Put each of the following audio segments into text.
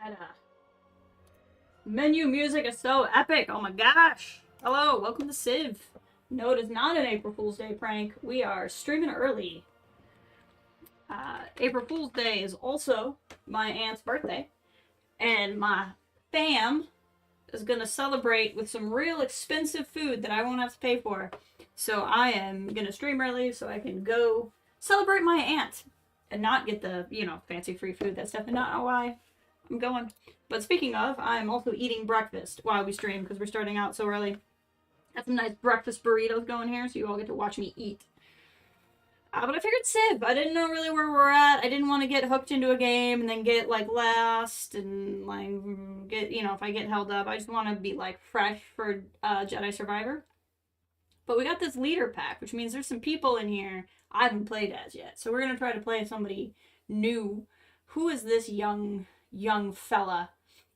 That menu music is so epic. Oh my gosh. Hello, welcome to Civ. No, it is not an April Fool's Day prank. We are streaming early. April Fool's Day is also my aunt's birthday, and my fam is gonna celebrate with some real expensive food that I won't have to pay for. So I am gonna stream early so I can go celebrate my aunt and not get the, fancy free food. That's definitely not why I'm going. But speaking of, I'm also eating breakfast while we stream because we're starting out so early. Got some nice breakfast burritos going here so you all get to watch me eat. But I figured Civ. I didn't know really where we're at. I didn't want to get hooked into a game and then get last and get, if I get held up. I just want to be fresh for Jedi Survivor. But we got this leader pack, which means there's some people in here I haven't played as yet. So we're gonna try to play somebody new. Who is this young fella?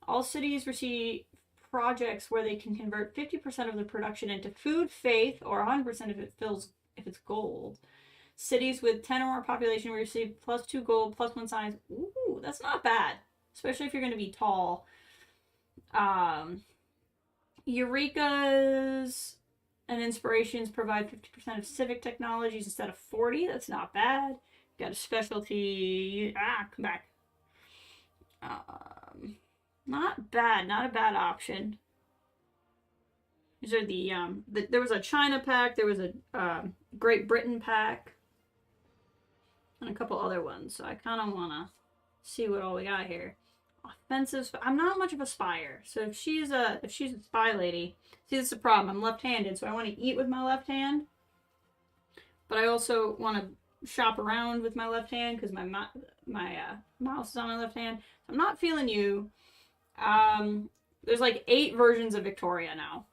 All cities receive projects where they can convert 50% of their production into food, faith, or 100% if it's gold. Cities with 10 or more population receive +2 gold, +1 science. Ooh, that's not bad. Especially if you're going to be tall. Eurekas and inspirations provide 50% of civic technologies instead of 40. That's not bad. Got a specialty. Come back. Not bad. Not a bad option. These are there was a China pack. There was a Great Britain pack. And a couple other ones. So I kind of want to see what all we got here. Offensive. I'm not much of a spire. So if she's a spy lady, see, this is the problem. I'm left-handed, so I want to eat with my left hand. But I also want to shop around with my left hand because my mouse is on my left hand. So I'm not feeling you. There's 8 versions of Victoria now.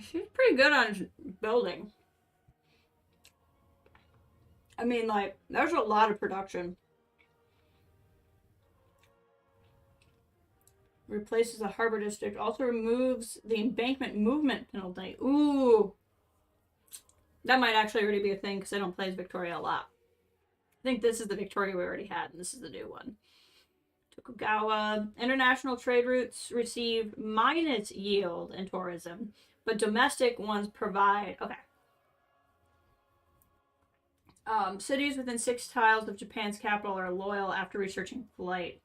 She's pretty good on building. I mean, there's a lot of production. Replaces the harbor district. Also removes the embankment movement penalty. Ooh. That might actually already be a thing because I don't play as Victoria a lot. I think this is the Victoria we already had, and this is the new one. Tokugawa. International trade routes receive minus yield in tourism, but domestic ones provide. Okay. Cities within 6 tiles of Japan's capital are loyal after researching flight.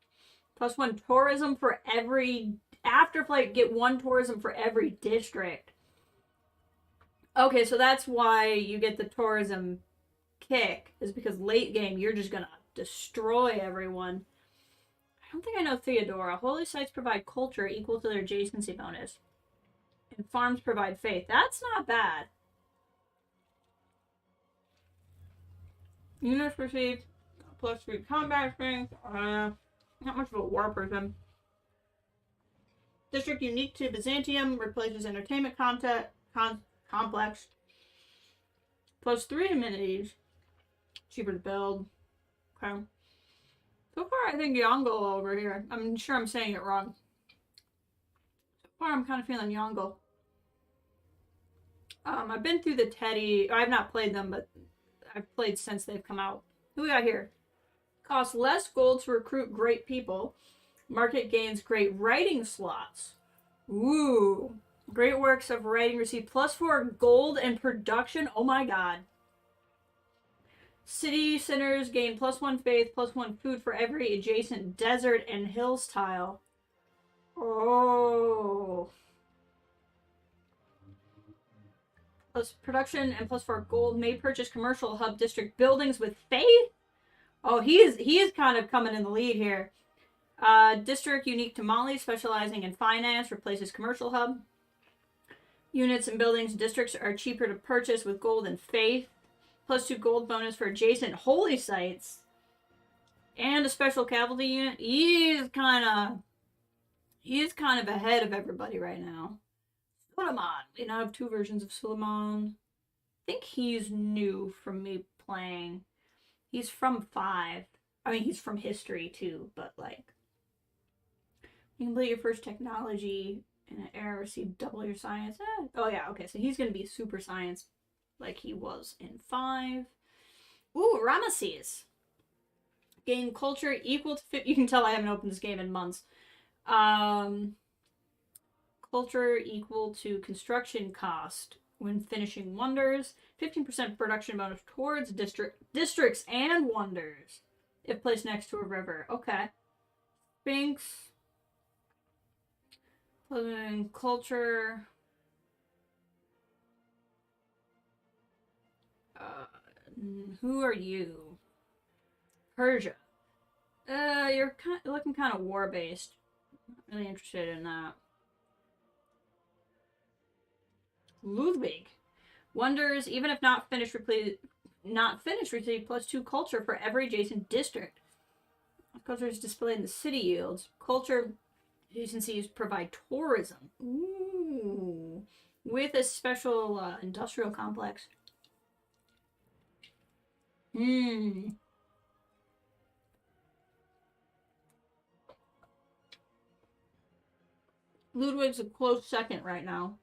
+1 tourism for every. After flight, get 1 tourism for every district. Okay, so that's why you get the tourism kick, is because late game you're just gonna destroy everyone. I don't think I know Theodora. Holy sites provide culture equal to their adjacency bonus. And farms provide faith. That's not bad. Units receive +3 combat strength. Not much of a war person. District unique to Byzantium replaces entertainment complex. +3 amenities. Cheaper to build. Okay. So far, I think Yongle over here. I'm sure I'm saying it wrong. So far, I'm kind of feeling Yongle. I've been through the Teddy. I've not played them, but I've played since they've come out. Who we got here? Costs less gold to recruit great people. Market gains great writing slots. Ooh. Great works of writing receive +4 gold and production. Oh my god. City centers gain +1 faith, +1 food for every adjacent desert and hills tile. Oh. Plus production and +4 gold may purchase commercial hub district buildings with faith. Oh, he is kind of coming in the lead here. District unique to Mali, specializing in finance, replaces commercial hub. Units and buildings districts are cheaper to purchase with gold and faith. +2 gold bonus for adjacent holy sites. And a special cavalry unit. He's kind of ahead of everybody right now. Suleiman. We now have 2 versions of Suleiman. I think he's new from me playing. He's from 5. I mean, he's from history too, but you complete your first technology in an era, receive double your science. Oh yeah, okay, so he's gonna be super science. like he was in 5. Ooh, Ramesses. Gain culture equal to 50. You can tell I haven't opened this game in months. Culture equal to construction cost when finishing wonders. 15% production bonus towards districts and wonders if placed next to a river. Okay. Sphinx. Culture. Who are you? Persia. You're looking kind of war-based. Really interested in that. Ludwig. Wonders, even if not finished, receive +2 culture for every adjacent district. Culture is displayed in the city yields. Culture agencies provide tourism. Ooh. With a special industrial complex. Ludwig's a close second right now.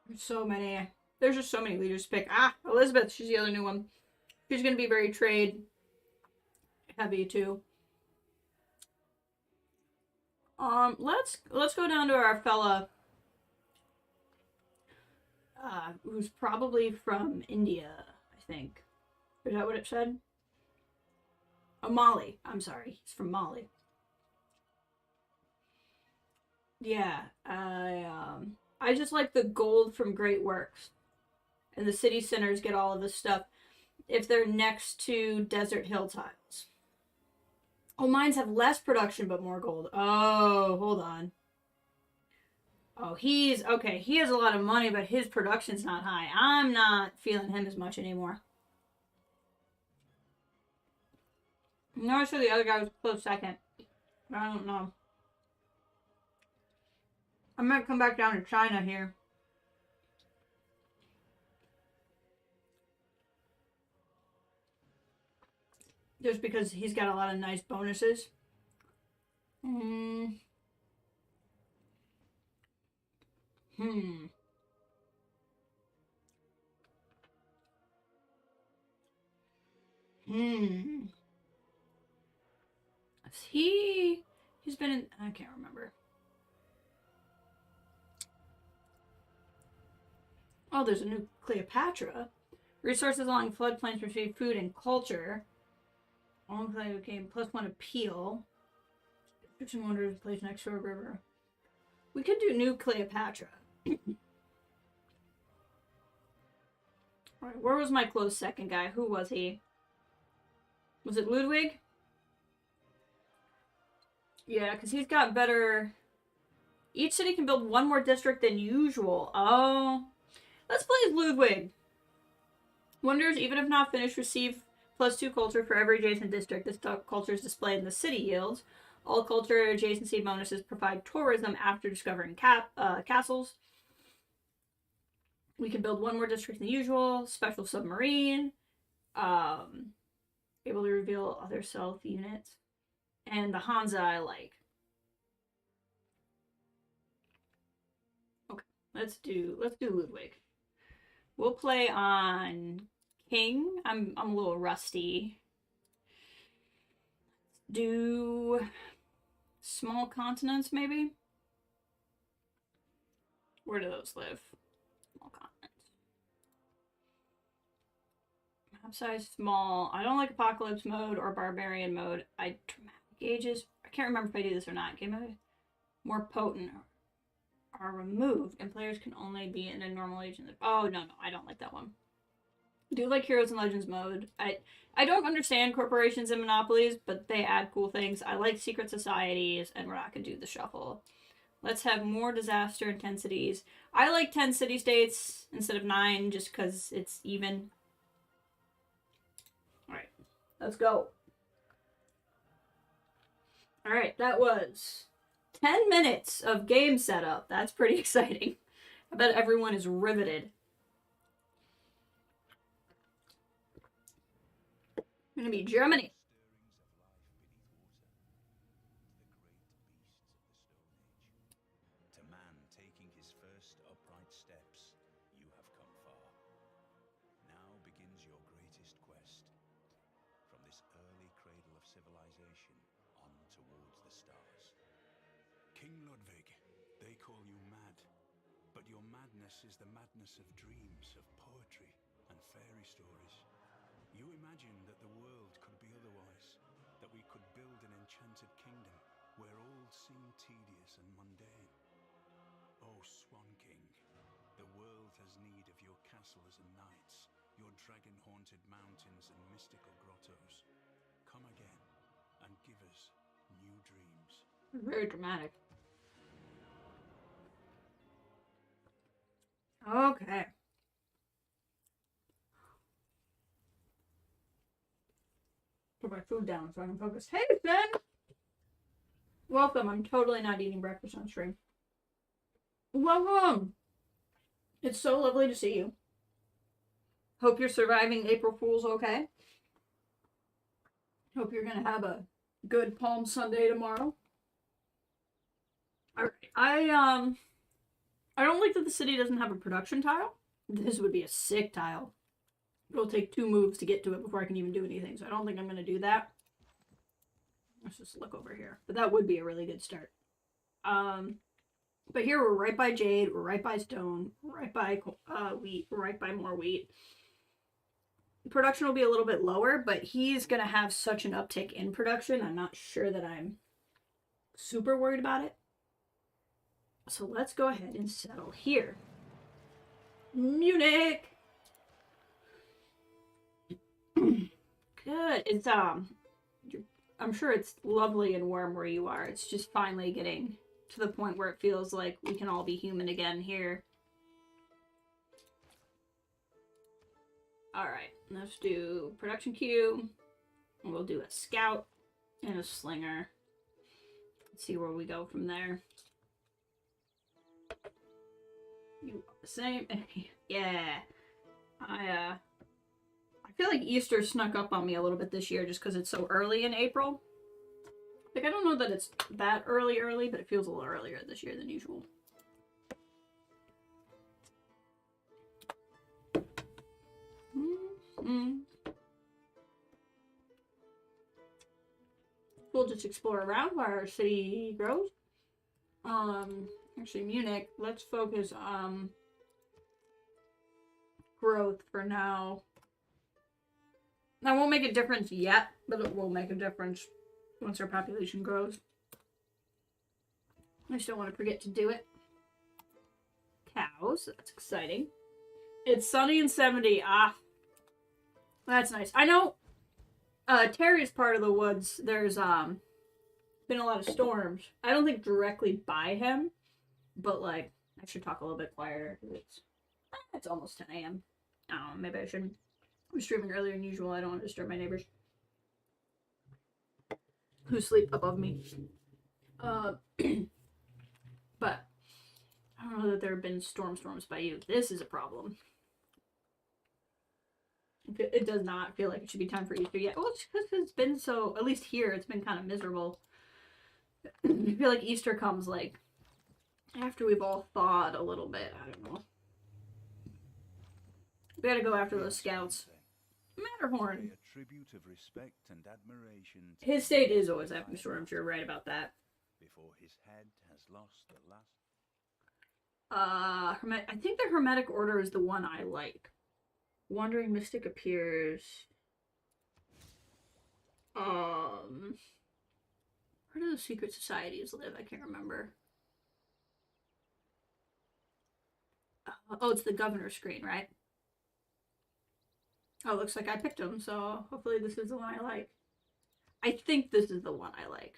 There's so many. There's just so many leaders to pick. Elizabeth, she's the other new one. She's gonna be very trade heavy too. Let's go down to our fella who's probably from India, I think. Is that what it said? Oh, Mali. I'm sorry. He's from Mali. Yeah, I just like the gold from Great Works. And the city centers get all of this stuff if they're next to desert hill tiles. Oh, mines have less production but more gold. Oh, hold on. Oh, he's okay. He has a lot of money, but his production's not high. I'm not feeling him as much anymore. I'm not sure the other guy was close second. I don't know. I might come back down to China here. Just because he's got a lot of nice bonuses. He's been in, I can't remember. Oh, there's a new Cleopatra. Resources along floodplains receive food and culture. All play game +1 appeal. Fiction wonders placed next to a river. We could do new Cleopatra. Alright, where was my close second guy? Who was he? Was it Ludwig? Yeah, because he's got better... Each city can build 1 more district than usual. Oh. Let's play as Ludwig. Wonders, even if not finished, receive +2 culture for every adjacent district. This culture is displayed in the city yields. All culture adjacency bonuses provide tourism after discovering castles. We can build 1 more district than usual. Special submarine. Able to reveal other stealth units. And the Hansa I like. Okay, let's do Ludwig. We'll play on King. I'm a little rusty. Do small continents maybe? Where do those live? Small continents. Map size small. I don't like apocalypse mode or barbarian mode. Dramatic gauges. I can't remember if I do this or not. Game mode more potent are removed and players can only be in a normal age. Oh no, I don't like that one. I do like Heroes and Legends mode. I don't understand corporations and monopolies, but they add cool things. I like secret societies, and we're not gonna do the shuffle. Let's have more disaster intensities. I like 10 city-states instead of 9 just because it's even. Alright, let's go. Alright, that was 10 minutes of game setup. That's pretty exciting. I bet everyone is riveted. I'm gonna be Germany. the stars. King Ludwig, they call you mad. But your madness is the madness of dreams, of poetry, and fairy stories. You imagine that the world could be otherwise, that we could build an enchanted kingdom where all seemed tedious and mundane. Oh, Swan King, the world has need of your castles and knights, your dragon-haunted mountains and mystical grottos. Come again, and give us new dreams. Very dramatic. Okay. Put my food down so I can focus. Hey, Finn! Welcome. I'm totally not eating breakfast on stream. Welcome! It's so lovely to see you. Hope you're surviving April Fool's okay. Hope you're gonna have a good Palm Sunday tomorrow. Alright, I don't like that the city doesn't have a production tile. This would be a sick tile. It'll take 2 moves to get to it before I can even do anything, so I don't think I'm going to do that. Let's just look over here. But that would be a really good start. But here we're right by jade, we're right by stone, we're right by wheat, we're right by more wheat. Production will be a little bit lower, but he's going to have such an uptick in production, I'm not sure that I'm super worried about it. So let's go ahead and settle here. Munich! Good. It's I'm sure it's lovely and warm where you are. It's just finally getting to the point where it feels like we can all be human again here. Alright, let's do production queue. We'll do a scout and a slinger. Let's see where we go from there. You are the same. Yeah. I feel like Easter snuck up on me a little bit this year just because it's so early in April. Like, I don't know that it's that early, but it feels a little earlier this year than usual. We'll just explore around while our city grows. Actually, Munich, let's focus on growth for now. That won't make a difference yet, but it will make a difference once our population grows. I just don't want to forget to do it. Cows, that's exciting. It's sunny and 70. Ah, that's nice. I know Terry's part of the woods. There's been a lot of storms. I don't think directly by him, but like I should talk a little bit quieter. It's almost 10 a.m. I don't know, maybe I shouldn't. I'm streaming earlier than usual. I don't want to disturb my neighbors who sleep above me. But I don't know that there have been storms by you. This is a problem. It does not feel like it should be time for Easter yet. Well, it's because it's been so, at least here, it's been kind of miserable. I feel like Easter comes like after we've all thawed a little bit. I don't know. We gotta go after those scouts. Matterhorn. A tribute of respect and admiration. His state is always having storms. You're right about that. Before his head has lost the last. I think the Hermetic Order is the one I like. Wandering Mystic appears. Where do the secret societies live? I can't remember. Oh, it's the governor screen, right? Oh, looks like I picked them, so hopefully this is the one I like. I think this is the one I like.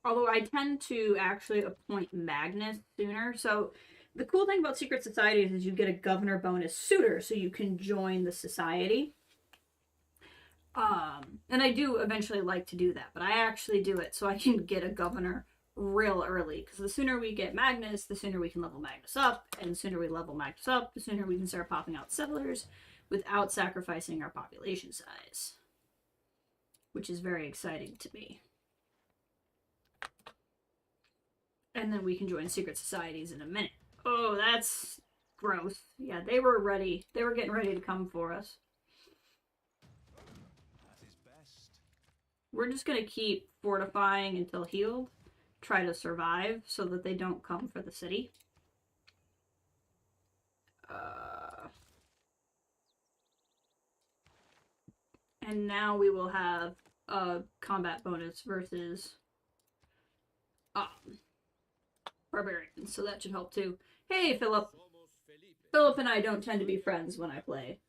Although I tend to actually appoint Magnus sooner. So the cool thing about secret societies is you get a governor bonus sooner, so you can join the society. And I do eventually like to do that, but I actually do it so I can get a governor real early, because the sooner we get Magnus, the sooner we can level Magnus up, and the sooner we level Magnus up, the sooner we can start popping out settlers without sacrificing our population size, which is very exciting to me. And then we can join secret societies in a minute. Oh, that's gross. Yeah, they were ready. They were getting ready to come for us. At his best, We're just gonna keep fortifying until healed. Try to survive so that they don't come for the city. And now we will have a combat bonus versus barbarians, so that should help too. Hey, Philip. Philip and I don't tend to be friends when I play.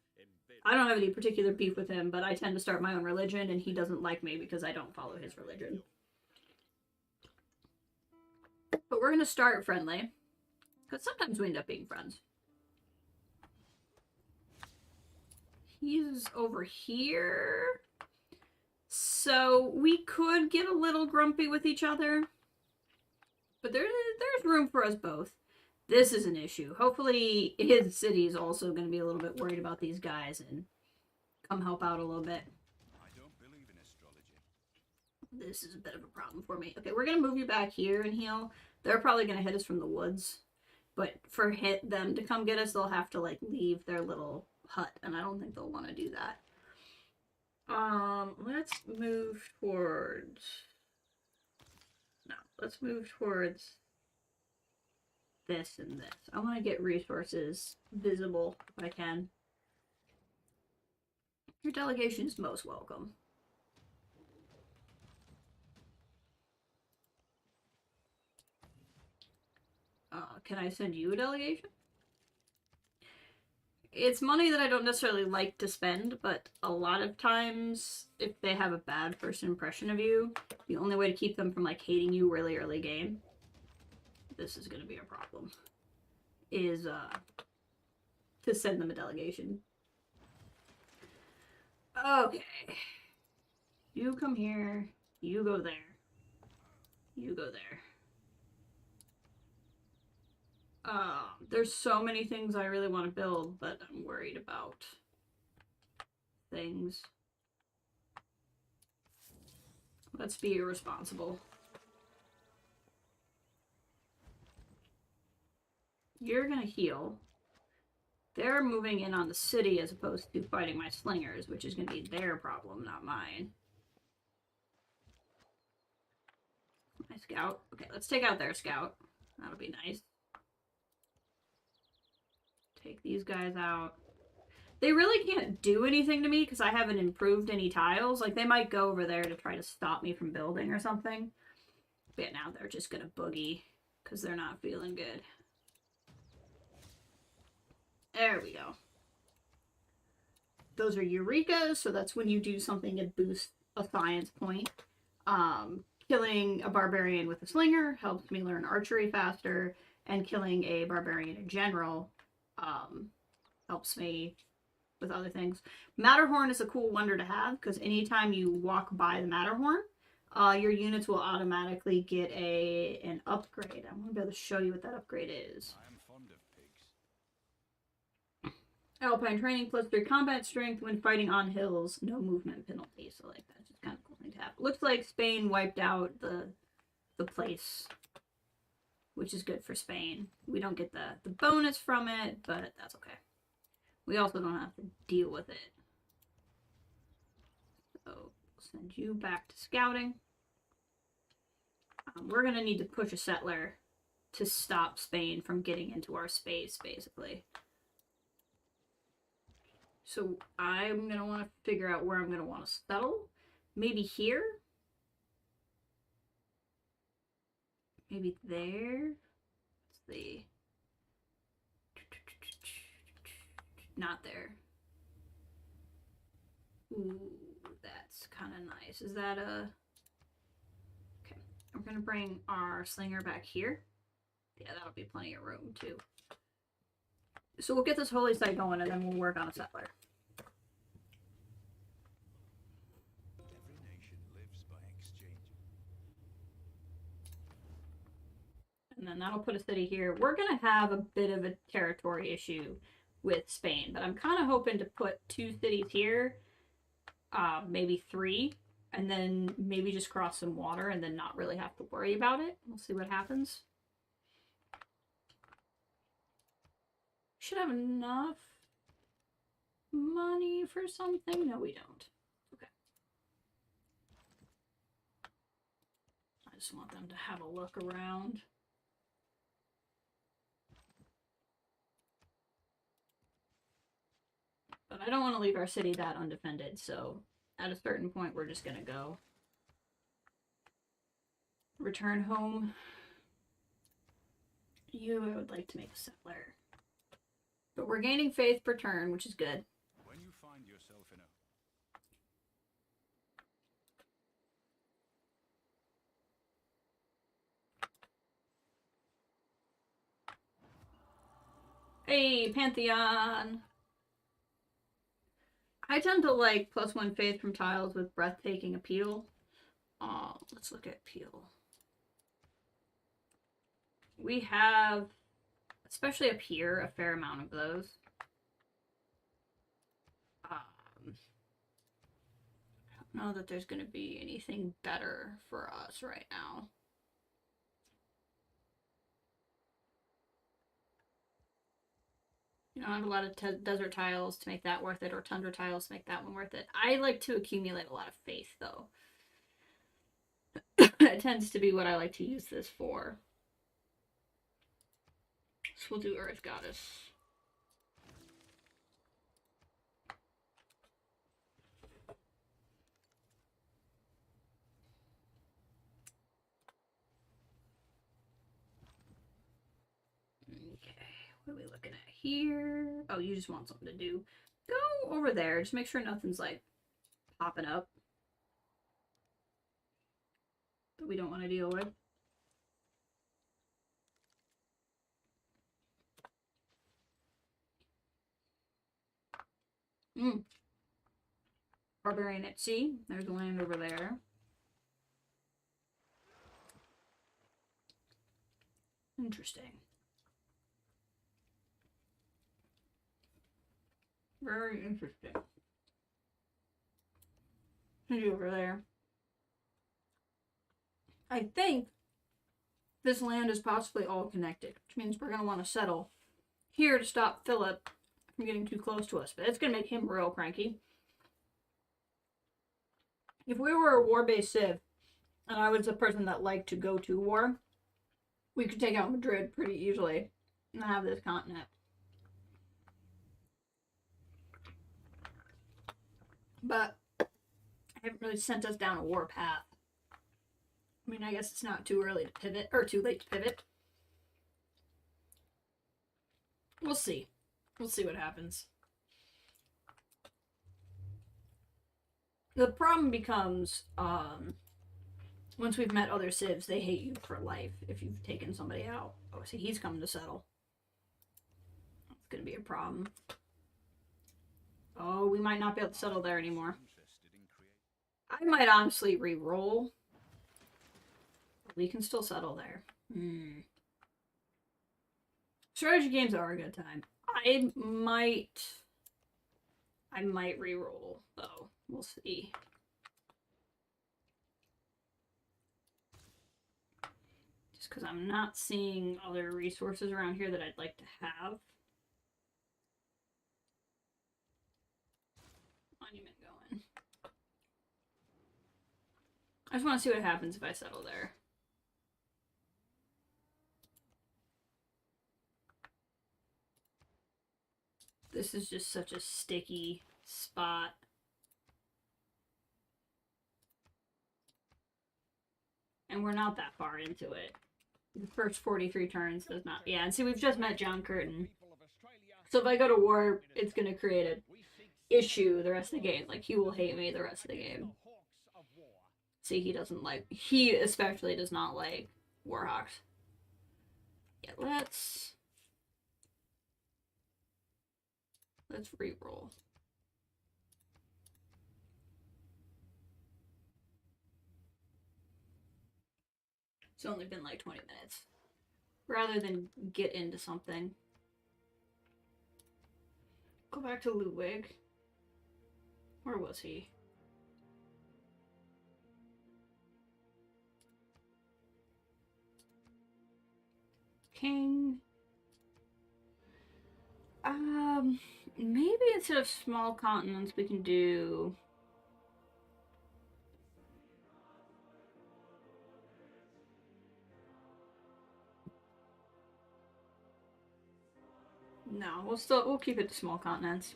I don't have any particular beef with him, but I tend to start my own religion, and he doesn't like me because I don't follow his religion. But we're gonna start friendly, because sometimes we end up being friends. He's over here. So we could get a little grumpy with each other. But there's room for us both. This is an issue. Hopefully his city is also going to be a little bit worried about these guys and come help out a little bit. I don't believe in astrology. This is a bit of a problem for me. Okay, we're going to move you back here and heal. They're probably going to hit us from the woods. But for them to come get us, they'll have to, like, leave their little hut. And I don't think they'll want to do that. Let's move towards... No, let's move towards this and this. I want to get resources visible if I can. Your delegation is most welcome. Can I send you a delegation? It's money that I don't necessarily like to spend, but a lot of times, if they have a bad first impression of you, the only way to keep them from, like, hating you really early game, this is going to be a problem, is, to send them a delegation. Okay. You come here. You go there. You go there. There's so many things I really want to build, but I'm worried about things. Let's be irresponsible. You're gonna heal. They're moving in on the city as opposed to fighting my slingers, which is gonna be their problem, not mine. My scout. Okay, let's take out their scout. That'll be nice. Take these guys out. They really can't do anything to me because I haven't improved any tiles. Like, they might go over there to try to stop me from building or something. But yeah, now they're just gonna boogie because they're not feeling good. There we go. Those are Eurekas, so that's when you do something to boost a science point. Killing a barbarian with a slinger helps me learn archery faster, and killing a barbarian in general helps me with other things. Matterhorn is a cool wonder to have, because anytime you walk by the Matterhorn, your units will automatically get an upgrade. I'm going to be able to show you what that upgrade is. I am fond of pigs. Alpine training plus 3 combat strength when fighting on hills. No movement penalty. So, like, that's just kind of a cool thing to have. Looks like Spain wiped out the place, which is good for Spain. We don't get the bonus from it, but that's okay. We also don't have to deal with it. So, we'll send you back to scouting. We're going to need to push a settler to stop Spain from getting into our space, basically. So, I'm going to want to figure out where I'm going to want to settle. Maybe here? Maybe there? Let's see. Not there. Ooh, that's kind of nice. Is that a... Okay. We're going to bring our slinger back here. Yeah, that'll be plenty of room, too. So we'll get this holy site going, and then we'll work on a settler. Every nation lives by exchange. And then that'll put a city here. We're going to have a bit of a territory issue with Spain, but I'm kind of hoping to put 2 cities here, maybe 3, and then maybe just cross some water and then not really have to worry about it. We'll see what happens. Should have enough money for something. No, we don't. Okay. just want them to have a look around. But I don't want to leave our city that undefended, so at a certain point we're just gonna go. Return home. You, I would like to make a settler. But we're gaining faith per turn, which is good. When you find yourself in a Hey, Pantheon! I tend to like +1 faith from tiles with breathtaking appeal. Let's look at appeal. We have, especially up here, a fair amount of those. I don't know that there's going to be anything better for us right now. You know, I have a lot of desert tiles to make that worth it, or tundra tiles to make that one worth it. I like to accumulate a lot of faith, though. It tends to be what I like to use this for. So we'll do Earth Goddess. Okay, what are we looking at here? Oh, you just want something to do. Go over there. Just make sure nothing's, like, popping up that we don't want to deal with. Barbarian at Sea. There's a land over there. Interesting. Very interesting. Over there. I think this land is possibly all connected, which means we're going to want to settle here to stop Philip from getting too close to us. But it's going to make him real cranky. If we were a war-based civ, and I was a person that liked to go to war, we could take out Madrid pretty easily and have this continent. But I haven't really sent us down a war path. I mean, I guess it's not too early to pivot, or too late to pivot. We'll see. We'll see what happens. The problem becomes, once we've met other civs, they hate you for life if you've taken somebody out. Oh, see, he's coming to settle. It's gonna be a problem. Oh, we might not be able to settle there anymore. I might honestly re-roll. We can still settle there. Strategy games are a good time. I might re-roll, though. We'll see. Just because I'm not seeing other resources around here that I'd like to have. Monument going. I just want to see what happens if I settle there. This is just such a sticky spot. And we're not that far into it. The first 43 turns does not... Yeah, and see, we've just met John Curtin. So if I go to war, it's going to create an issue the rest of the game. Like, he will hate me the rest of the game. See, he doesn't like... He especially does not like Warhawks. Yeah, let's re-roll. It's only been like 20 minutes. Rather than get into something. Go back to Ludwig. Where was he? King. Maybe instead of small continents, we can do... No, we'll keep it to small continents.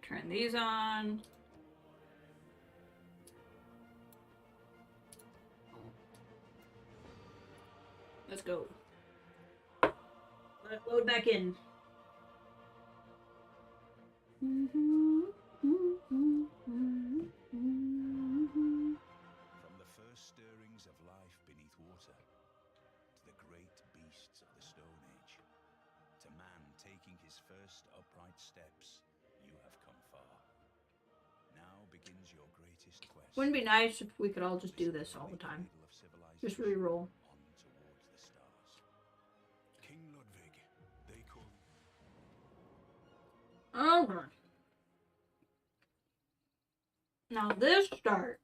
Turn these on. Let's go. Let it load back in. From the first stirrings of life beneath water, to the great beasts of the Stone Age, to man taking his first upright steps, you have come far. Now begins your greatest quest. Wouldn't it be nice if we could all just do this all the time? Just reroll. On towards the stars. King Ludwig, they call Okay. Now this start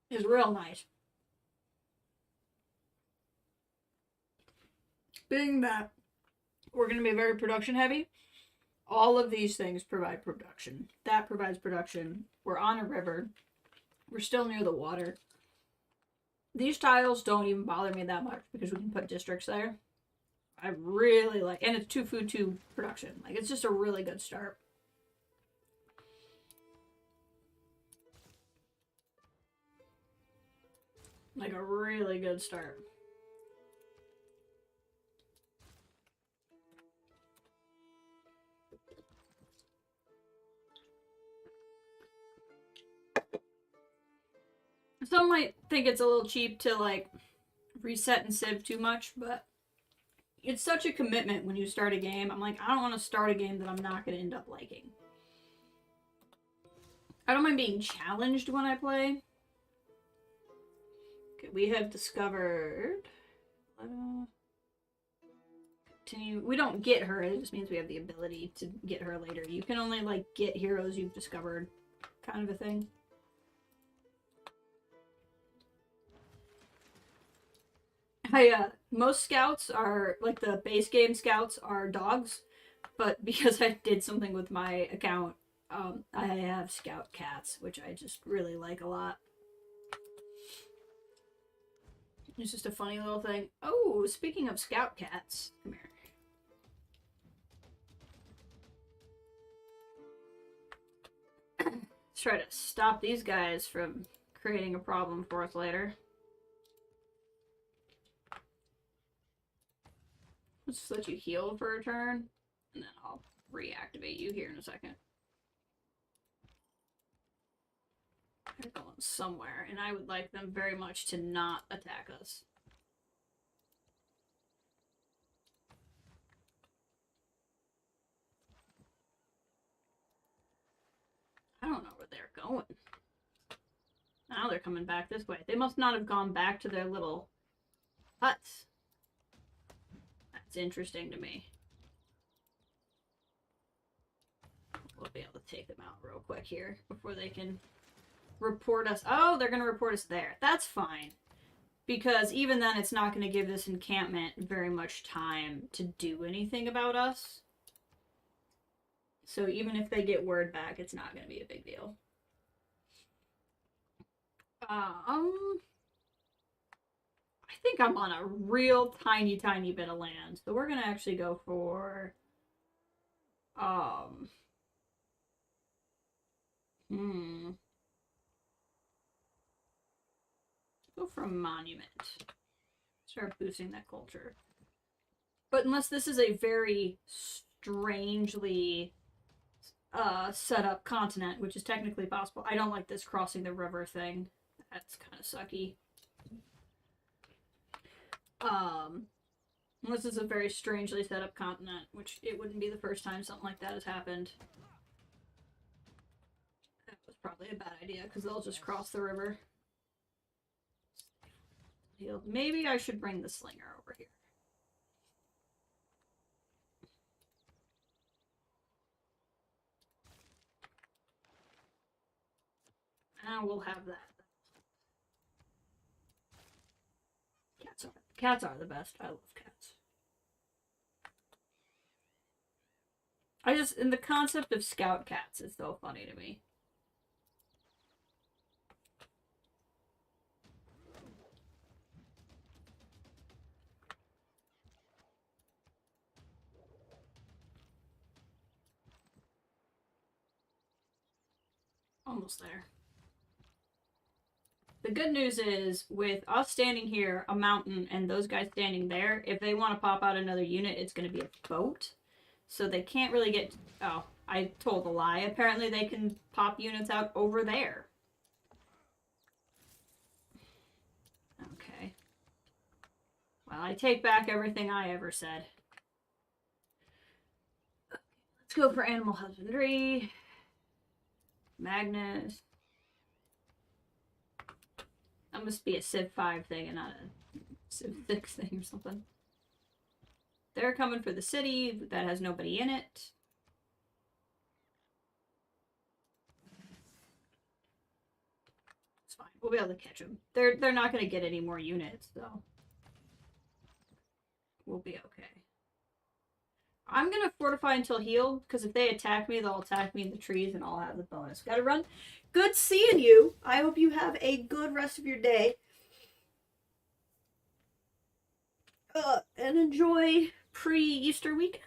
is real nice. Being that we're going to be very production heavy, all of these things provide production. That provides production. We're on a river. We're still near the water. These tiles don't even bother me that much because we can put districts there. I really like, and it's 2 food, 2 production. Like, it's just a really good start. Like a really good start. Some might think it's a little cheap to like reset and civ too much, but it's such a commitment when you start a game. I'm like, I don't want to start a game that I'm not going to end up liking. I don't mind being challenged when I play. Okay, we have discovered... continue. We don't get her, it just means we have the ability to get her later. You can only, like, get heroes you've discovered, kind of a thing. Most scouts are, like, the base game scouts are dogs, but because I did something with my account, I have scout cats, which I just really like a lot. It's just a funny little thing. Oh, speaking of scout cats, come here. Let's try to stop these guys from creating a problem for us later. Let's just let you heal for a turn, and then I'll reactivate you here in a second. They're going somewhere, and I would like them very much to not attack us. I don't know where they're going. Now they're coming back this way. They must not have gone back to their little huts. That's interesting to me. We'll be able to take them out real quick here before they can report us. Oh, they're going to report us there. That's fine. Because even then, it's not going to give this encampment very much time to do anything about us. So even if they get word back, it's not going to be a big deal. I think I'm on a real tiny bit of land. So we're going to actually go for... Go for a monument. Start boosting that culture. But unless this is a very strangely set up continent, which is technically possible. I don't like this crossing the river thing. That's kind of sucky. Unless it's a very strangely set up continent, which it wouldn't be the first time something like that has happened. That was probably a bad idea, because they'll just cross the river. Maybe I should bring the slinger over here. And we'll have that. Cats are the best. I love cats. And the concept of scout cats is so funny to me. Almost there. The good news is, with us standing here, a mountain, and those guys standing there, if they want to pop out another unit, it's going to be a boat. So they can't really get... Oh, I told a lie. Apparently they can pop units out over there. Okay. Well, I take back everything I ever said. Let's go for animal husbandry. Magnus. That must be a Civ 5 thing and not a Civ 6 thing or something. They're coming for the city that has nobody in it. It's fine. We'll be able to catch them. They're not going to get any more units, so we'll be okay. I'm going to fortify until healed, because if they attack me, they'll attack me in the trees and I'll have the bonus. Gotta run. Good seeing you. I hope you have a good rest of your day. And enjoy pre-Easter weekend.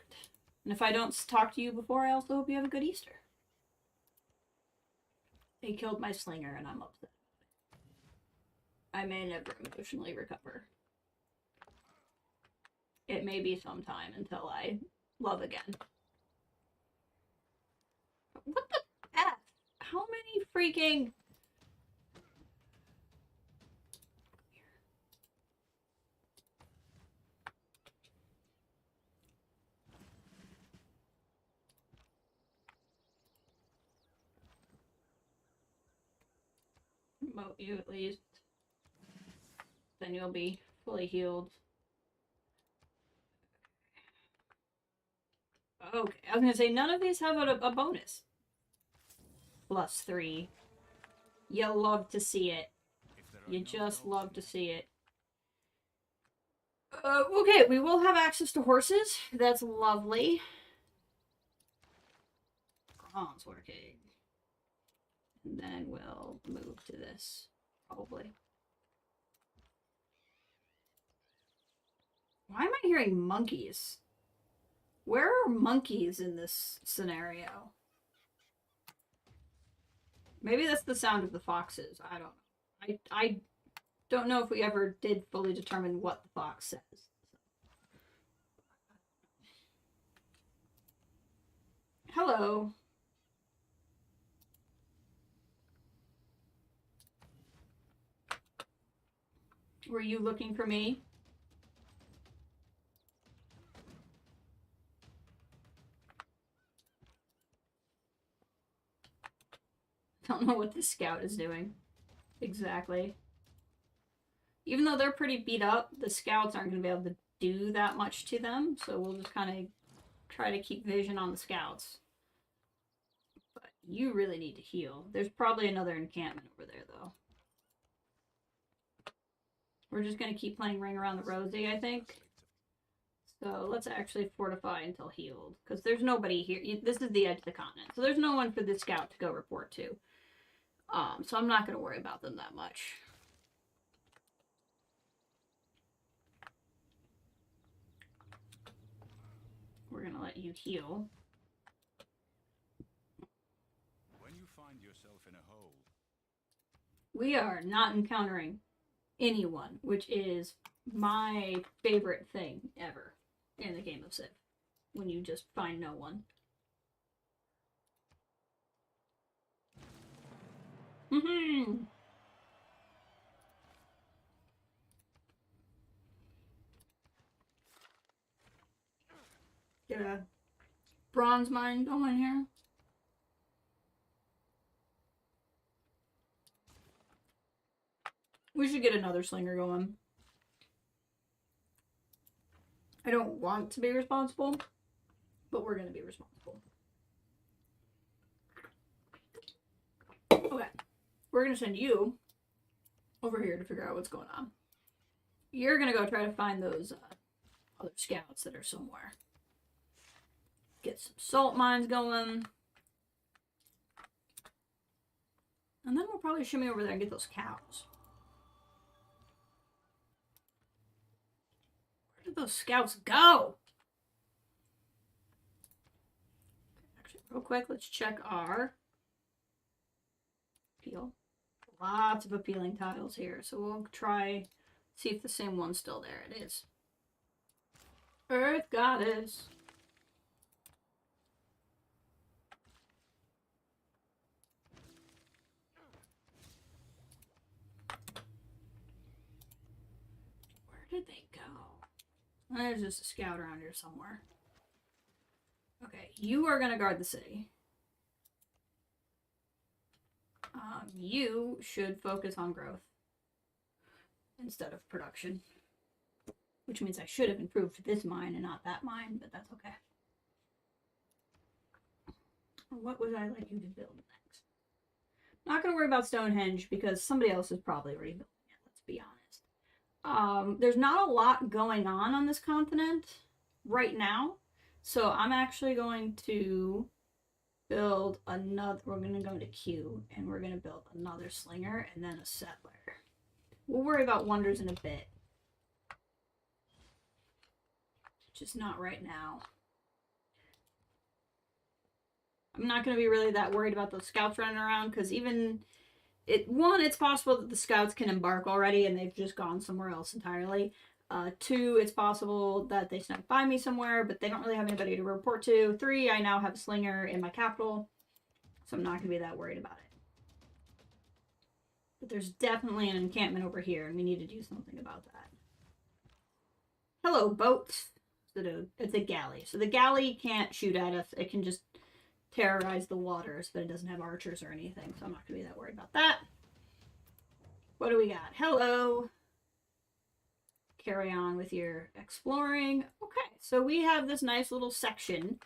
And if I don't talk to you before, I also hope you have a good Easter. They killed my slinger and I'm upset. I may never emotionally recover. It may be some time until I love again. What the F? How many freaking... Promote you at least. Then you'll be fully healed. Okay, I was gonna say, none of these have a bonus. +3. You love to see it. You just love to see it. Okay, we will have access to horses. That's lovely. Bronze working. And then we'll move to this, probably. Why am I hearing monkeys? Where are monkeys in this scenario? Maybe that's the sound of the foxes. I don't know. I don't know if we ever did fully determine what the fox says. Hello. Were you looking for me? Don't know what this scout is doing. Exactly. Even though they're pretty beat up, the scouts aren't going to be able to do that much to them, so we'll just kind of try to keep vision on the scouts. But you really need to heal. There's probably another encampment over there, though. We're just going to keep playing Ring Around the Rosie, I think. So let's actually fortify until healed, because there's nobody here. This is the edge of the continent, so there's no one for the scout to go report to. So I'm not going to worry about them that much. We're going to let you heal. When you find yourself in a hole, We are not encountering anyone, which is my favorite thing ever in the game of Civ. When you just find no one. Get a bronze mine going here. We should get another slinger going. I don't want to be responsible, but we're going to be responsible. Okay. We're going to send you over here to figure out what's going on. You're going to go try to find those other scouts that are somewhere. Get some salt mines going. And then we'll probably shimmy over there and get those cows. Where did those scouts go? Actually, real quick, let's check our appeal. Lots of appealing tiles here, so we'll try see if the same one's still there. It is. Earth Goddess. Where did they go? There's just a scout around here somewhere. Okay, you are gonna guard the city. You should focus on growth instead of production. Which means I should have improved this mine and not that mine, but that's okay. What would I like you to build next? Not going to worry about Stonehenge because somebody else is probably already building it, let's be honest. There's not a lot going on this continent right now, so I'm actually going to build another. We're going to go into Q, and we're going to build another slinger and then a settler. We'll worry about wonders in a bit. Just not right now. I'm not going to be really that worried about those scouts running around, because even... it's possible that the scouts can embark already and they've just gone somewhere else entirely. 2, it's possible that they snuck by me somewhere, but they don't really have anybody to report to. 3, I now have a slinger in my capital, so I'm not going to be that worried about it. But there's definitely an encampment over here, and we need to do something about that. Hello, boats. It's a galley. So the galley can't shoot at us. It can just terrorize the waters, but it doesn't have archers or anything, so I'm not going to be that worried about that. What do we got? Hello. Carry on with your exploring. Okay, so we have this nice little section.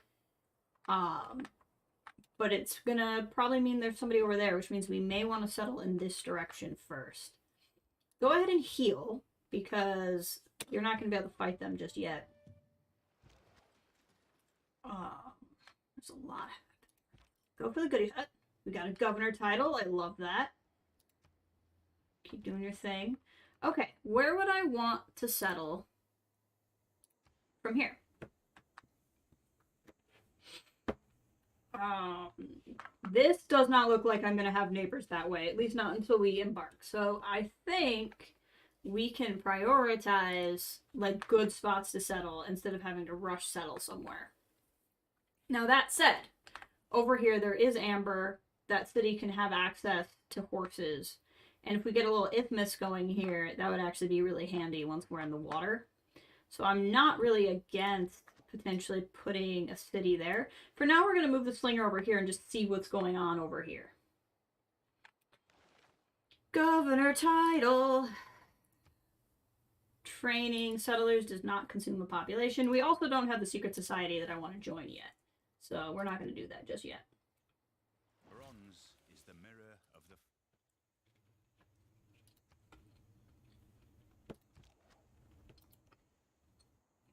But it's going to probably mean there's somebody over there, which means we may want to settle in this direction first. Go ahead and heal, because you're not going to be able to fight them just yet. There's a lot. Go for the goodies. We got a governor title. I love that. Keep doing your thing. Okay, where would I want to settle from here? This does not look like I'm going to have neighbors that way, at least not until we embark. So I think we can prioritize like good spots to settle instead of having to rush settle somewhere. Now that said, over here there is Amber. That city can have access to horses. And if we get a little isthmus going here, that would actually be really handy once we're in the water. So I'm not really against potentially putting a city there. For now, we're going to move the slinger over here and just see what's going on over here. Governor title. Training settlers does not consume a population. We also don't have the secret society that I want to join yet. So we're not going to do that just yet. Bronze is the mirror of the...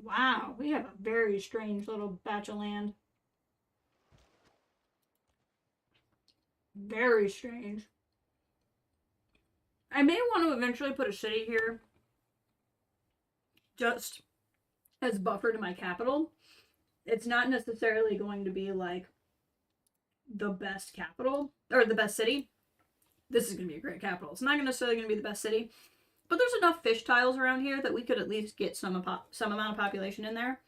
Wow, we have a very strange little batch of land. Very strange. I may want to eventually put a city here just as buffer to my capital. It's not necessarily going to be like the best capital or the best city. This is going to be a great capital. It's not necessarily going to be the best city, but there's enough fish tiles around here that we could at least get some amount of population in there.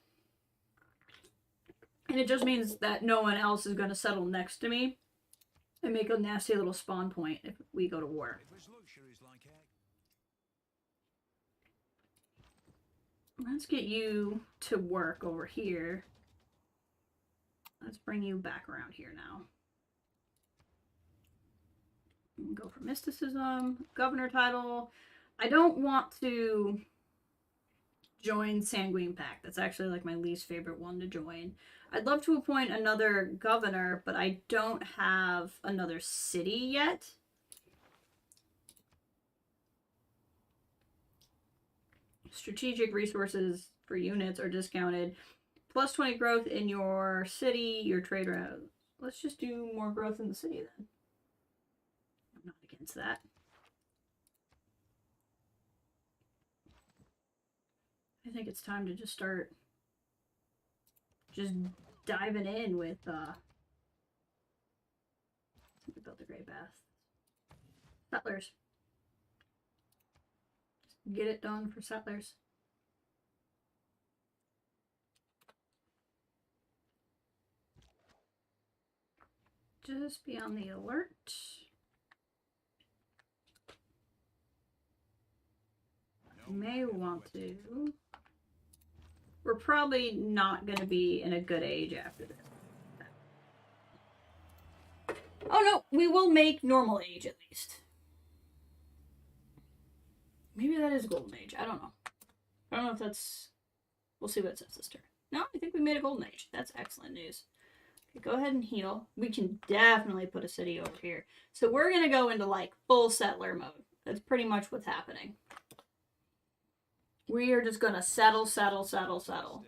And it just means that no one else is going to settle next to me and make a nasty little spawn point if we go to war. Let's get you to work over here. Let's bring you back around here now. Go for mysticism, governor title. I don't want to join Sanguine Pact. That's actually like my least favorite one to join. I'd love to appoint another governor, but I don't have another city yet. Strategic resources for units are discounted. Plus 20 growth in your city, your trade route. Let's just do more growth in the city then. I'm not against that. I think it's time to just start just diving in with we built the Great Bath. Settlers. Get it done for settlers. Just be on the alert. I may want to. We're probably not going to be in a good age after this. Oh no, we will make normal age at least. Maybe that is golden age. I don't know. I don't know if that's... We'll see what it says this turn. No, I think we made a golden age. That's excellent news. Okay, go ahead and heal. We can definitely put a city over here. So we're going to go into like full settler mode. That's pretty much what's happening. We are just going to settle. So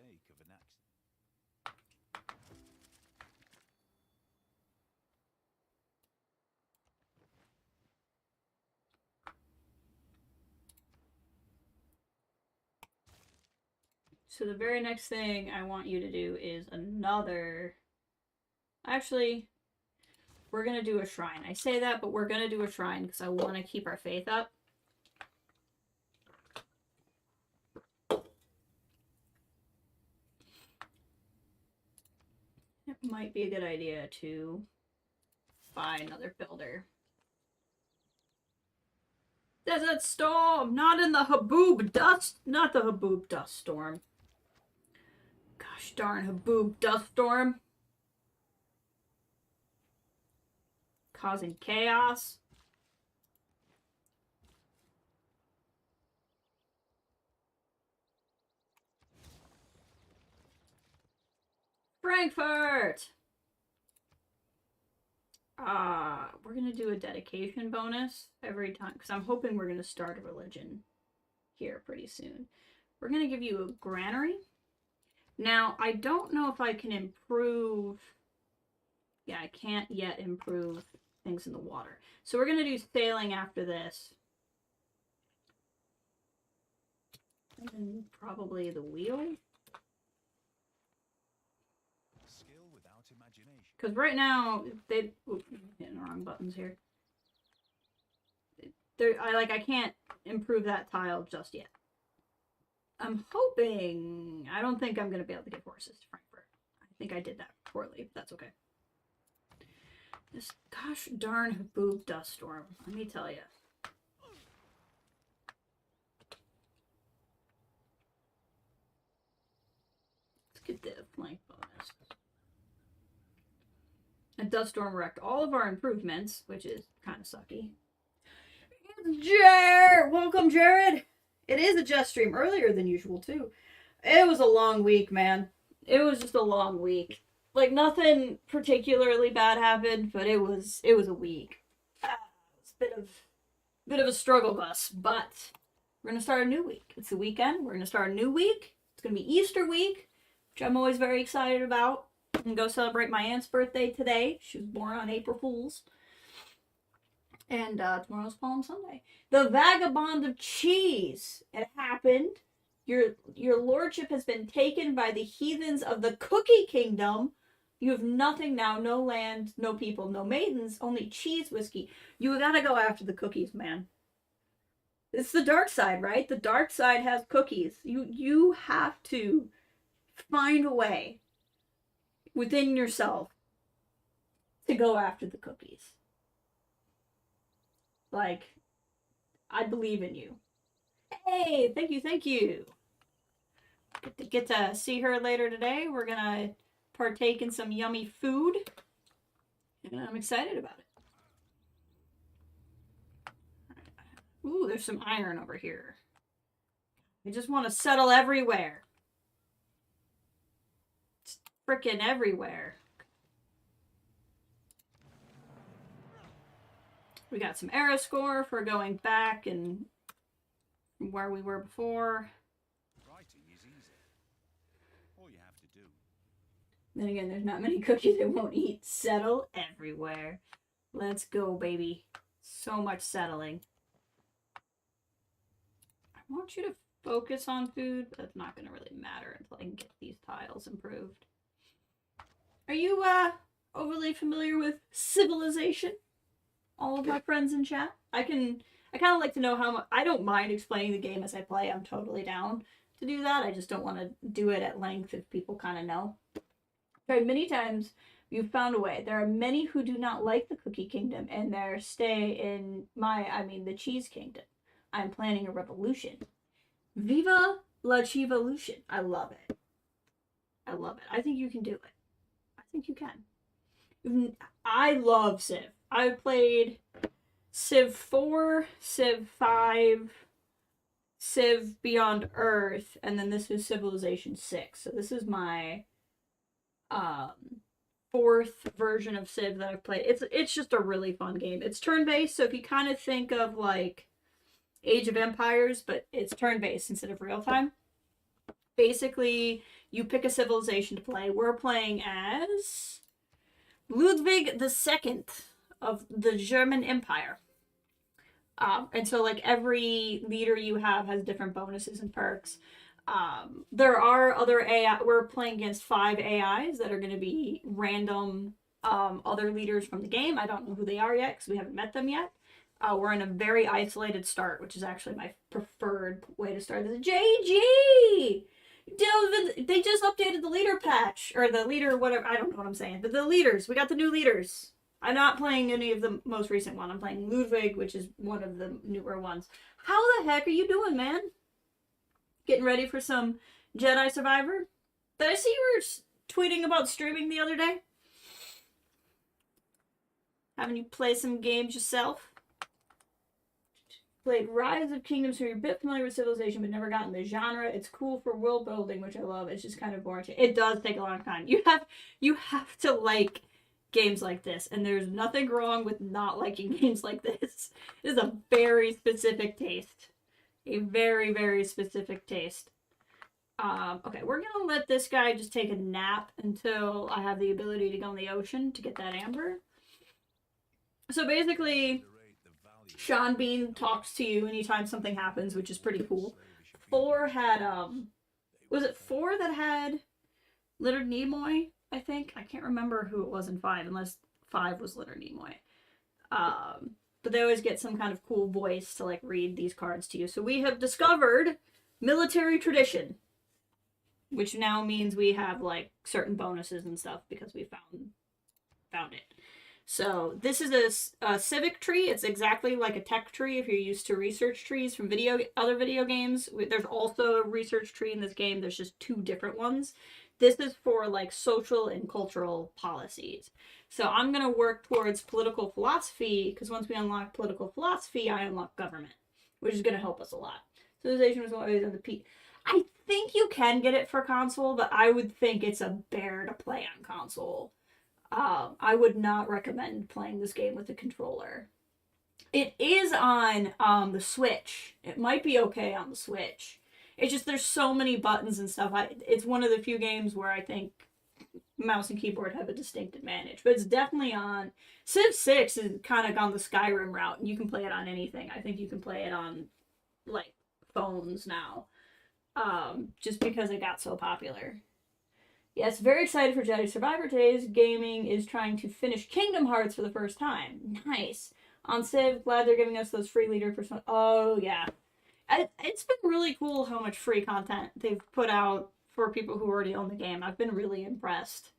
the very next thing I want you to do is another... Actually, we're going to do a shrine. I say that, but we're going to do a shrine because I want to keep our faith up. It might be a good idea to buy another builder. Desert Storm! Not in the Haboob Dust! Not the Haboob Dust Storm. Gosh darn Haboob Dust Storm. Causing chaos. Frankfurt! We're gonna do a dedication bonus every time, because I'm hoping we're gonna start a religion here pretty soon. We're gonna give you a granary. Now, I don't know if I can improve... Yeah, I can't yet improve things in the water. So we're gonna do sailing after this. And then probably the wheel. Because right now, they... Oops, I'm hitting the wrong buttons here. I can't improve that tile just yet. I'm hoping... I don't think I'm going to be able to get horses to Frankfurt. I think I did that poorly, but that's okay. This gosh darn Haboob Dust Storm, let me tell you. Let's get the flank bonus. A dust storm wrecked all of our improvements, which is kind of sucky. Jared! Welcome, Jared! It is a just stream earlier than usual, too. It was a long week, man. It was just a long week. Like, nothing particularly bad happened, but it was a week. It's a bit of a struggle bus, but we're going to start a new week. It's the weekend. We're going to start a new week. It's going to be Easter week, which I'm always very excited about. I'm going to go celebrate my aunt's birthday today. She was born on April Fool's. And tomorrow's Palm Sunday. The Vagabond of Cheese. It happened. Your lordship has been taken by the heathens of the Cookie Kingdom. You have nothing now. No land, no people, no maidens, only cheese whiskey. You gotta go after the cookies, man. It's the dark side, right? The dark side has cookies. You have to find a way within yourself to go after the cookies. Like, I believe in you. Hey, thank you. Get to see her later today. We're gonna partake in some yummy food. And I'm excited about it. Ooh, there's some iron over here. I just want to settle everywhere. It's frickin' everywhere. We got some arrow score for going back and where we were before. Writing is easy. All you have to do. Then again, there's not many cookies I won't eat. Settle everywhere. Let's go, baby. So much settling. I want you to focus on food, but that's not going to really matter until I can get these tiles improved. Are you overly familiar with Civilization? all of my friends in chat. I kind of like to know how much. I don't mind explaining the game as I play. I'm totally down to do that. I just don't want to do it at length if people kind of know. Tried many times. You've found a way. There are many who do not like the Cookie Kingdom and their stay in the Cheese Kingdom. I'm planning a revolution. Viva la Cheevolution. I love it. I love it. I think you can do it. I think you can. I love Civ. I've played Civ 4, Civ 5, Civ Beyond Earth, and then this is Civilization 6. So this is my fourth version of Civ that I've played. It's just a really fun game. It's turn-based, so if you kind of think of like Age of Empires, but it's turn-based instead of real-time. Basically, you pick a civilization to play. We're playing as Ludwig II of the German Empire. And so, like, every leader you have has different bonuses and perks. There are other AI. We're playing against 5 AIs that are going to be random other leaders from the game. I don't know who they are yet because we haven't met them yet. We're in a very isolated start, which is actually my preferred way to start. This is JG! They just updated the leader patch, or the leader, whatever, I don't know what I'm saying, but the leaders, we got the new leaders. I'm not playing any of the most recent one. I'm playing Ludwig, which is one of the newer ones. How the heck are you doing, man? Getting ready for some Jedi Survivor? Did I see you were tweeting about streaming the other day? Having you play some games yourself? Played Rise of Kingdoms, so you're a bit familiar with Civilization, but never gotten the genre. It's cool for world building, which I love. It's just kind of boring. It does take a long time. You have to like games like this, and there's nothing wrong with not liking games like this. It is a very specific taste. A very, very specific taste. Okay, we're gonna let this guy just take a nap until I have the ability to go in the ocean to get that amber. So basically, Sean Bean talks to you anytime something happens, which is pretty cool. 4 had, was it 4 that had Leonard Nimoy, I think? I can't remember who it was in 5, unless 5 was Leonard Nimoy. But they always get some kind of cool voice to, like, read these cards to you. So we have discovered military tradition, which now means we have, like, certain bonuses and stuff because we found it. So this is a civic tree. It's exactly like a tech tree if you're used to research trees from other video games. There's also a research tree in this game. There's just 2 different ones. This is for like social and cultural policies. So I'm going to work towards political philosophy because once we unlock political philosophy, I unlock government, which is going to help us a lot. Civilization was always on the peak. I think you can get it for console, but I would think it's a bear to play on console. I would not recommend playing this game with a controller. It is on the Switch. It might be okay on the Switch. It's just there's so many buttons and stuff. It's one of the few games where I think mouse and keyboard have a distinct advantage. But it's definitely on... Civ 6 is kind of on the Skyrim route, and you can play it on anything. I think you can play it on, like, phones now. Just because it got so popular. Yes, very excited for Jedi Survivor Days. Gaming is trying to finish Kingdom Hearts for the first time. Nice. On Civ, glad they're giving us those free leader personas. Oh, yeah. It's been really cool how much free content they've put out for people who already own the game. I've been really impressed.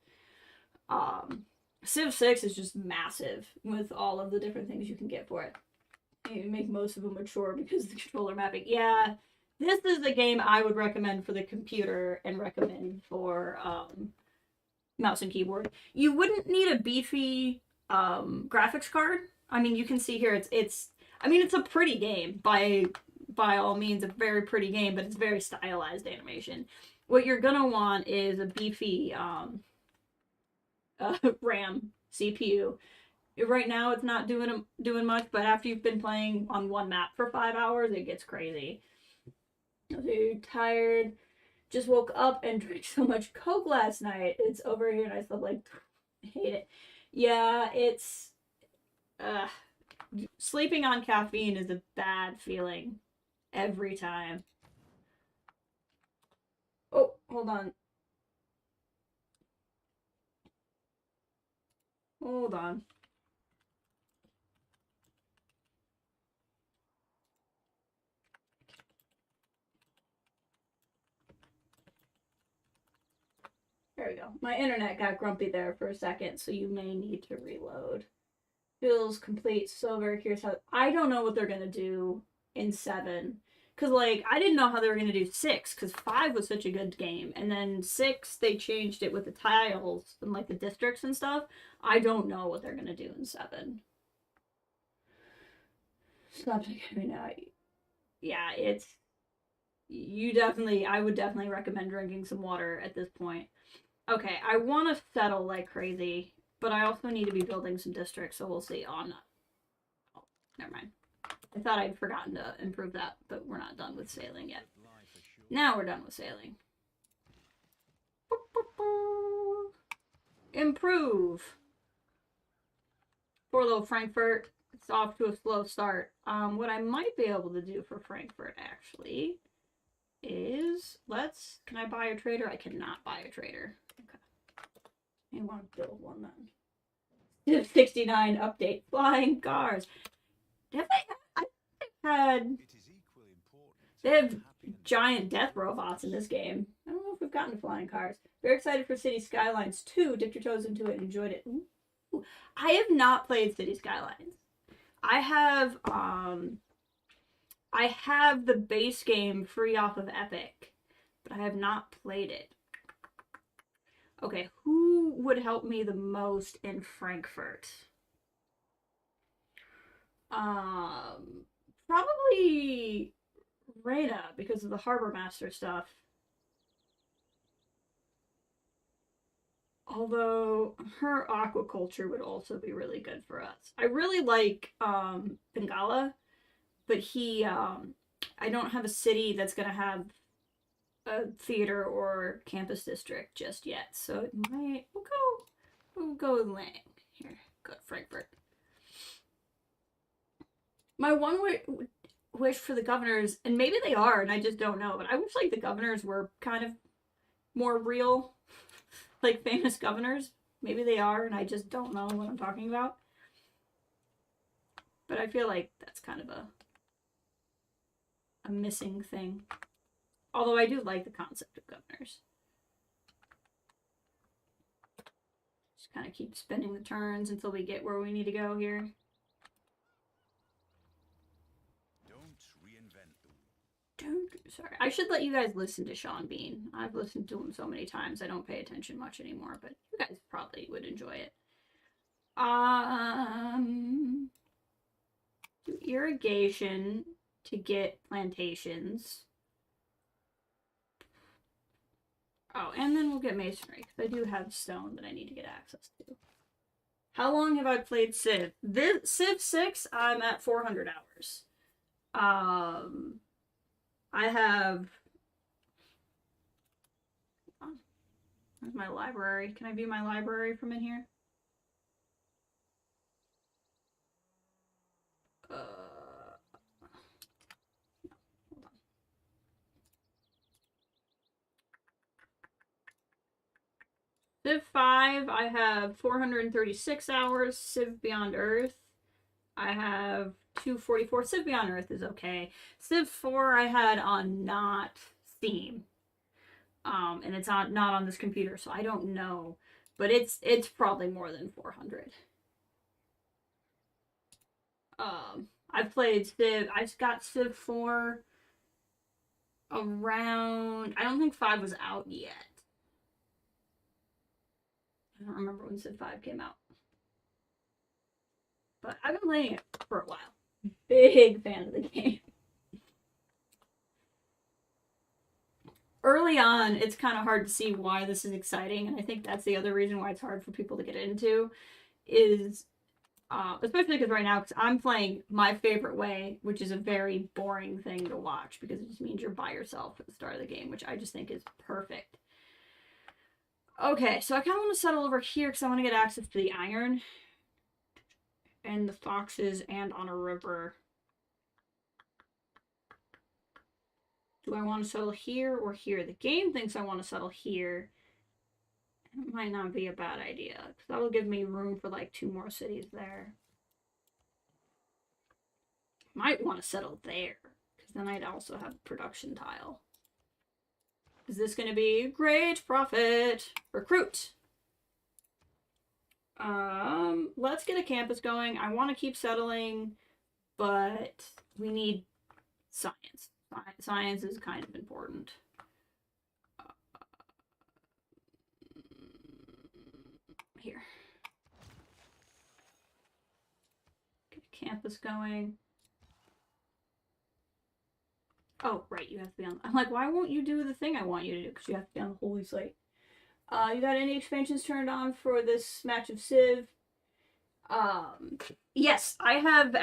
Civ 6 is just massive with all of the different things you can get for it. You make most of them mature because of the controller mapping. Yeah. This is a game I would recommend for the computer and recommend for mouse and keyboard. You wouldn't need a beefy graphics card. I mean, you can see here it's a pretty game by all means, a very pretty game, but it's very stylized animation. What you're gonna want is a beefy RAM CPU. Right now, it's not doing much, but after you've been playing on one map for 5 hours, it gets crazy. You're tired. Just woke up and drank so much Coke last night. It's over here and I still like hate it. Yeah, it's sleeping on caffeine is a bad feeling every time. Oh, hold on. Hold on. we go. My internet got grumpy there for a second, so you may need to reload. Feels complete. So very curious how. I don't know what they're gonna do in 7. Because, like, I didn't know how they were gonna do 6, because 5 was such a good game. And then 6, they changed it with the tiles and, like, the districts and stuff. I don't know what they're gonna do in 7. Stop taking me out. Yeah, it's. I would definitely recommend drinking some water at this point. Okay, I want to settle like crazy, but I also need to be building some districts, so we'll see. Oh, no. Oh, never mind. I thought I'd forgotten to improve that, but we're not done with sailing yet. Now we're done with sailing. Improve. Poor little Frankfurt. It's off to a slow start. What I might be able to do for Frankfurt, actually, is can I buy a trader? I cannot buy a trader. Okay. I want to build one then. 69 update. Flying cars. Have they have giant death robots in this game. I don't know if we've gotten to flying cars. Very excited for City Skylines 2. Dipped your toes into it and enjoyed it. Ooh. I have not played City Skylines. I have the base game free off of Epic, but I have not played it. Okay, who would help me the most in Frankfurt? Probably Reyna because of the Harbor Master stuff. Although her aquaculture would also be really good for us. I really like Bengala, but I don't have a city that's gonna have a theater or campus district just yet, so it might we'll go with Lang. Here, go to Frankfurt. My one wish for the governors, and maybe they are, and I just don't know, but I wish like the governors were kind of more real, like famous governors. Maybe they are, and I just don't know what I'm talking about. But I feel like that's kind of a missing thing. Although I do like the concept of governors. Just kind of keep spinning the turns until we get where we need to go here. Sorry, I should let you guys listen to Sean Bean. I've listened to him so many times I don't pay attention much anymore, but you guys probably would enjoy it. Do irrigation to get plantations. Oh, and then we'll get masonry, because I do have stone that I need to get access to. How long have I played Civ? Civ 6, I'm at 400 hours. I have... Where's my library? Can I view my library from in here? Hold on. Civ 5, I have 436 hours. Civ Beyond Earth, I have 244. Civ Beyond Earth is okay. Civ 4 I had on not Steam. And it's not on this computer, so I don't know. But it's probably more than 400. I've played Civ. I've got Civ 4 around... I don't think 5 was out yet. I don't remember when Civ 5 came out. But I've been playing it for a while. Big fan of the game. Early on, it's kind of hard to see why this is exciting, and I think that's the other reason why it's hard for people to get into, is, especially because right now, because I'm playing my favorite way, which is a very boring thing to watch, because it just means you're by yourself at the start of the game, which I just think is perfect. Okay, so I kind of want to settle over here, because I want to get access to the iron, and the foxes, and on a river. Do I want to settle here or here? The game thinks I want to settle here. It might not be a bad idea, because that will give me room for like 2 more cities there. Might want to settle there, because then I'd also have a production tile. Is this going to be great profit? Recruit. Let's get a campus going. I want to keep settling, but we need science. Science is kind of important. Here. Get a campus going. Oh, right, you have to be on... I'm like, why won't you do the thing I want you to do? Because you have to be on the holy site. You got any expansions turned on for this match of Civ? Yes, I have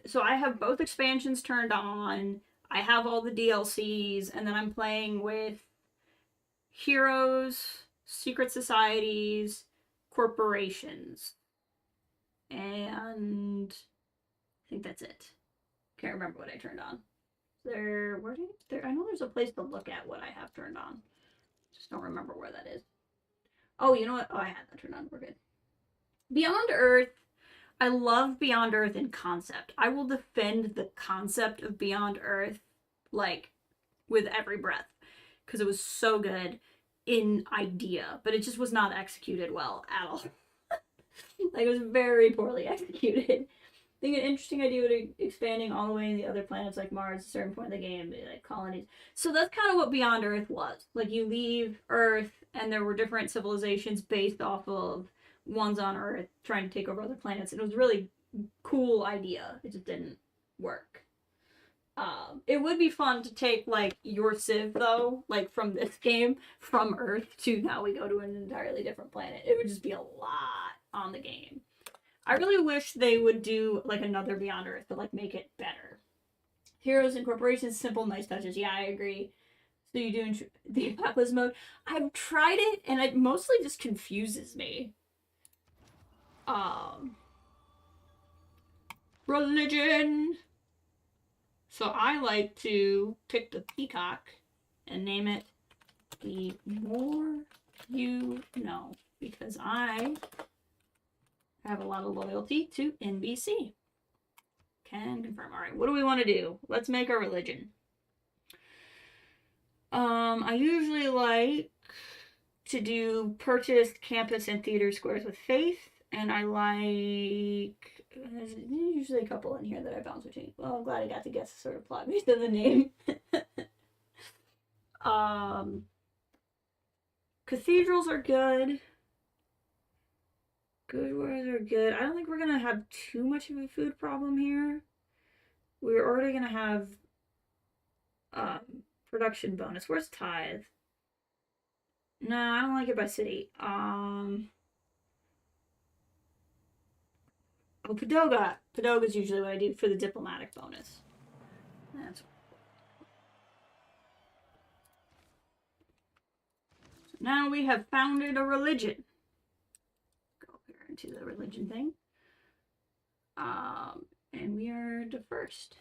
so I have both expansions turned on. I have all the DLCs, and then I'm playing with heroes, secret societies, corporations, and I think that's it. Can't remember what I turned on. I know there's a place to look at what I have turned on. Just don't remember where that is. Oh, you know what? Oh, I had that turned on. We're good. Beyond Earth. I love Beyond Earth in concept. I will defend the concept of Beyond Earth, like, with every breath. Because it was so good in idea. But it just was not executed well at all. Like, it was very poorly executed. I think an interesting idea would be expanding all the way in the other planets like Mars at a certain point in the game, like colonies. So that's kind of what Beyond Earth was. Like, you leave Earth, and there were different civilizations based off of ones on Earth trying to take over other planets. And it was a really cool idea. It just didn't work. It would be fun to take, like, your Civ, though, like, from this game, from Earth to now we go to an entirely different planet. It would just be a lot on the game. I really wish they would do, like, another Beyond Earth, but, like, make it better. Heroes and corporations, simple, nice touches. Yeah, I agree. So you do the Apocalypse mode. I've tried it, and it mostly just confuses me. Religion. So I like to pick the peacock and name it The More You Know, because I have a lot of loyalty to NBC. Can confirm. All right, what do we want to do? Let's make our religion. I usually like to do purchased campus and theater squares with faith, and I like... There's usually a couple in here that I bounce between. Well, I'm glad I got to guess the sort of plot based on the name. Cathedrals are good. Good wars are good. I don't think we're gonna have too much of a food problem here. We're already gonna have production bonus. Where's tithe? No, I don't like it by city. Oh, Padoga. Padoga's usually what I do for the diplomatic bonus. That's... So now we have founded a religion. Go here into the religion thing. And we are the first.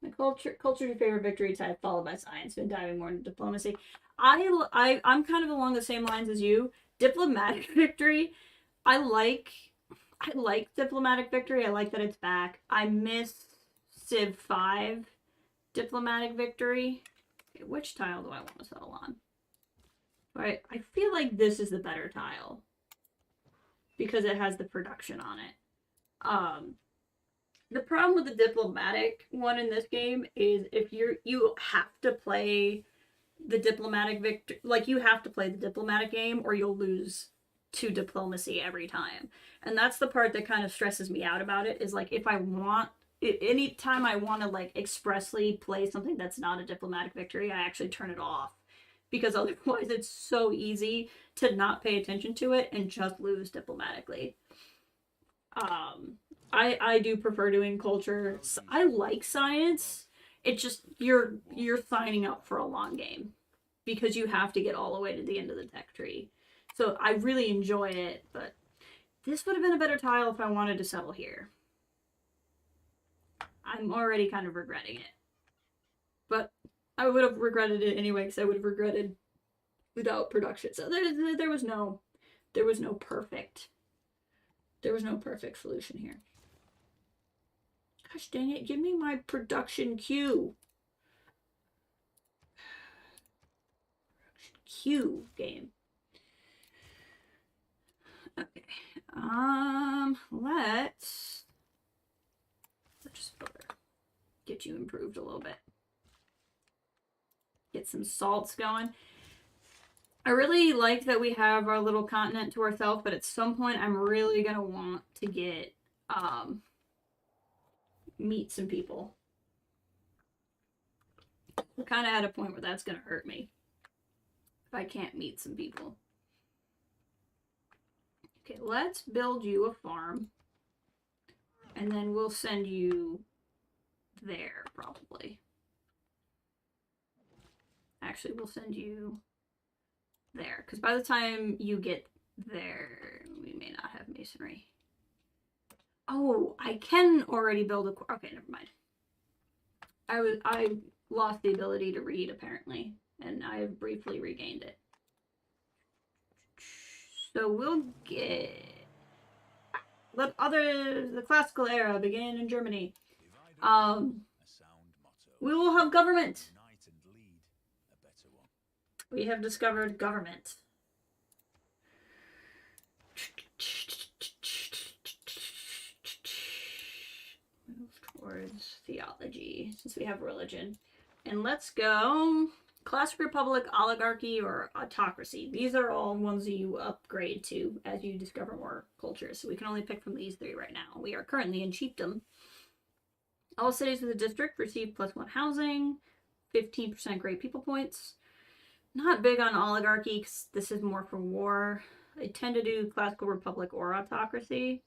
My culture your favorite victory type, followed by science. Been diving more into diplomacy. I'm kind of along the same lines as you. Diplomatic victory. I like diplomatic victory. I like that it's back. I miss Civ 5 diplomatic victory. Okay, which tile do I want to settle on? Right, I feel like this is the better tile because it has the production on it. The problem with the diplomatic one in this game is if you have to play the diplomatic victory, like you have to play the diplomatic game or you'll lose to diplomacy every time. And that's the part that kind of stresses me out about it, is like if I want, anytime I want to like expressly play something that's not a diplomatic victory, I actually turn it off. Because otherwise it's so easy to not pay attention to it and just lose diplomatically. I do prefer doing culture. I like science. It's just you're signing up for a long game because you have to get all the way to the end of the tech tree. So I really enjoy it, but this would have been a better tile if I wanted to settle here. I'm already kind of regretting it. But I would have regretted it anyway because I would have regretted without production. So there was no perfect solution here. Gosh dang it, give me my production queue. Q game. Okay. Let's just get you improved a little bit. Get some salts going. I really like that we have our little continent to ourselves, but at some point I'm really gonna want to get meet some people. We're kind of at a point where that's gonna hurt me if I can't meet some people. Okay, let's build you a farm, and then we'll send you there probably. Actually, we'll send you there, because by the time you get there, we may not have masonry. Oh, I can already build a... Okay, never mind. I lost the ability to read, apparently, and I have briefly regained it. So we'll get... the classical era begin in Germany. We will have government. We have discovered government. Move towards theology, since we have religion. And let's go classic republic, oligarchy, or autocracy. These are all ones that you upgrade to as you discover more cultures. So we can only pick from these three right now. We are currently in chiefdom. All cities with a district receive +1 housing, 15% great people points. Not big on oligarchy because this is more for war. I tend to do classical republic or autocracy.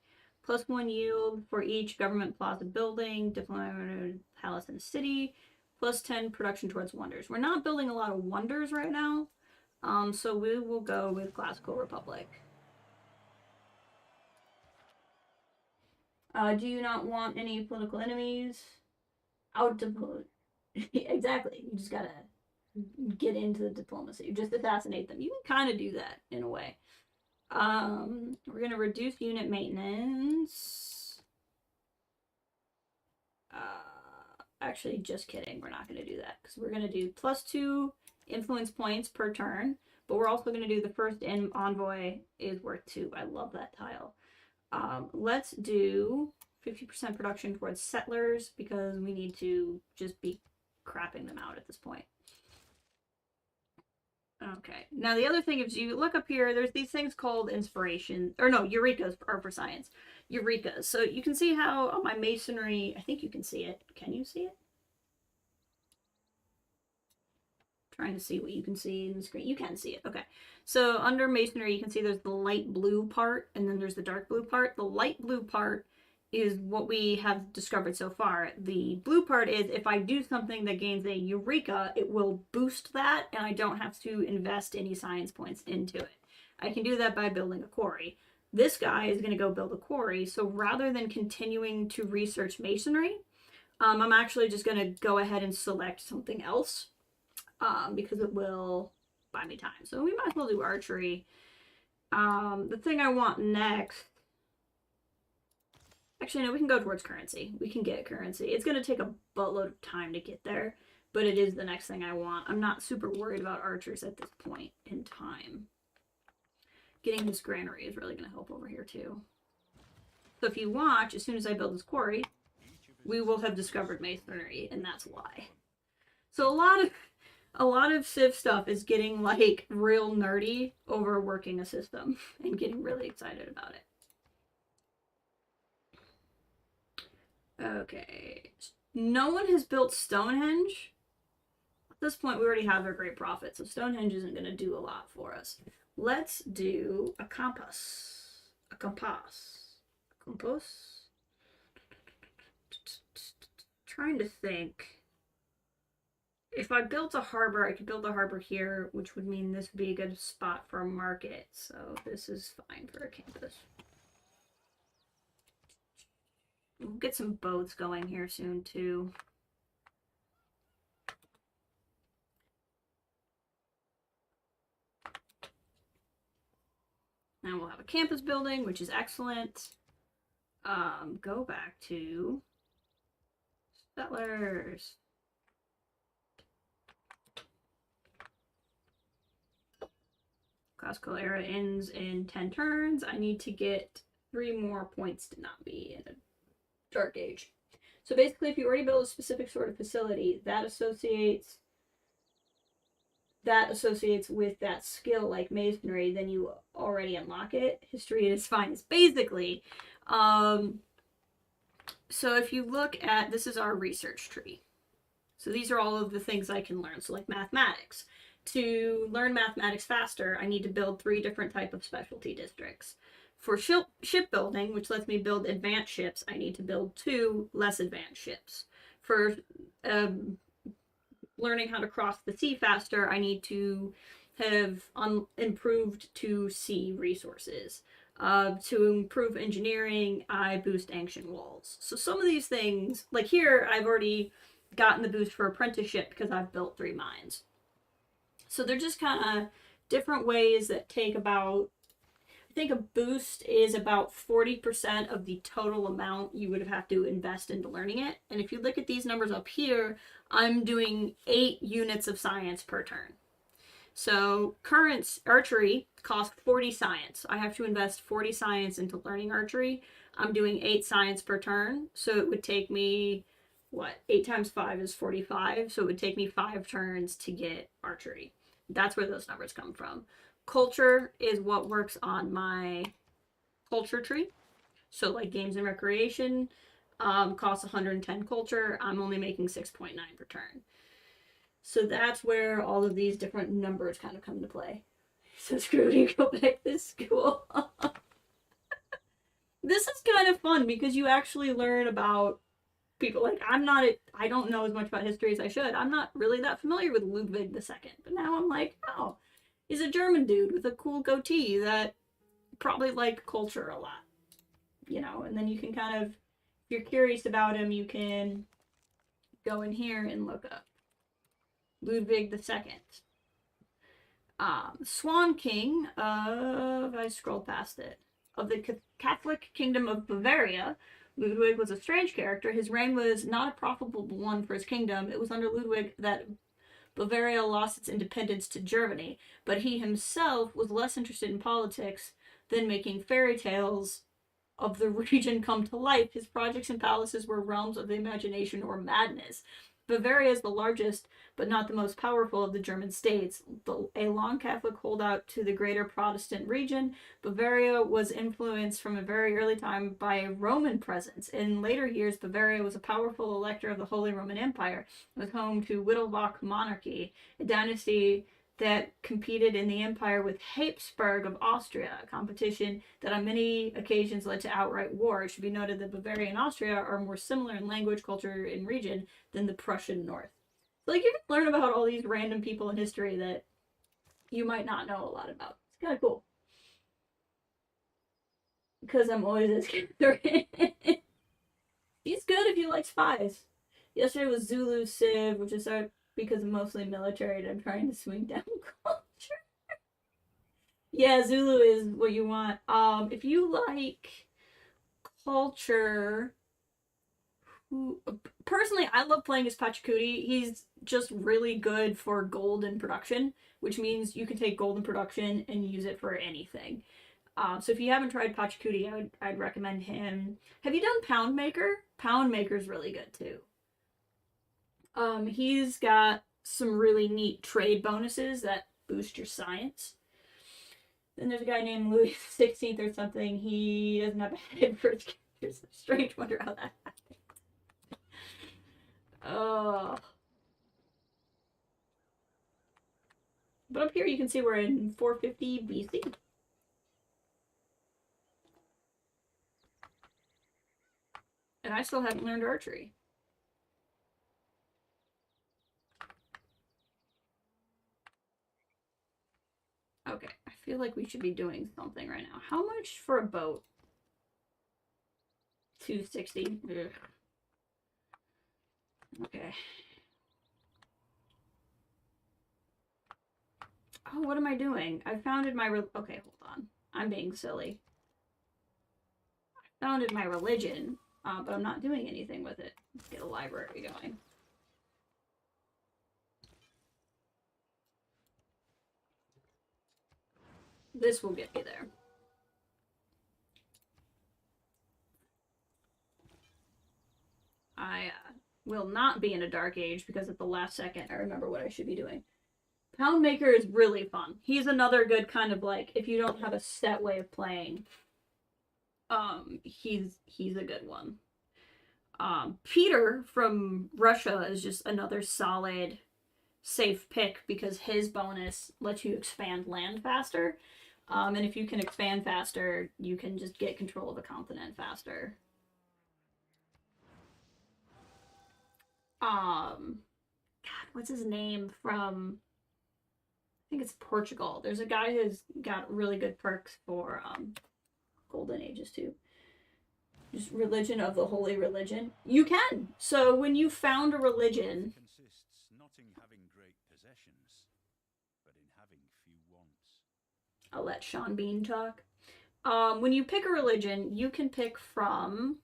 +1 yield for each government plaza building, diplomatic palace in a city. +10 production towards wonders. We're not building a lot of wonders right now, so we will go with classical republic. Do you not want any political enemies? Out to exactly. You just gotta get into the diplomacy. Just assassinate them. You can kind of do that in a way. We're gonna reduce unit maintenance. Actually, just kidding. We're not gonna do that because we're gonna do +2 influence points per turn. But we're also gonna do the first envoy is worth 2. I love that tile. Let's do 50% production towards settlers because we need to just be crapping them out at this point. Okay. Now the other thing is you look up here, there's these things called inspiration, or no, Eurekas are for science. Eurekas. So you can see how on my masonry, I think you can see it. Can you see it? Trying to see what you can see in the screen. You can see it. Okay. So under masonry, you can see there's the light blue part and then there's the dark blue part. The light blue part is what we have discovered so far. The blue part is if I do something that gains a Eureka, it will boost that and I don't have to invest any science points into it. I can do that by building a quarry. This guy is going to go build a quarry, so rather than continuing to research masonry, I'm actually just going to go ahead and select something else because it will buy me time. So we might as well do archery. The thing I want next... Actually, no, we can go towards currency. We can get currency. It's going to take a buttload of time to get there, but it is the next thing I want. I'm not super worried about archers at this point in time. Getting this granary is really going to help over here, too. So if you watch, as soon as I build this quarry, we will have discovered masonry, and that's why. So a lot of Civ stuff is getting, like, real nerdy over working a system and getting really excited about it. Okay, no one has built Stonehenge. At this point, we already have our great prophet, so Stonehenge isn't going to do a lot for us. Let's do a compass. A compass. Compass? Trying to think. If I built a harbor, I could build a harbor here, which would mean this would be a good spot for a market. So this is fine for a campus. We'll get some boats going here soon, too. And we'll have a campus building, which is excellent. Go back to settlers. classical era ends in 10 turns. I need to get 3 more points to not be in a dark age. So basically, if you already build a specific sort of facility, that associates with that skill like masonry, then you already unlock it. History at its finest, basically. So if you look at, this is our research tree. So these are all of the things I can learn. So like mathematics. To learn mathematics faster, I need to build 3 different type of specialty districts. For shipbuilding, which lets me build advanced ships, I need to build 2 less advanced ships. For learning how to cross the sea faster, I need to have improved 2 sea resources. To improve engineering, I boost ancient walls. So some of these things, like here, I've already gotten the boost for apprenticeship because I've built 3 mines. So they're just kind of different ways that take about, I think a boost is about 40% of the total amount you would have to invest into learning it. And if you look at these numbers up here, I'm doing 8 units of science per turn. So current archery costs 40 science. I have to invest 40 science into learning archery. I'm doing 8 science per turn. So it would take me, 8 times 5 is 45. So it would take me 5 turns to get archery. That's where those numbers come from. Culture is what works on my culture tree. So like games and recreation costs 110 culture. I'm only making 6.9 per turn. So that's where all of these different numbers kind of come into play. So screw you, go back to school. This is kind of fun because you actually learn about people. Like I don't know as much about history as I should. I'm not really that familiar with Ludwig II. But now I'm like, oh, he's a German dude with a cool goatee that probably liked culture a lot. And then you can kind of, if you're curious about him, you can go in here and look up Ludwig II. Swan King of, I scrolled past it, of the Catholic Kingdom of Bavaria. Ludwig was a strange character. His reign was not a profitable one for his kingdom. It was under Ludwig that Bavaria lost its independence to Germany, but he himself was less interested in politics than making fairy tales of the region come to life. His projects and palaces were realms of the imagination or madness. Bavaria is the largest, but not the most powerful of the German states. A long Catholic holdout to the greater Protestant region, Bavaria was influenced from a very early time by a Roman presence. In later years, Bavaria was a powerful elector of the Holy Roman Empire. It was home to Wittelsbach monarchy, a dynasty that competed in the empire with Habsburg of Austria, a competition that on many occasions led to outright war. It should be noted that Bavaria and Austria are more similar in language, culture, and region than the Prussian North. So, you can learn about all these random people in history that you might not know a lot about. It's kind of cool. Because I'm always as Catherine. He's good if you like spies. Yesterday was Zulu Civ, which is because I'm mostly military and I'm trying to swing down culture. Yeah, Zulu is what you want. If you like culture, personally, I love playing as Pachacooty. He's just really good for gold in production, which means you can take gold in production and use it for anything. So if you haven't tried Pachacooty, I'd recommend him. Have you done Pound Maker? Pound Maker's really good too. He's got some really neat trade bonuses that boost your science. Then there's a guy named Louis XVI or something. He doesn't have a head for his characters. Strange, wonder how that happened. But up here you can see we're in 450 BC. And I still haven't learned archery. Okay, I feel like we should be doing something right now. How much for a boat? 260. Ugh. Okay. Oh, what am I doing? I founded my okay, hold on. I'm being silly. I founded my religion, but I'm not doing anything with it. Let's get a library going. This will get me there. I will not be in a dark age because at the last second I remember what I should be doing. Poundmaker is really fun. He's another good kind of like, if you don't have a set way of playing, he's a good one. Peter from Russia is just another solid, safe pick because his bonus lets you expand land faster. And if you can expand faster, you can just get control of a continent faster. God, what's his name from? I think it's Portugal. There's a guy who's got really good perks for Golden Ages too. Just religion of the holy religion. You can. So when you found a religion, consists not in having great possessions, but in having few wants. I'll let Sean Bean talk. When you pick a religion, you can pick from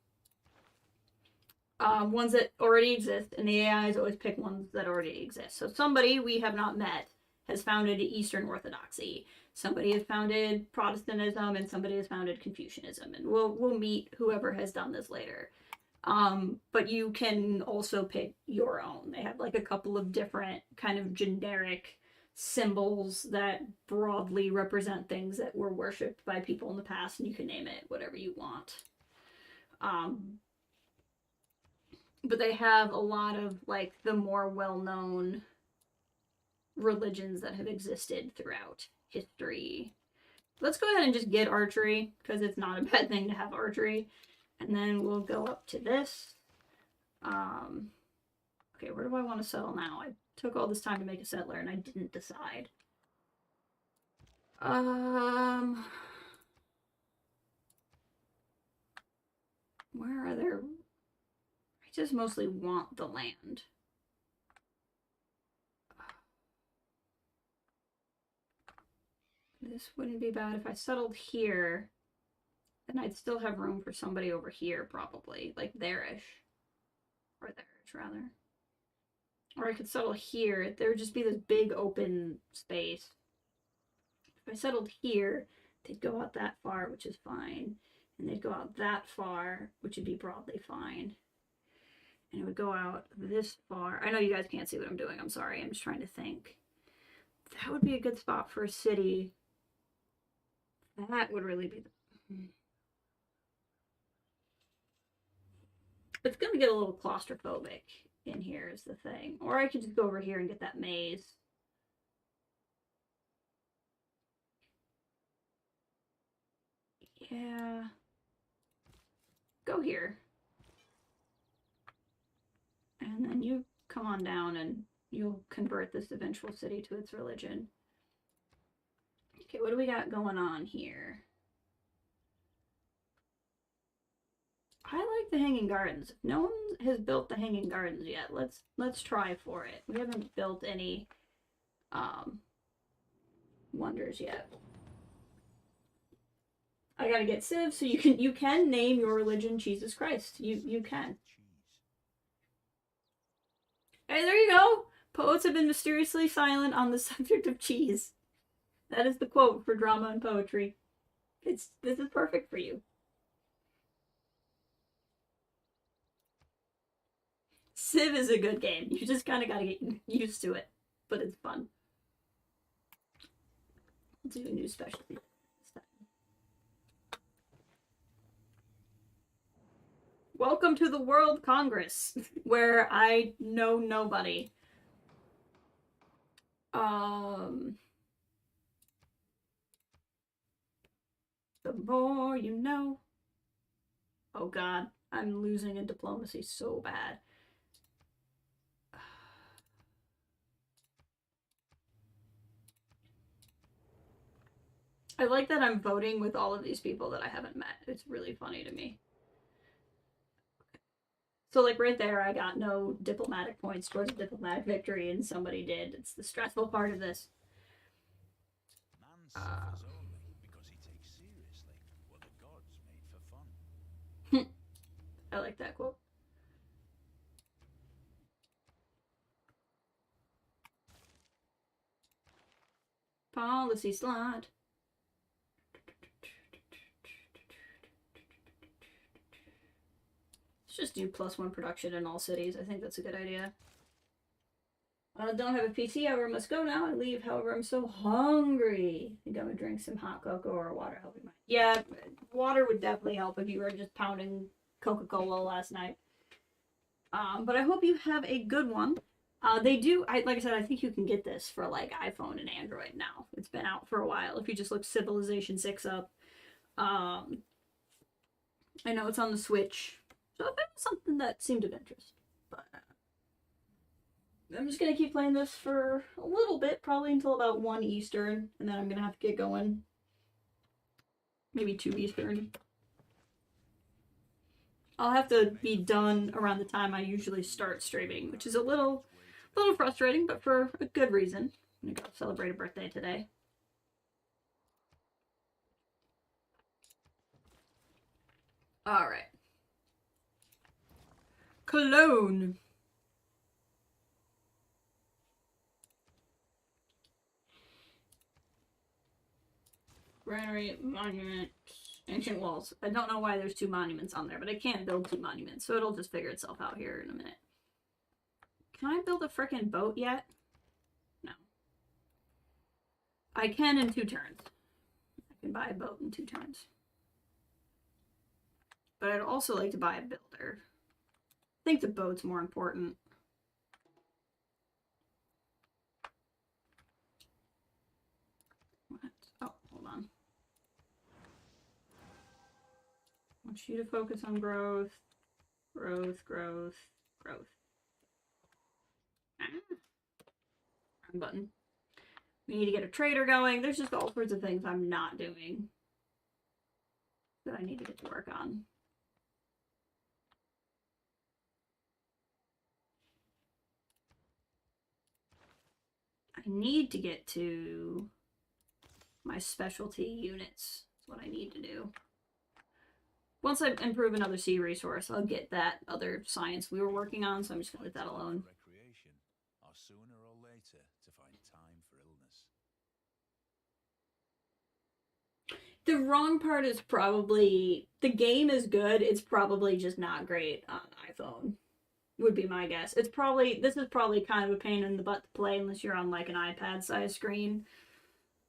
ones that already exist, and the AIs always pick ones that already exist. So somebody we have not met has founded Eastern Orthodoxy. Somebody has founded Protestantism, and somebody has founded Confucianism, and we'll meet whoever has done this later. But you can also pick your own. They have like a couple of different kind of generic symbols that broadly represent things that were worshipped by people in the past, and you can name it whatever you want. But they have a lot of like the more well-known religions that have existed throughout history. Let's go ahead and just get archery because it's not a bad thing to have archery. And then we'll go up to this. Okay, where do I want to settle now? I took all this time to make a settler and I didn't decide. Where are there? I just mostly want the land. This wouldn't be bad if I settled here. Then I'd still have room for somebody over here, probably. Like there-ish. Or there-ish, rather. Or I could settle here. There would just be this big open space. If I settled here, they'd go out that far, which is fine. And they'd go out that far, which would be broadly fine. And it would go out this far. I know you guys can't see what I'm doing. I'm sorry. I'm just trying to think. That would be a good spot for a city. That would really be the... It's going to get a little claustrophobic in here is the thing. Or I could just go over here and get that maze. Yeah. Go here. And then you come on down and you'll convert this eventual city to its religion. Okay, what do we got going on here? I like the Hanging Gardens. If no one has built the Hanging Gardens yet, let's try for it. We haven't built any wonders yet. I gotta get Civ, so you can name your religion Jesus Christ. You can. Hey, there you go. Poets have been mysteriously silent on the subject of cheese. That is the quote for drama and poetry. This is perfect for you. Civ is a good game. You just kind of gotta get used to it, but it's fun. Let's do a new specialty. Welcome to the World Congress, where I know nobody. The more you know. Oh god, I'm losing in diplomacy so bad. I like that I'm voting with all of these people that I haven't met. It's really funny to me. So like right there, I got no diplomatic points towards a diplomatic victory, and somebody did. It's the stressful part of this. Man suffers only because he takes seriously what the gods made for fun. I like that quote. Policy slot. Let's just do +1 production in all cities. I think that's a good idea. Don't have a PT, however, must go now. I leave, however, I'm so hungry. I think I'm gonna drink some hot cocoa or water helping my... Yeah, water would definitely help if you were just pounding Coca-Cola last night. But I hope you have a good one. They do, like I said, I think you can get this for like iPhone and Android now. It's been out for a while. If you just look Civilization 6 up. I know it's on the Switch. So that was something that seemed of interest. But I'm just gonna keep playing this for a little bit, probably until about 1 Eastern, and then I'm gonna have to get going. Maybe 2 Eastern. I'll have to be done around the time I usually start streaming, which is a little frustrating, but for a good reason. I'm gonna go celebrate a birthday today. Alright. Cologne. Granary, monument, ancient walls. I don't know why there's 2 monuments on there, but I can't build 2 monuments, so it'll just figure itself out here in a minute. Can I build a frickin' boat yet? No. I can in 2 turns. I can buy a boat in 2 turns. But I'd also like to buy a builder. I think the boat's more important. What? Oh, hold on. I want you to focus on growth. Growth, growth, growth. Wrong button. We need to get a trader going. There's just all sorts of things I'm not doing that I need to get to work on. I need to get to my specialty units. That's what I need to do. Once I improve another sea resource, I'll get that other science we were working on, so I'm just gonna leave that alone. Recreation are sooner or later to find time for illness. The wrong part is probably the game is good. It's probably just not great on iPhone. Would be my guess. This is probably kind of a pain in the butt to play unless you're on like an iPad size screen.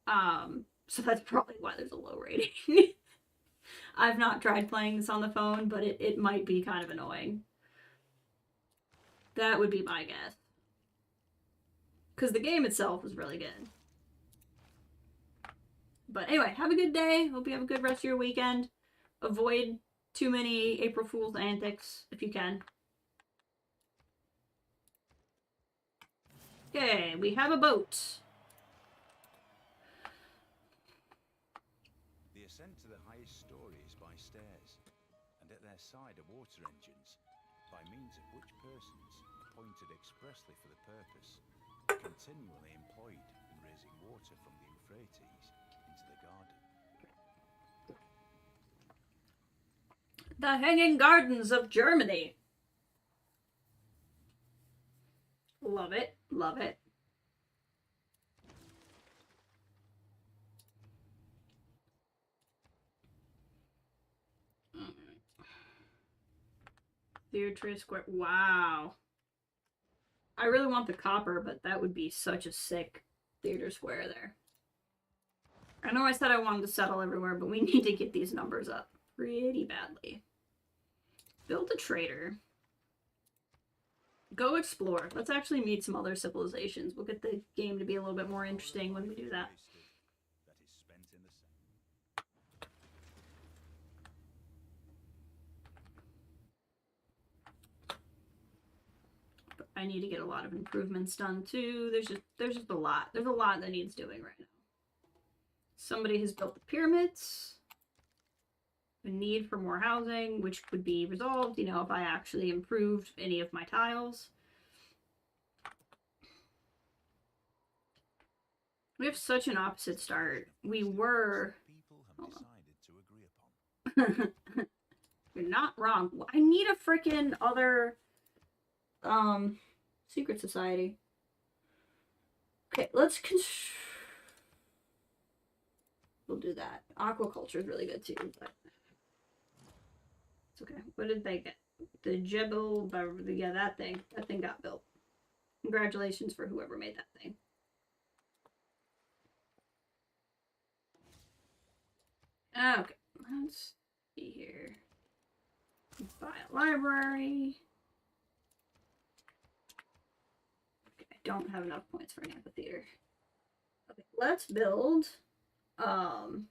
So that's probably why there's a low rating. I've not tried playing this on the phone, but it might be kind of annoying. That would be my guess. Because the game itself is really good. But anyway, have a good day. Hope you have a good rest of your weekend. Avoid too many April Fool's antics if you can. Okay, we have a boat. The ascent to the highest story is by stairs, and at their side are water engines, by means of which persons, appointed expressly for the purpose, are continually employed in raising water from the Euphrates into the garden. The Hanging Gardens of Germany. Love it. Love it. Theatre Square. Wow. I really want the copper, but that would be such a sick theater square there. I know I said I wanted to settle everywhere, but we need to get these numbers up pretty badly. Build a trader. Go explore. Let's actually meet some other civilizations. We'll get the game to be a little bit more interesting when we do that. But I need to get a lot of improvements done too. There's just a lot. There's a lot that needs doing right now. Somebody has built the pyramids. The need for more housing, which would be resolved, you know, if I actually improved any of my tiles. We have such an opposite start. We were... You're not wrong. I need a freaking other secret society. Okay, let's we'll do that. Aquaculture is really good too, but it's okay. What did they get? The Jebel, yeah, that thing got built. Congratulations for whoever made that thing. Okay, let's see here. Buy a library. Okay, I don't have enough points for an amphitheater. Okay, let's build an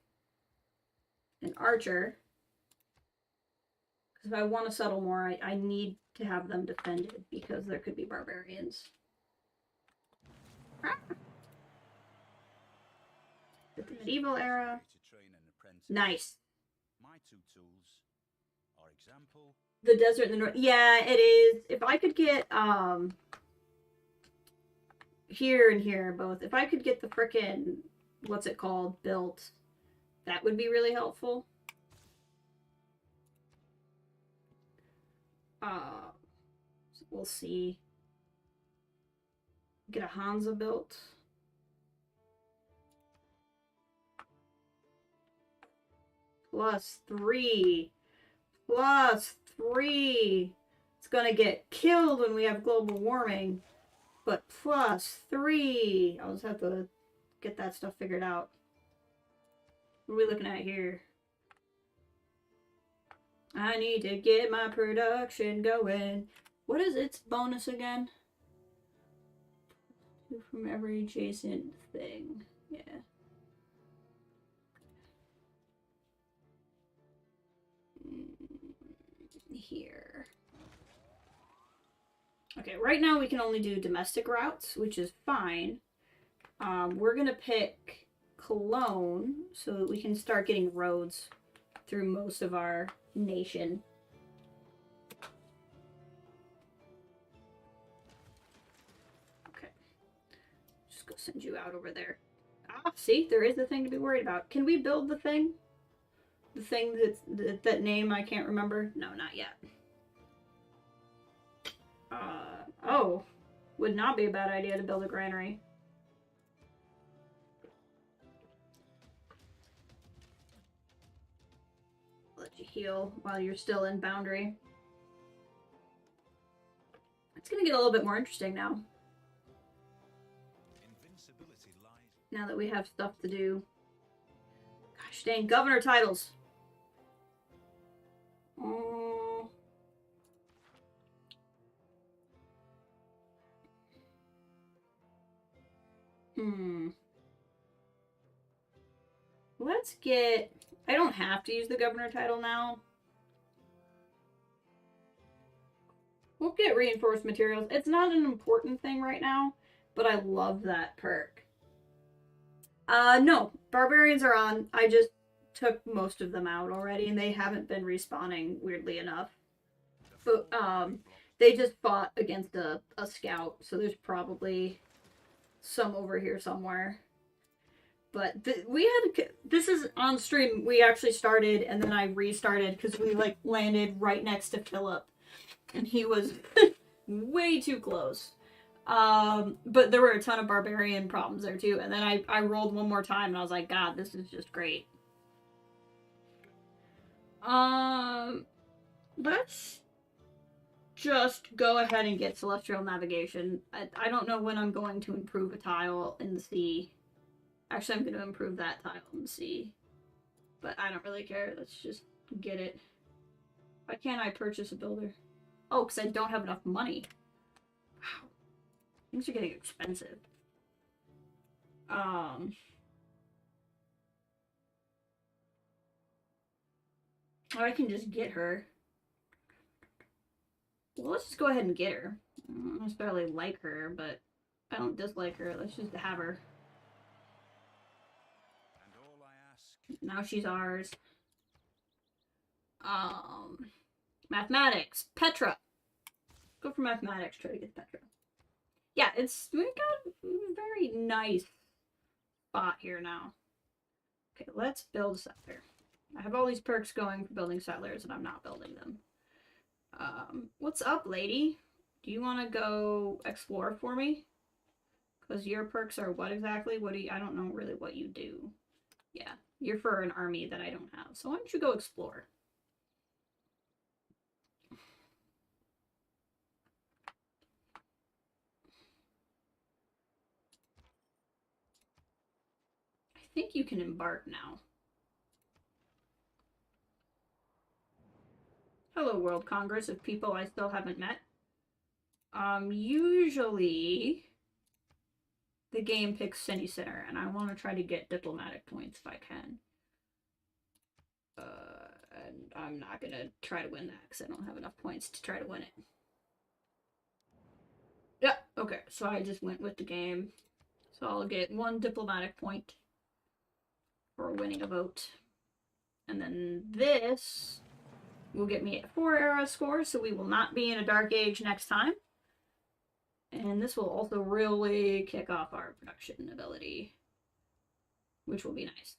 archer. Because if I want to settle more, I need to have them defended because there could be barbarians. Ah. The medieval era. Nice. My two tools are example. The desert in the north. Yeah, it is. If I could get here and here both. If I could get the frickin' what's it called built, that would be really helpful. So we'll see. Get a Hansa built. +3. +3. It's gonna get killed when we have global warming. But +3. I'll just have to get that stuff figured out. What are we looking at here? I need to get my production going. What is its bonus again? From every adjacent thing. Yeah. Here. Okay, right now we can only do domestic routes, which is fine. We're gonna pick Cologne so that we can start getting roads through most of our nation. Okay. Just go send you out over there. Ah, see, there is the thing to be worried about. Can we build the thing? The thing that name I can't remember? No, not yet. Oh. Would not be a bad idea to build a granary. Let you heal while you're still in boundary. It's gonna get a little bit more interesting now. Now that we have stuff to do. Gosh dang, governor titles. Let's get... I don't have to use the governor title now. We'll get reinforced materials. It's not an important thing right now, but I love that perk. No. Barbarians are on. I just took most of them out already, and they haven't been respawning, weirdly enough. But, they just fought against a scout, so there's probably some over here somewhere. But this is on stream. We actually started, and then I restarted because we like landed right next to Philip, and he was way too close. But there were a ton of barbarian problems there too, and then I rolled one more time, and I was like, God, this is just great. Let's just go ahead and get celestial navigation. I don't know when I'm going to improve a tile in the sea. Actually, I'm going to improve that tile in the sea. But I don't really care. Let's just get it. Why can't I purchase a builder? Oh, because I don't have enough money. Wow. Things are getting expensive. I can just get her. Well, let's just go ahead and get her. I don't necessarily like her, but I don't dislike her. Let's just have her. And all I ask... Now she's ours. Mathematics. Petra. Go for mathematics. Try to get Petra. Yeah, we got a very nice spot here now. Okay, let's build a settler. I have all these perks going for building settlers, and I'm not building them. What's up, lady? Do you want to go explore for me? Because your perks are what exactly? What do you... I don't know really what you do. Yeah, you're for an army that I don't have. So why don't you go explore? you can embark now. Hello, World Congress of people I still haven't met. Usually the game picks City Center, and I want to try to get diplomatic points if I can. And I'm not gonna try to win that because I don't have enough points to try to win it. Yeah, okay, so I just went with the game. So I'll get 1 diplomatic point for winning a vote. And then this will get me a 4 era score, so we will not be in a Dark Age next time. And this will also really kick off our production ability, which will be nice.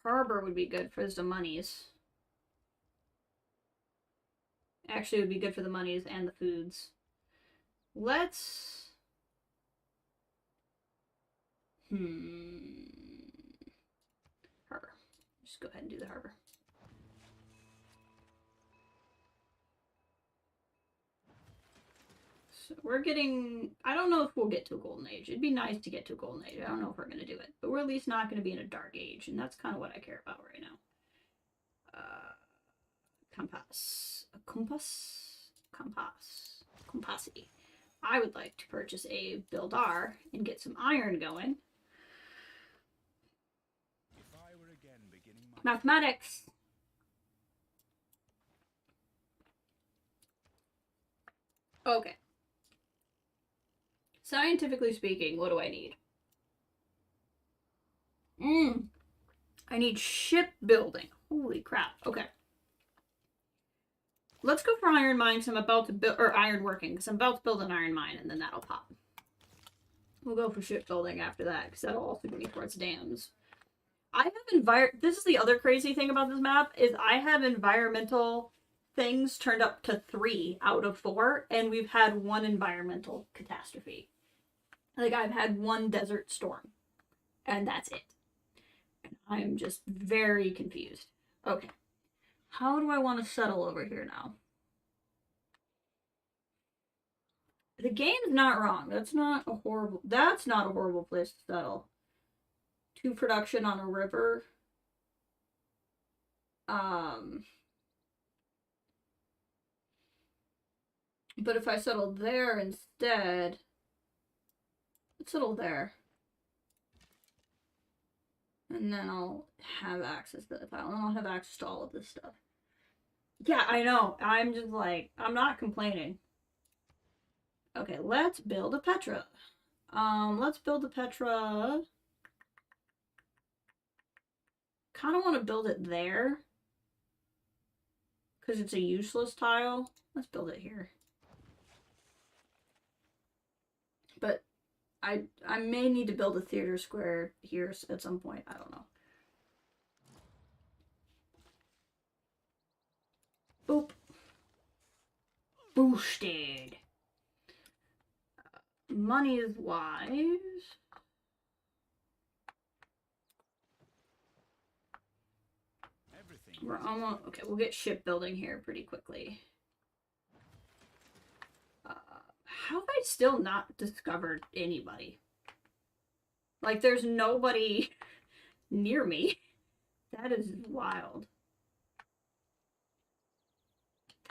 Harbor would be good for the monies. Actually, it would be good for the monies and the foods. Let's... Harbor. Just go ahead and do the harbor. So we're getting... I don't know if we'll get to a golden age. It'd be nice to get to a golden age. I don't know if we're going to do it. But we're at least not going to be in a dark age. And that's kind of what I care about right now. Compass. A compass? Compass. Compassy. I would like to purchase a Buildar and get some iron going. If I were again beginning my Mathematics. Okay. Scientifically speaking, what do I need? I need shipbuilding. Holy crap. Okay. Let's go for iron mine because I'm about to build, or iron working, because I'm about to build an iron mine and then that'll pop. We'll go for shipbuilding after that because that'll also give me towards dams. I have this is the other crazy thing about this map is I have environmental things turned up to 3 out of 4 and we've had 1 environmental catastrophe. Like I've had 1 desert storm and that's it. And I'm just very confused. Okay. How do I want to settle over here now? The game's not wrong. That's not a horrible place to settle. 2 production on a river. But if I settle there instead, let's settle there. And then I'll have access to the file, and I'll have access to all of this stuff. Yeah, I know. I'm just like, I'm not complaining. Okay, let's build a Petra. Let's build a Petra. Kind of want to build it there. Because it's a useless tile. Let's build it here. But I may need to build a theater square here at some point. I don't know. Boop. Boosted. Money is wise. We're almost... Okay, we'll get shipbuilding here pretty quickly. How have I still not discovered anybody? Like, there's nobody near me. That is wild.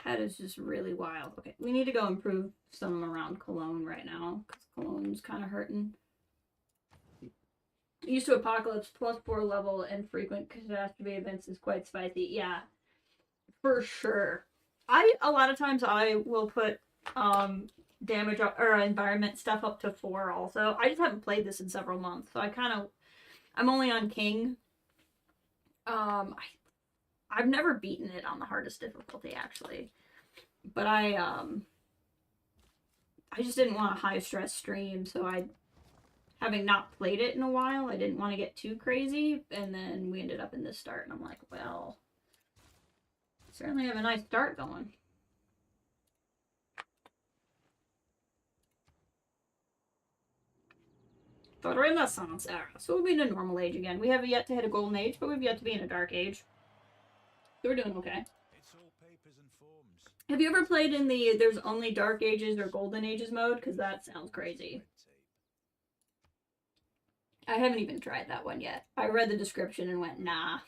That is just really wild. Okay, we need to go improve some around Cologne right now, because Cologne's kind of hurting. Used to Apocalypse, +4 level, and frequent catastrophe events is quite spicy. Yeah, for sure. A lot of times I will put damage or environment stuff up to 4 also. I just haven't played this in several months, so I'm only on King. I've never beaten it on the hardest difficulty actually, but I just didn't want a high stress stream, so having not played it in a while, I didn't want to get too crazy, and then we ended up in this start, and I'm like, well, certainly have a nice start going. But Renaissance era, so we'll be in a normal age again. We have yet to hit a golden age, but we've yet to be in a dark age. So we're doing okay. It's all papers and forms. Have you ever played in the there's only dark ages or golden ages mode? Because that sounds crazy. I haven't even tried that one yet. I read the description and went, nah.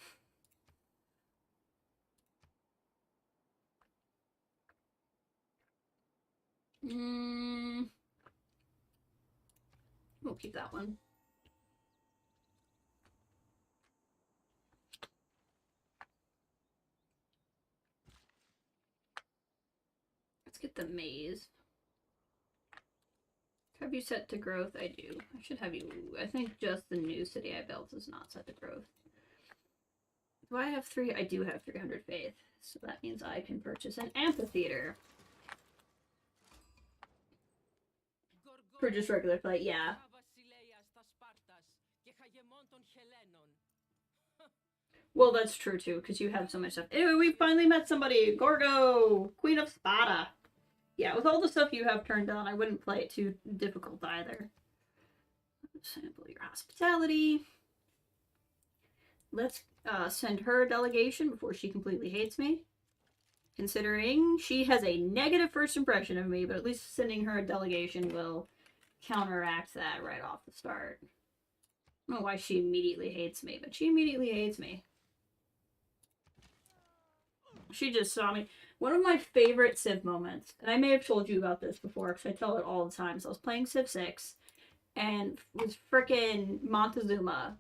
We'll keep that one. Let's get the maze. Have you set to growth? I do. I should have you. I think just the new city I built is not set to growth. Do I have 3? I do have 300 faith. So that means I can purchase an amphitheater. For just regular fight, yeah. Well, that's true too, because you have so much stuff. Anyway, we finally met somebody. Gorgo, Queen of Spada. Yeah, with all the stuff you have turned on, I wouldn't play it too difficult either. Sample your hospitality. Let's send her a delegation before she completely hates me. Considering she has a negative first impression of me, but at least sending her a delegation will counteract that right off the start. I don't know why she immediately hates me, but she immediately hates me. She just saw me. One of my favorite Civ moments, and I may have told you about this before because I tell it all the time. So I was playing Civ 6 and was frickin' Montezuma,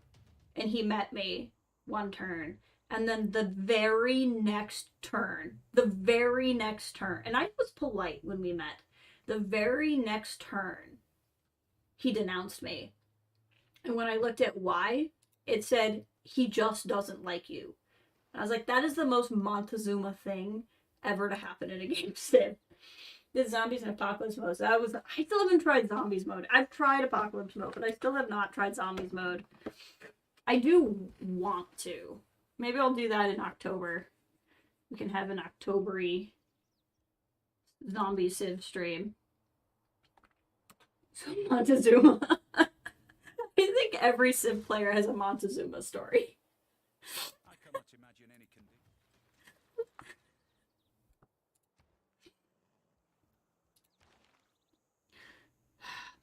and he met me one turn. And then the very next turn, and I was polite when we met, the very next turn, he denounced me. And when I looked at why, it said, he just doesn't like you. And I was like, that is the most Montezuma thing ever to happen in a game of Civ. The zombies and apocalypse mode. So I still haven't tried zombies mode. I've tried apocalypse mode, but I still have not tried zombies mode. I do want to. Maybe I'll do that in October. We can have an October-y zombie Civ stream. So Montezuma. I think every Civ player has a Montezuma story. I cannot imagine any condition.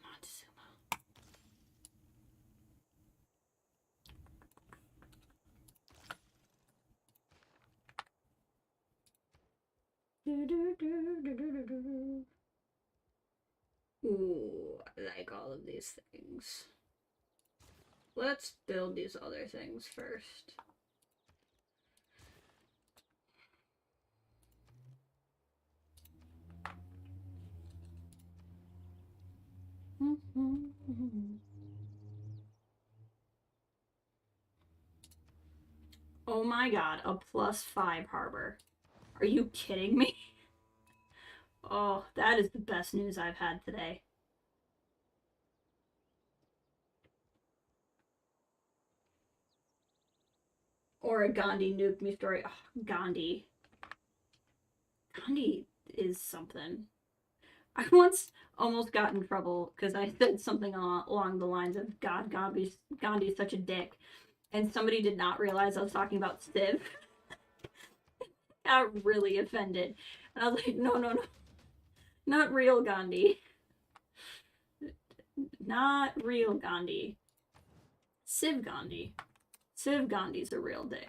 Montezuma. Ooh, I like all of these things. Let's build these other things first. Oh my god, a +5 harbor. Are you kidding me? Oh, that is the best news I've had today. Or a Gandhi nuked me story. Oh, Gandhi. Gandhi is something. I once almost got in trouble because I said something along the lines of, God, Gandhi's such a dick. And somebody did not realize I was talking about Civ. Got really offended. And I was like, no, no, no. Not real Gandhi. Not real Gandhi. Civ Gandhi. Civ Gandhi's a real dick.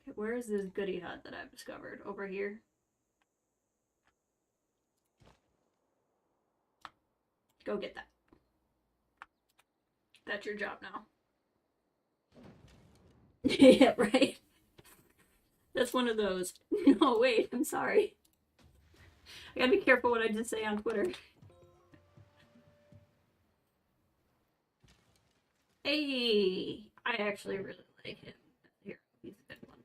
Okay, where is this goody hut that I've discovered? Over here? Go get that. That's your job now. Yeah, right? That's one of those. No, wait, I'm sorry. I gotta be careful what I just say on Twitter. Hey! I actually really like him. Here, he's a good one.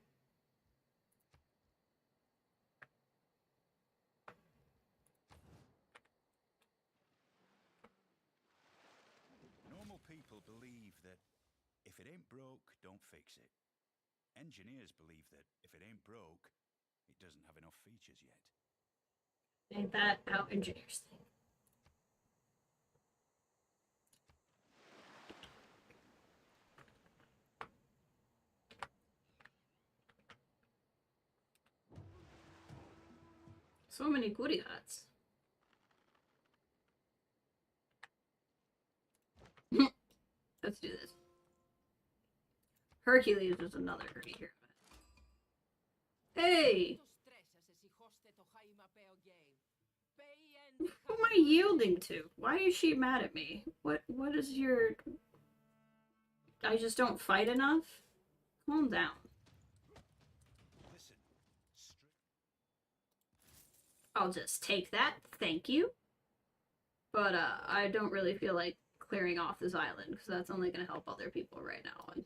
Normal people believe that if it ain't broke, don't fix it. Engineers believe that if it ain't broke, it doesn't have enough features yet. Ain't that how engineers think? So many goody huts. Let's do this. Hercules is another goody hero. Hey! Who am I yielding to? Why is she mad at me? What is your... I just don't fight enough? Calm down. I'll just take that, thank you. But I don't really feel like clearing off this island, because that's only going to help other people right now. And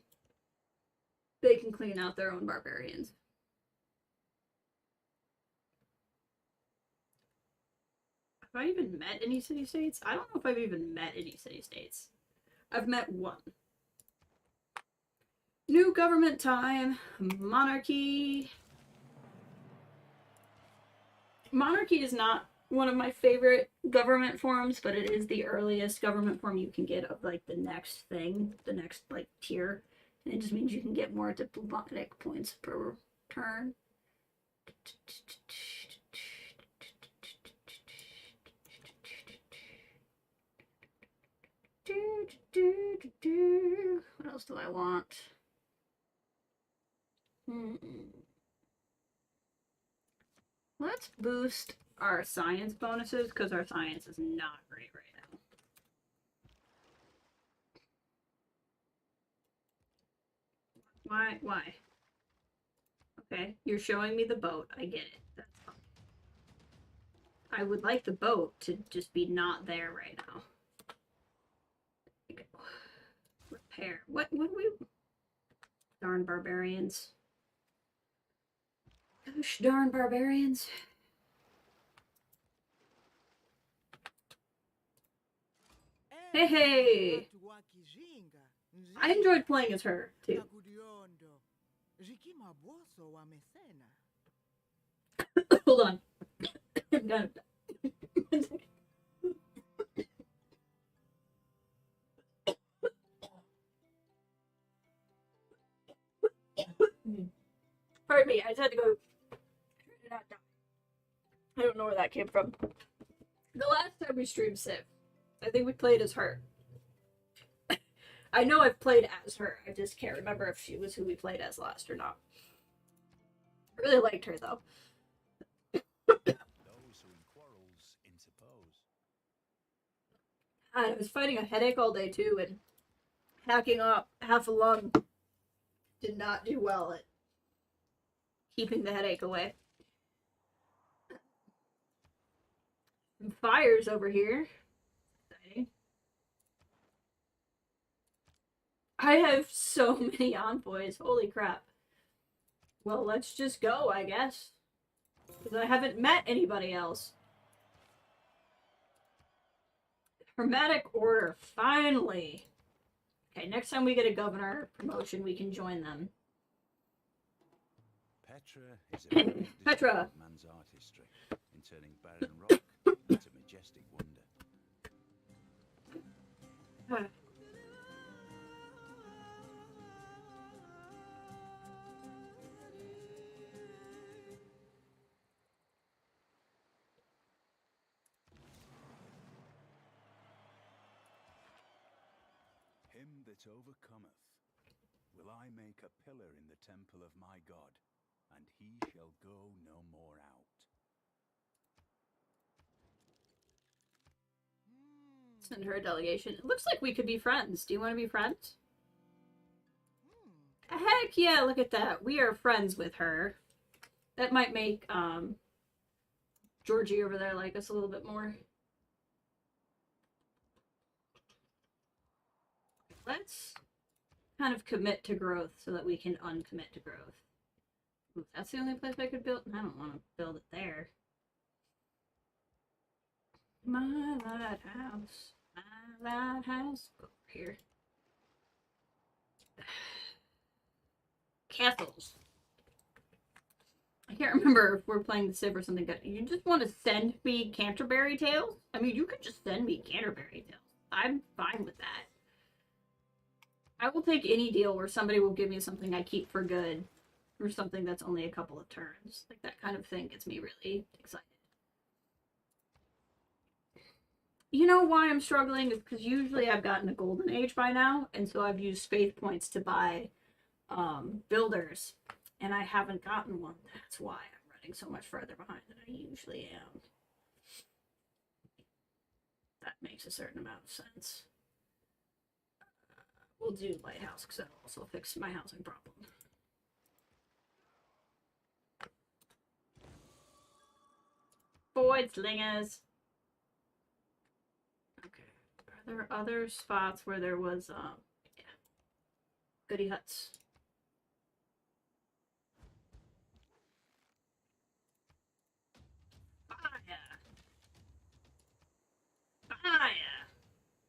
they can clean out their own barbarians. Have I even met any city-states? I don't know if I've even met any city-states. I've met one. New government time. Monarchy. Monarchy is not one of my favorite government forms, but it is the earliest government form you can get of, like, the next thing. The next, like, tier. And it just means you can get more diplomatic points per turn. What else do I want? Let's boost our science bonuses, because our science is not great right now. Why? Okay, you're showing me the boat. I get it. That's fine. I would like the boat to just be not there right now. Repair. What we... Darn barbarians. Gosh darn barbarians. Hey! I enjoyed playing as her, too. Hold on. Pardon me, I just had to go. I don't know where that came from. The last time we streamed Civ, I think we played as her. I know I've played as her. I just can't remember if she was who we played as last or not. I really liked her, though. I was fighting a headache all day, too, and hacking up half a lung did not do well at keeping the headache away. Some fires over here. Exciting. I have so many envoys. Holy crap. Well, let's just go, I guess. Because I haven't met anybody else. Hermetic Order. Finally. Okay, next time we get a governor promotion, we can join them. Petra is a Petra. man's artistry in turning barren rock into majestic wonder. Him that overcometh will I make a pillar in the temple of my God, and he shall go no more out. Send her a delegation. It looks like we could be friends. Do you want to be friends? Heck yeah, look at that. We are friends with her. That might make Georgie over there like us a little bit more. Let's kind of commit to growth so that we can uncommit to growth. Ooh, that's the only place I could build? I don't want to build it there. My lighthouse. My lighthouse. Go over here. Castles. I can't remember if we're playing the Civ or something good. You just want to send me Canterbury Tales? I mean, you could just send me Canterbury Tales. I'm fine with that. I will take any deal where somebody will give me something I keep for good, or something that's only a couple of turns. Like, that kind of thing gets me really excited. You know why I'm struggling is because usually I've gotten a golden age by now, and so I've used faith points to buy builders, and I haven't gotten one. That's why I'm running so much further behind than I usually am. That makes a certain amount of sense. We'll do lighthouse because that'll also fix my housing problem. Void slingers. Okay. Are there other spots where there was yeah. Goody huts? Fire! Fire!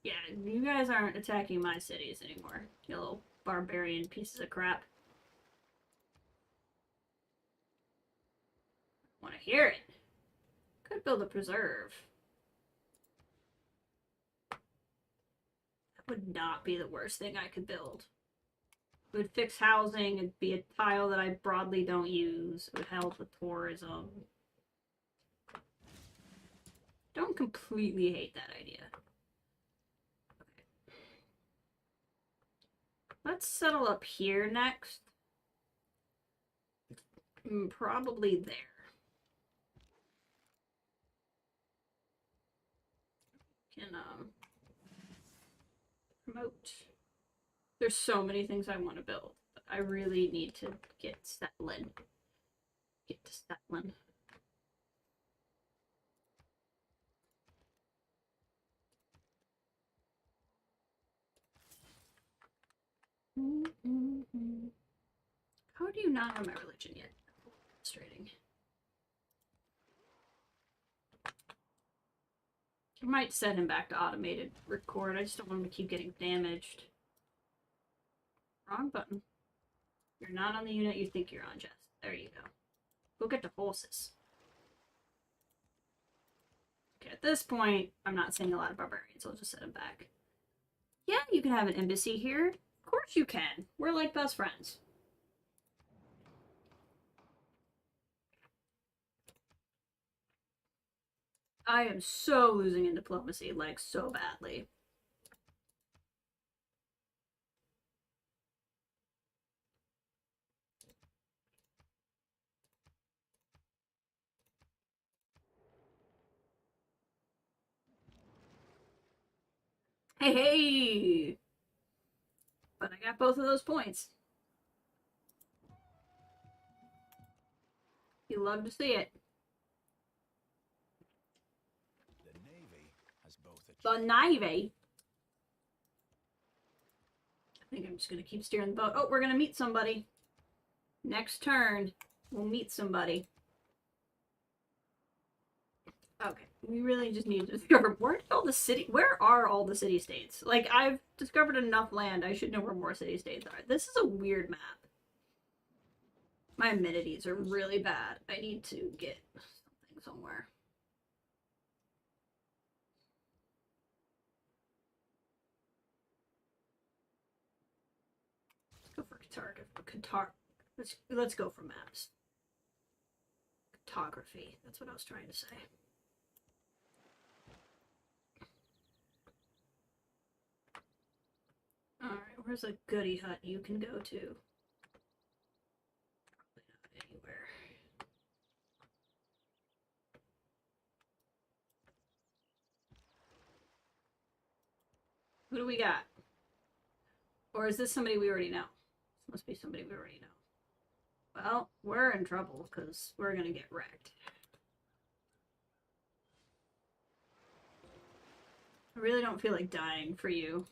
Yeah, you guys aren't attacking my cities anymore, you little barbarian pieces of crap. Want to hear it? Could build a preserve. That would not be the worst thing I could build. It would fix housing, it'd be a tile that I broadly don't use, it would help with tourism. Don't completely hate that idea. Okay. Let's settle up here next. Probably there. Can promote. There's so many things I want to build, but I really need to get settling. Get to settling. How do you not know my religion yet? Frustrating. I might set him back to automated record. I just don't want him to keep getting damaged. Wrong button. You're not on the unit you think you're on, Jess. There you go. Go get the horses. Okay, at this point, I'm not seeing a lot of barbarians. I'll just set him back. Yeah, you can have an embassy here. Of course you can. We're like best friends. I am so losing in diplomacy, like, so badly. Hey, hey! But I got both of those points. You love to see it. The Navy has both The Navy? I think I'm just gonna keep steering the boat. Oh, we're gonna meet somebody. Next turn, we'll meet somebody. Okay, we really just need to discover where are all the city states? Like, I've discovered enough land. I should know where more city states are. This is a weird map. My amenities are really bad. I need to get something somewhere. Let's go for let's go for maps. Cartography. That's what I was trying to say. Alright, where's a goody hut you can go to? Probably not anywhere. Who do we got? Or is this somebody we already know? This must be somebody we already know. Well, we're in trouble because we're gonna get wrecked. I really don't feel like dying for you.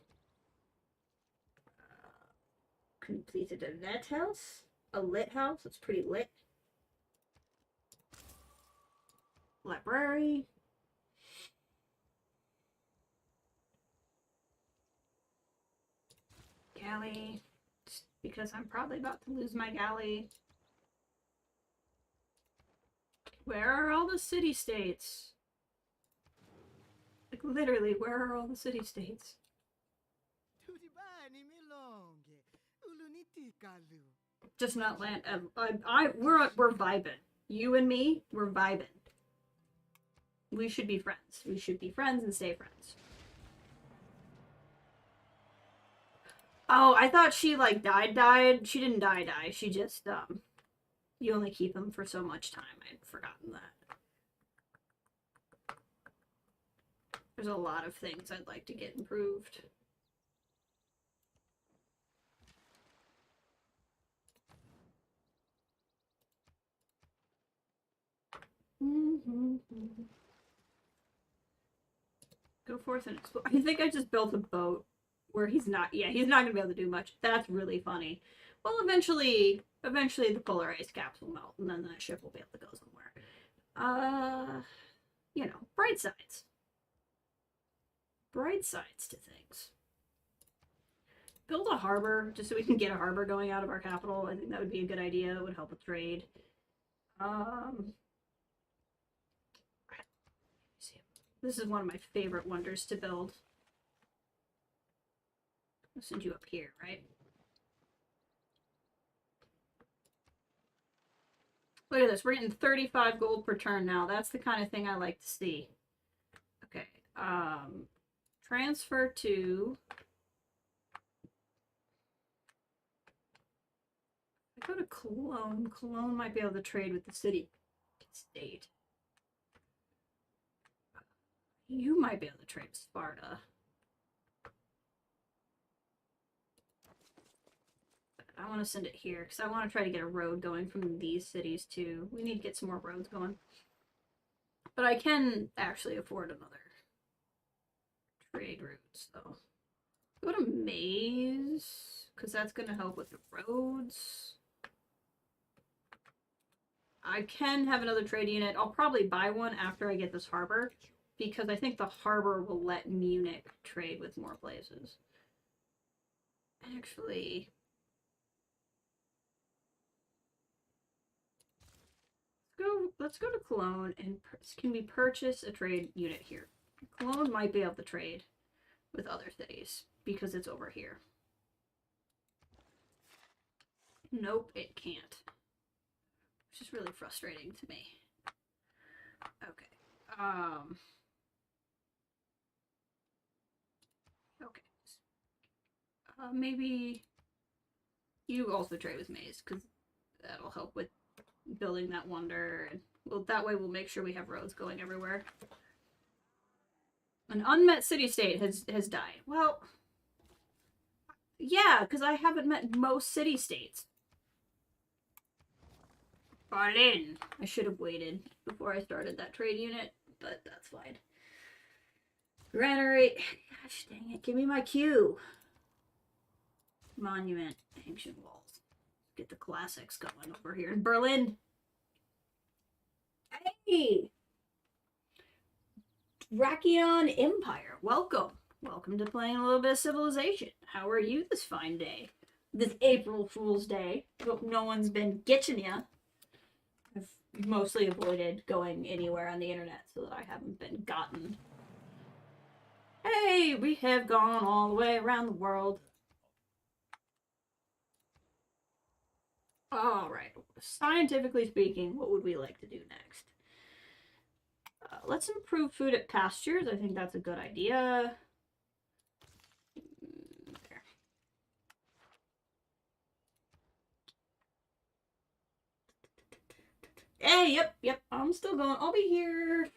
Completed a lit house? A lit house? It's pretty lit. Library. Galley. Just because I'm probably about to lose my galley. Where are all the city-states? Like, literally, where are all the city-states? Just not land. We're vibing. You and me, we're vibing. We should be friends. We should be friends and stay friends. Oh, I thought she, like, died. She didn't die. She just, you only keep them for so much time. I'd forgotten that. There's a lot of things I'd like to get improved. Go forth and explore. I think I just built a boat where he's not. Yeah, he's not gonna be able to do much. That's really funny. Well, eventually the polar ice caps will melt, and then that ship will be able to go somewhere. You know, bright sides. Bright sides to things. Build a harbor just so we can get a harbor going out of our capital. I think that would be a good idea. It would help with trade. This is one of my favorite wonders to build. I'll send you up here, right? Look at this. We're getting 35 gold per turn now. That's the kind of thing I like to see. Okay. Transfer to... I go to Cologne. Cologne might be able to trade with the city state. You might be able to trade with Sparta. I want to send it here because I want to try to get a road going from these cities too. We need to get some more roads going. But I can actually afford another trade route, so go to Maze because that's going to help with the roads. I can have another trade unit. I'll probably buy one after I get this harbor because I think the harbor will let Munich trade with more places. Actually, let's go to Cologne and can we purchase a trade unit here? Cologne might be able to trade with other cities because it's over here. Nope, it can't. Which is really frustrating to me. Okay. Okay. Maybe you also trade with Maze because that'll help with building that wonder, and well, that way we'll make sure we have roads going everywhere. An unmet city-state has died. Well, yeah, because I haven't met most city-states. Berlin. I should have waited before I started that trade unit, but that's fine. Granary. Gosh dang it, give me my queue. Monument. Ancient walls. Get the classics going over here in Berlin. Hey! Drakion Empire, welcome. Welcome to playing a little bit of Civilization. How are you this fine day? This April Fool's Day. Hope no one's been getching ya. I've mostly avoided going anywhere on the internet so that I haven't been gotten. Hey, we have gone all the way around the world. Alright, scientifically speaking, what would we like to do next? Let's improve food at pastures. I think that's a good idea. There. Hey, yep. I'm still going. I'll be here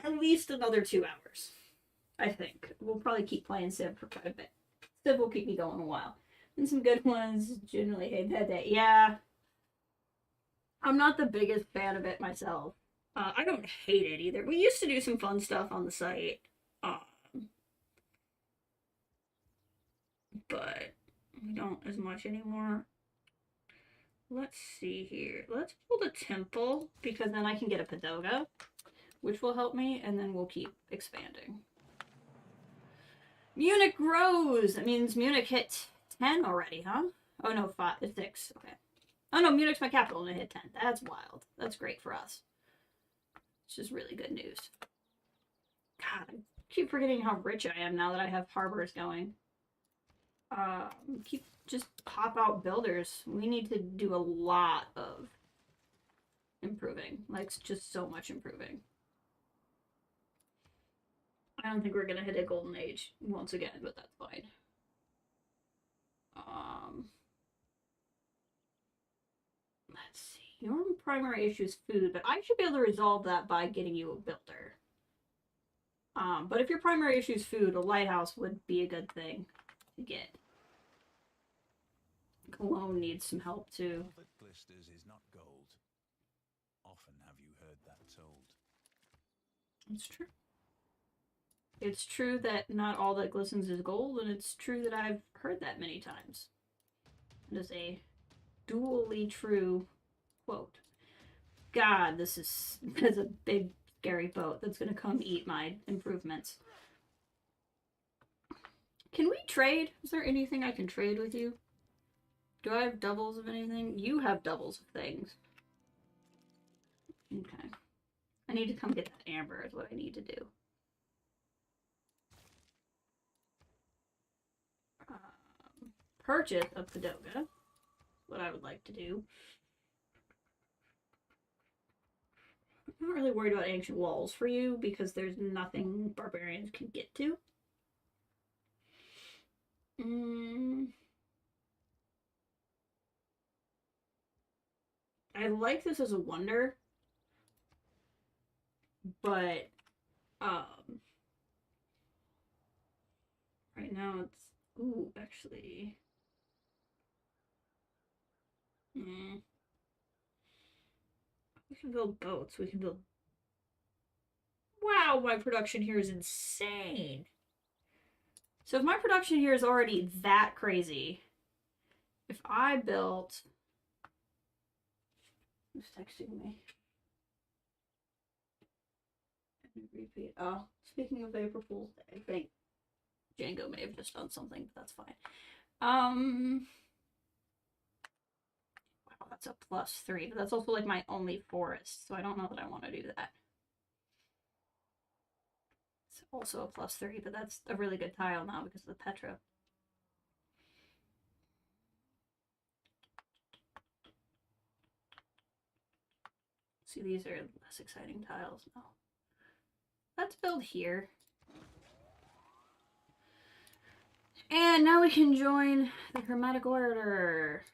at least another 2 hours. I think. We'll probably keep playing Civ for quite a bit. Civ will keep me going a while. And some good ones. Generally hate that. Yeah. I'm not the biggest fan of it myself. I don't hate it either. We used to do some fun stuff on the site. But we don't as much anymore. Let's see here. Let's build a temple because then I can get a pagoda, which will help me, and then we'll keep expanding. Munich grows! That means Munich hit 10 already, huh? Oh no, 6. Okay. Oh no, Munich's my capital and it hit 10. That's wild. That's great for us. It's just really good news. God, I keep forgetting how rich I am now that I have harbors going. Just pop out builders. We need to do a lot of improving. Like, just so much improving. I don't think we're gonna hit a golden age once again, but that's fine. Let's see. Your primary issue is food, but I should be able to resolve that by getting you a builder. But if your primary issue is food, a lighthouse would be a good thing to get. Cologne needs some help too. All that glisters is not gold. Often have you heard that told. It's true. It's true that not all that glistens is gold, and it's true that I've heard that many times. It is a dually true quote. God, this is a big, scary boat that's gonna come eat my improvements. Can we trade? Is there anything I can trade with you? Do I have doubles of anything? You have doubles of things. Okay. I need to come get that amber is what I need to do. Purchase a Padoga. What I would like to do. I'm not really worried about ancient walls for you because there's nothing barbarians can get to. I like this as a wonder, but right now it's actually we can build boats. We can build. Wow, my production here is insane. So if my production here is already that crazy, if I built, who's texting me? Repeat. Oh, speaking of April Fool's Day, I think Django may have just done something, but that's fine. Wow, that's a +3, but that's also like my only forest, so I don't know that I want to do that. It's also a +3, but that's a really good tile now because of the Petra. See, these are less exciting tiles now. Let's build here. And now we can join the Hermetic Order.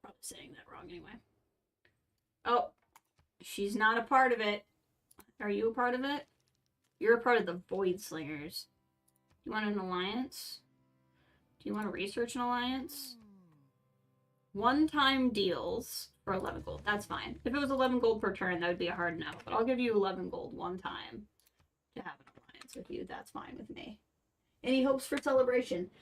Probably saying that wrong anyway. Oh, she's not a part of it. Are you a part of it? You're a part of the Void Slingers. You want an alliance? Do you want to research an alliance? One-time deals for 11 gold. That's fine. If it was 11 gold per turn, that would be a hard no. But I'll give you 11 gold one time to have an alliance with you. That's fine with me. Any hopes for celebration?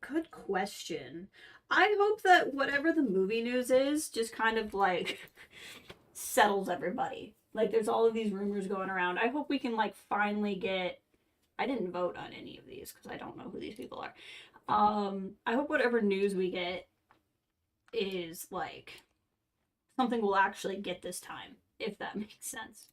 Good question. I hope that whatever the movie news is just kind of like settles everybody. Like there's all of these rumors going around. I hope we can like finally get. I didn't vote on any of these because I don't know who these people are. I hope whatever news we get is like something we'll actually get this time, if that makes sense.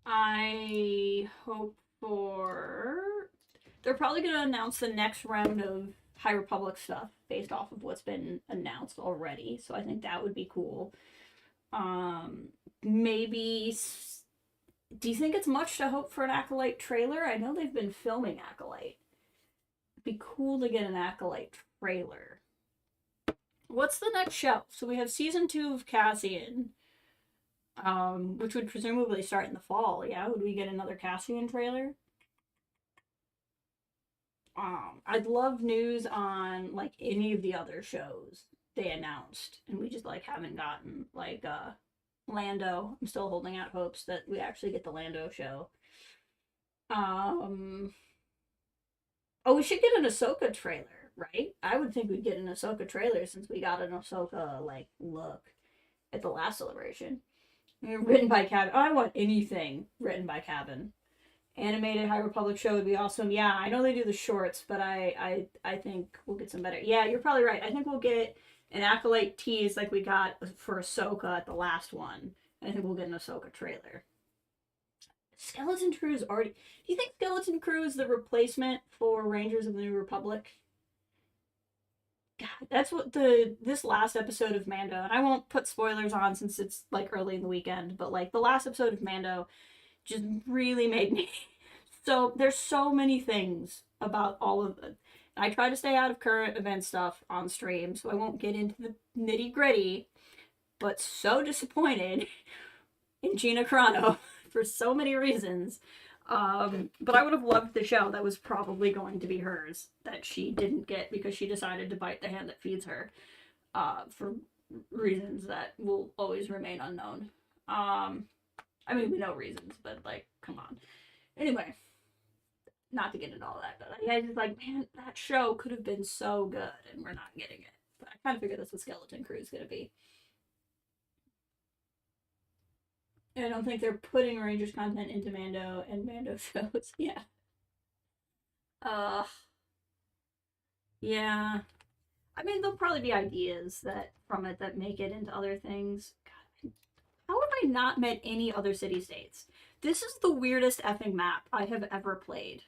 I hope for. They're probably going to announce the next round of High Republic stuff based off of what's been announced already, so I think that would be cool. Maybe. Do you think it's much to hope for an Acolyte trailer? I know they've been filming Acolyte. It'd be cool to get an Acolyte trailer. What's the next show? So we have season 2 of Cassian, which would presumably start in the fall. Yeah, would we get another Cassian trailer? I'd love news on like any of the other shows they announced, and we just like haven't gotten like Lando. I'm still holding out hopes that we actually get the Lando show. Oh, we should get an Ahsoka trailer, right? I would think we'd get an Ahsoka trailer since we got an Ahsoka like look at the last celebration. Written by Cabin. Oh, I want anything written by Cabin. Animated High Republic show would be awesome. Yeah, I know they do the shorts, but I think we'll get some better. Yeah, you're probably right. I think we'll get an Acolyte tease like we got for Ahsoka at the last one. I think we'll get an Ahsoka trailer. Skeleton Crew is already. Do you think Skeleton Crew is the replacement for Rangers of the New Republic? God, that's what this last episode of Mando, and I won't put spoilers on since it's like early in the weekend, but like the last episode of Mando just really made me. So there's so many things about all of it. I try to stay out of current event stuff on stream, so I won't get into the nitty gritty. But so disappointed in Gina Carano for so many reasons. But I would have loved the show that was probably going to be hers that she didn't get because she decided to bite the hand that feeds her for reasons that will always remain unknown. I mean, we know reasons, but like, come on. Anyway, not to get into all that, but I just like, man, that show could have been so good, and we're not getting it. But I kind of figure that's what Skeleton Crew is going to be. I don't think they're putting Rangers content into Mando and Mando shows. Yeah. Uh. Yeah. I mean, there'll probably be ideas that from it that make it into other things. God, how have I not met any other city-states? This is the weirdest effing map I have ever played.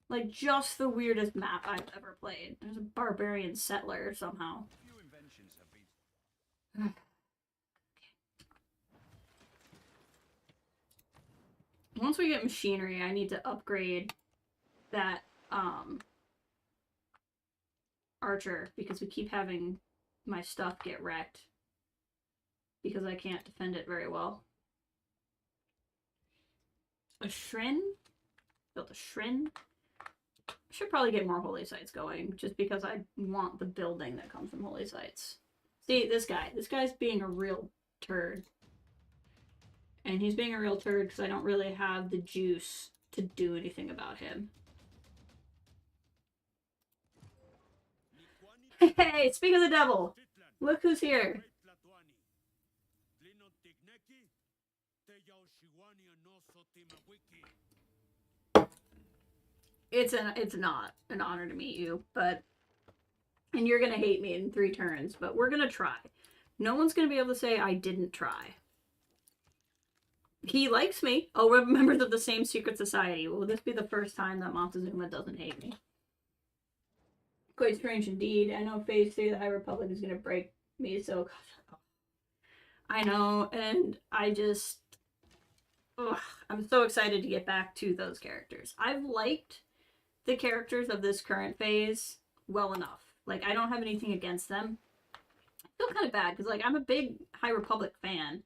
Like, just the weirdest map I've ever played. There's a barbarian settler somehow. Once we get machinery, I need to upgrade that archer because we keep having my stuff get wrecked because I can't defend it very well. A Shrin? Built a Shrin? I should probably get more holy sites going just because I want the building that comes from holy sites. See, this guy's being a real turd. And he's being a real turd because I don't really have the juice to do anything about him. Hey, speak of the devil! Look who's here! It's not an honor to meet you, but... And you're gonna hate me in 3 turns, but we're gonna try. No one's gonna be able to say I didn't try. He likes me. Oh, we're members of the same secret society. Will this be the first time that Montezuma doesn't hate me? Quite strange indeed. I know Phase 3 of the High Republic is gonna break me, so... God, I know, and I just... Ugh, I'm so excited to get back to those characters. I've liked the characters of this current phase well enough. Like, I don't have anything against them. I feel kind of bad, because, like, I'm a big High Republic fan,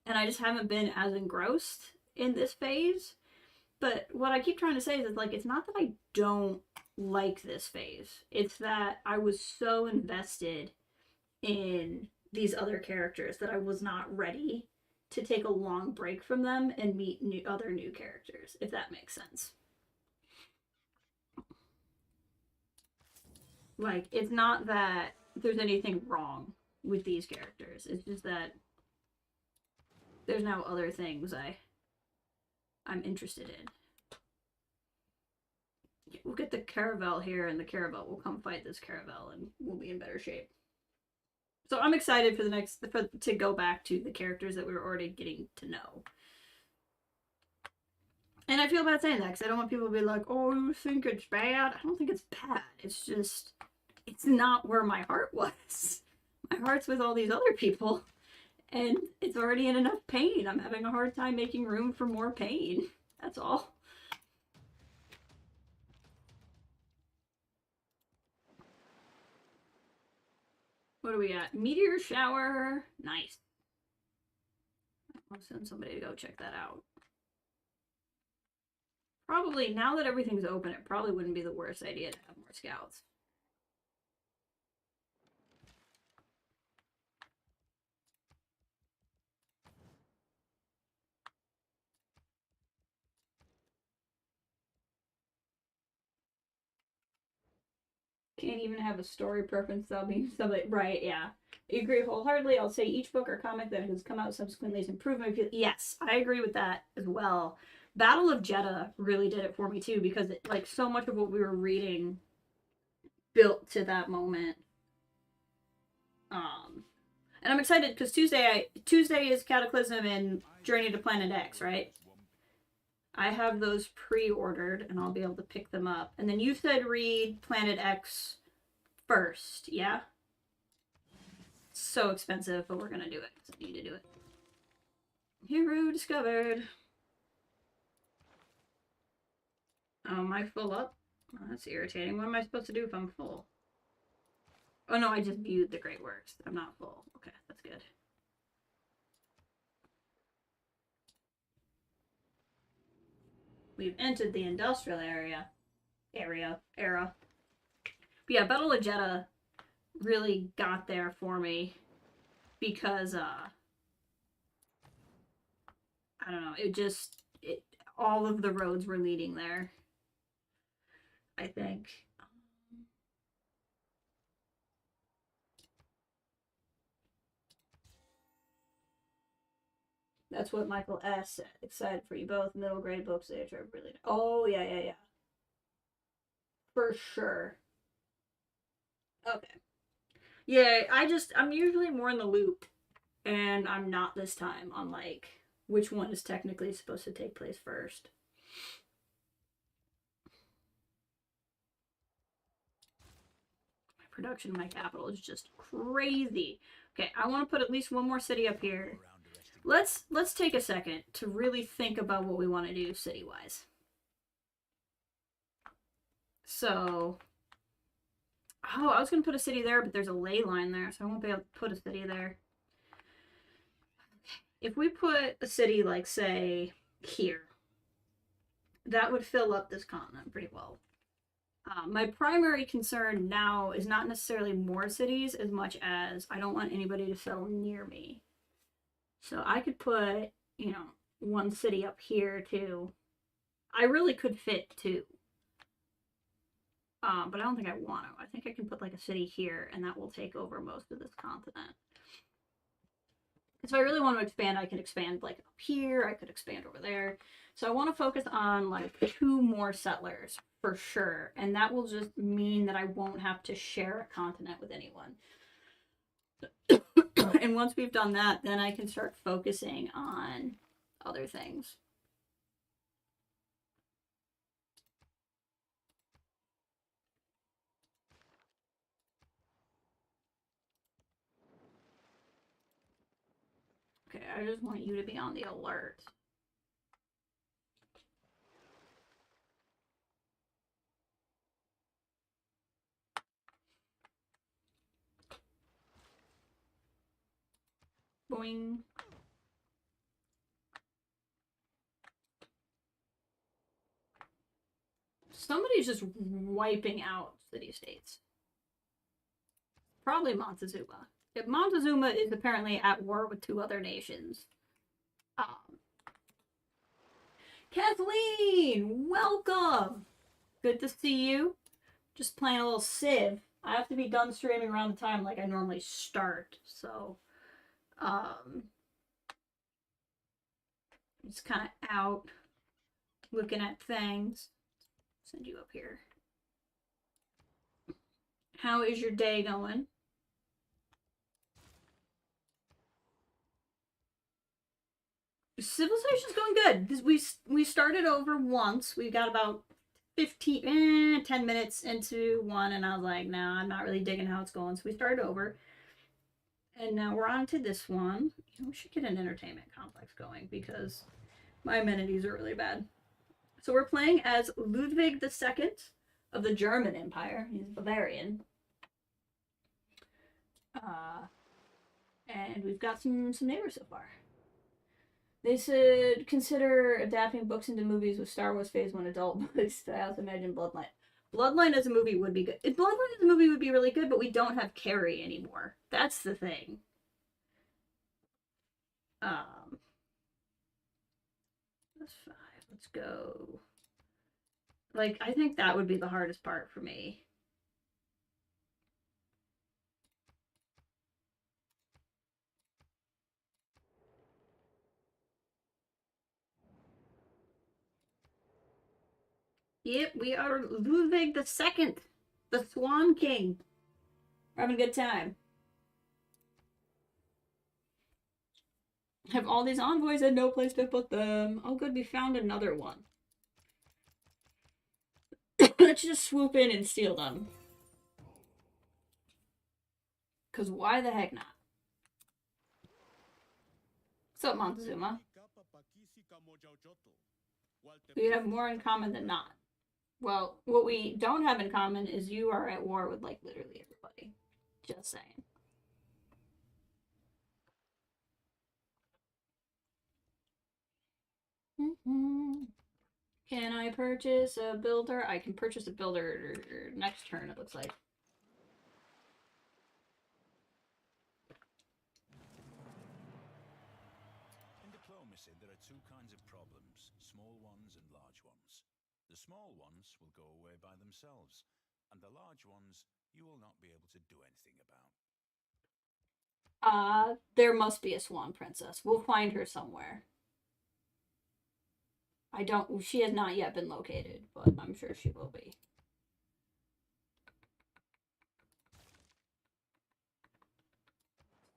and I just haven't been as engrossed in this phase. But what I keep trying to say is, like, it's not that I don't like this phase. It's that I was so invested in these other characters that I was not ready to take a long break from them and meet other new characters, if that makes sense. Like, it's not that there's anything wrong with these characters. It's just that there's now other things I'm interested in. We'll get the Caravel here, and the Caravel will come fight this Caravel, and we'll be in better shape. So I'm excited for to go back to the characters that we were already getting to know. And I feel bad saying that, because I don't want people to be like, oh, you think it's bad? I don't think it's bad. It's just, it's not where my heart was. My heart's with all these other people, and it's already in enough pain. I'm having a hard time making room for more pain. That's all. What do we got? Meteor shower. Nice. I'll send somebody to go check that out. Probably, now that everything's open, it probably wouldn't be the worst idea to have more scouts. Can't even have a story preference without being somebody. Right, yeah. I agree wholeheartedly. I'll say each book or comic that has come out subsequently has improved my feel. Yes, I agree with that as well. Battle of Jeddah really did it for me too, because it, like, so much of what we were reading built to that moment. And I'm excited because Tuesday is Cataclysm and Journey to Planet X, right? I have those pre-ordered and I'll be able to pick them up. And then you said read Planet X first, yeah? So expensive, but we're gonna do it because I need to do it. Hero discovered. Oh, am I full up? Oh, that's irritating. What am I supposed to do if I'm full? Oh no, I just viewed the great works. I'm not full. Okay, that's good. We've entered the industrial era. But yeah, Battle of Jeddah really got there for me because I don't know, all of the roads were leading there, I think. That's what Michael S. said. Excited for you both. Middle grade books. They are really. Oh, yeah. For sure. Okay. Yeah, I'm usually more in the loop, and I'm not this time on, like, which one is technically supposed to take place first. My production, my capital is just crazy. Okay, I want to put at least one more city up here. Let's take a second to really think about what we want to do city-wise. So, oh, I was going to put a city there, but there's a ley line there, so I won't be able to put a city there. If we put a city, like, say, here, that would fill up this continent pretty well. My primary concern now is not necessarily more cities as much as I don't want anybody to settle near me. So I could put, one city up here too. I really could fit two. But I don't think I want to. I think I can put like a city here and that will take over most of this continent. If I really want to expand, I can expand like up here. I could expand over there. So I want to focus on like 2 more settlers for sure. And that will just mean that I won't have to share a continent with anyone. And once we've done that, then I can start focusing on other things. Okay, I just want you to be on the alert. Boing. Somebody's just wiping out city-states. Probably Montezuma. If Montezuma is apparently at war with 2 other nations. Kathleen, welcome! Good to see you. Just playing a little Civ. I have to be done streaming around the time like I normally start, so just kind of out looking at things. Send you up here. How is your day going? Civilization's going good because we started over once. We got about 10 minutes into one, and I was like, nah, I'm not really digging how it's going. So we started over, and now we're on to this one. We should get an entertainment complex going because my amenities are really bad. So we're playing as Ludwig II of the German Empire. He's Bavarian. And we've got some neighbors so far. They said consider adapting books into movies with Star Wars Phase 1 adult books. I also imagine Bloodline. Bloodline as a movie would be good. Bloodline as a movie would be really good, but we don't have Carrie anymore. That's the thing. That's 5. Let's go. Like, I think that would be the hardest part for me. Yep, we are Ludwig II, the Swan King. We're having a good time. Have all these envoys and no place to put them. Oh, good, we found another one. Let's just swoop in and steal them. Because why the heck not? What's up, Montezuma? We have more in common than not. Well, what we don't have in common is you are at war with, like, literally everybody. Just saying. Can I purchase a builder? I can purchase a builder next turn, it looks like. In diplomacy, there are two kinds of problems, small ones and large ones. The small ones will go away by themselves, and the large ones you will not be able to do anything about. There must be a swan princess. We'll find her somewhere. She has not yet been located, but I'm sure she will be.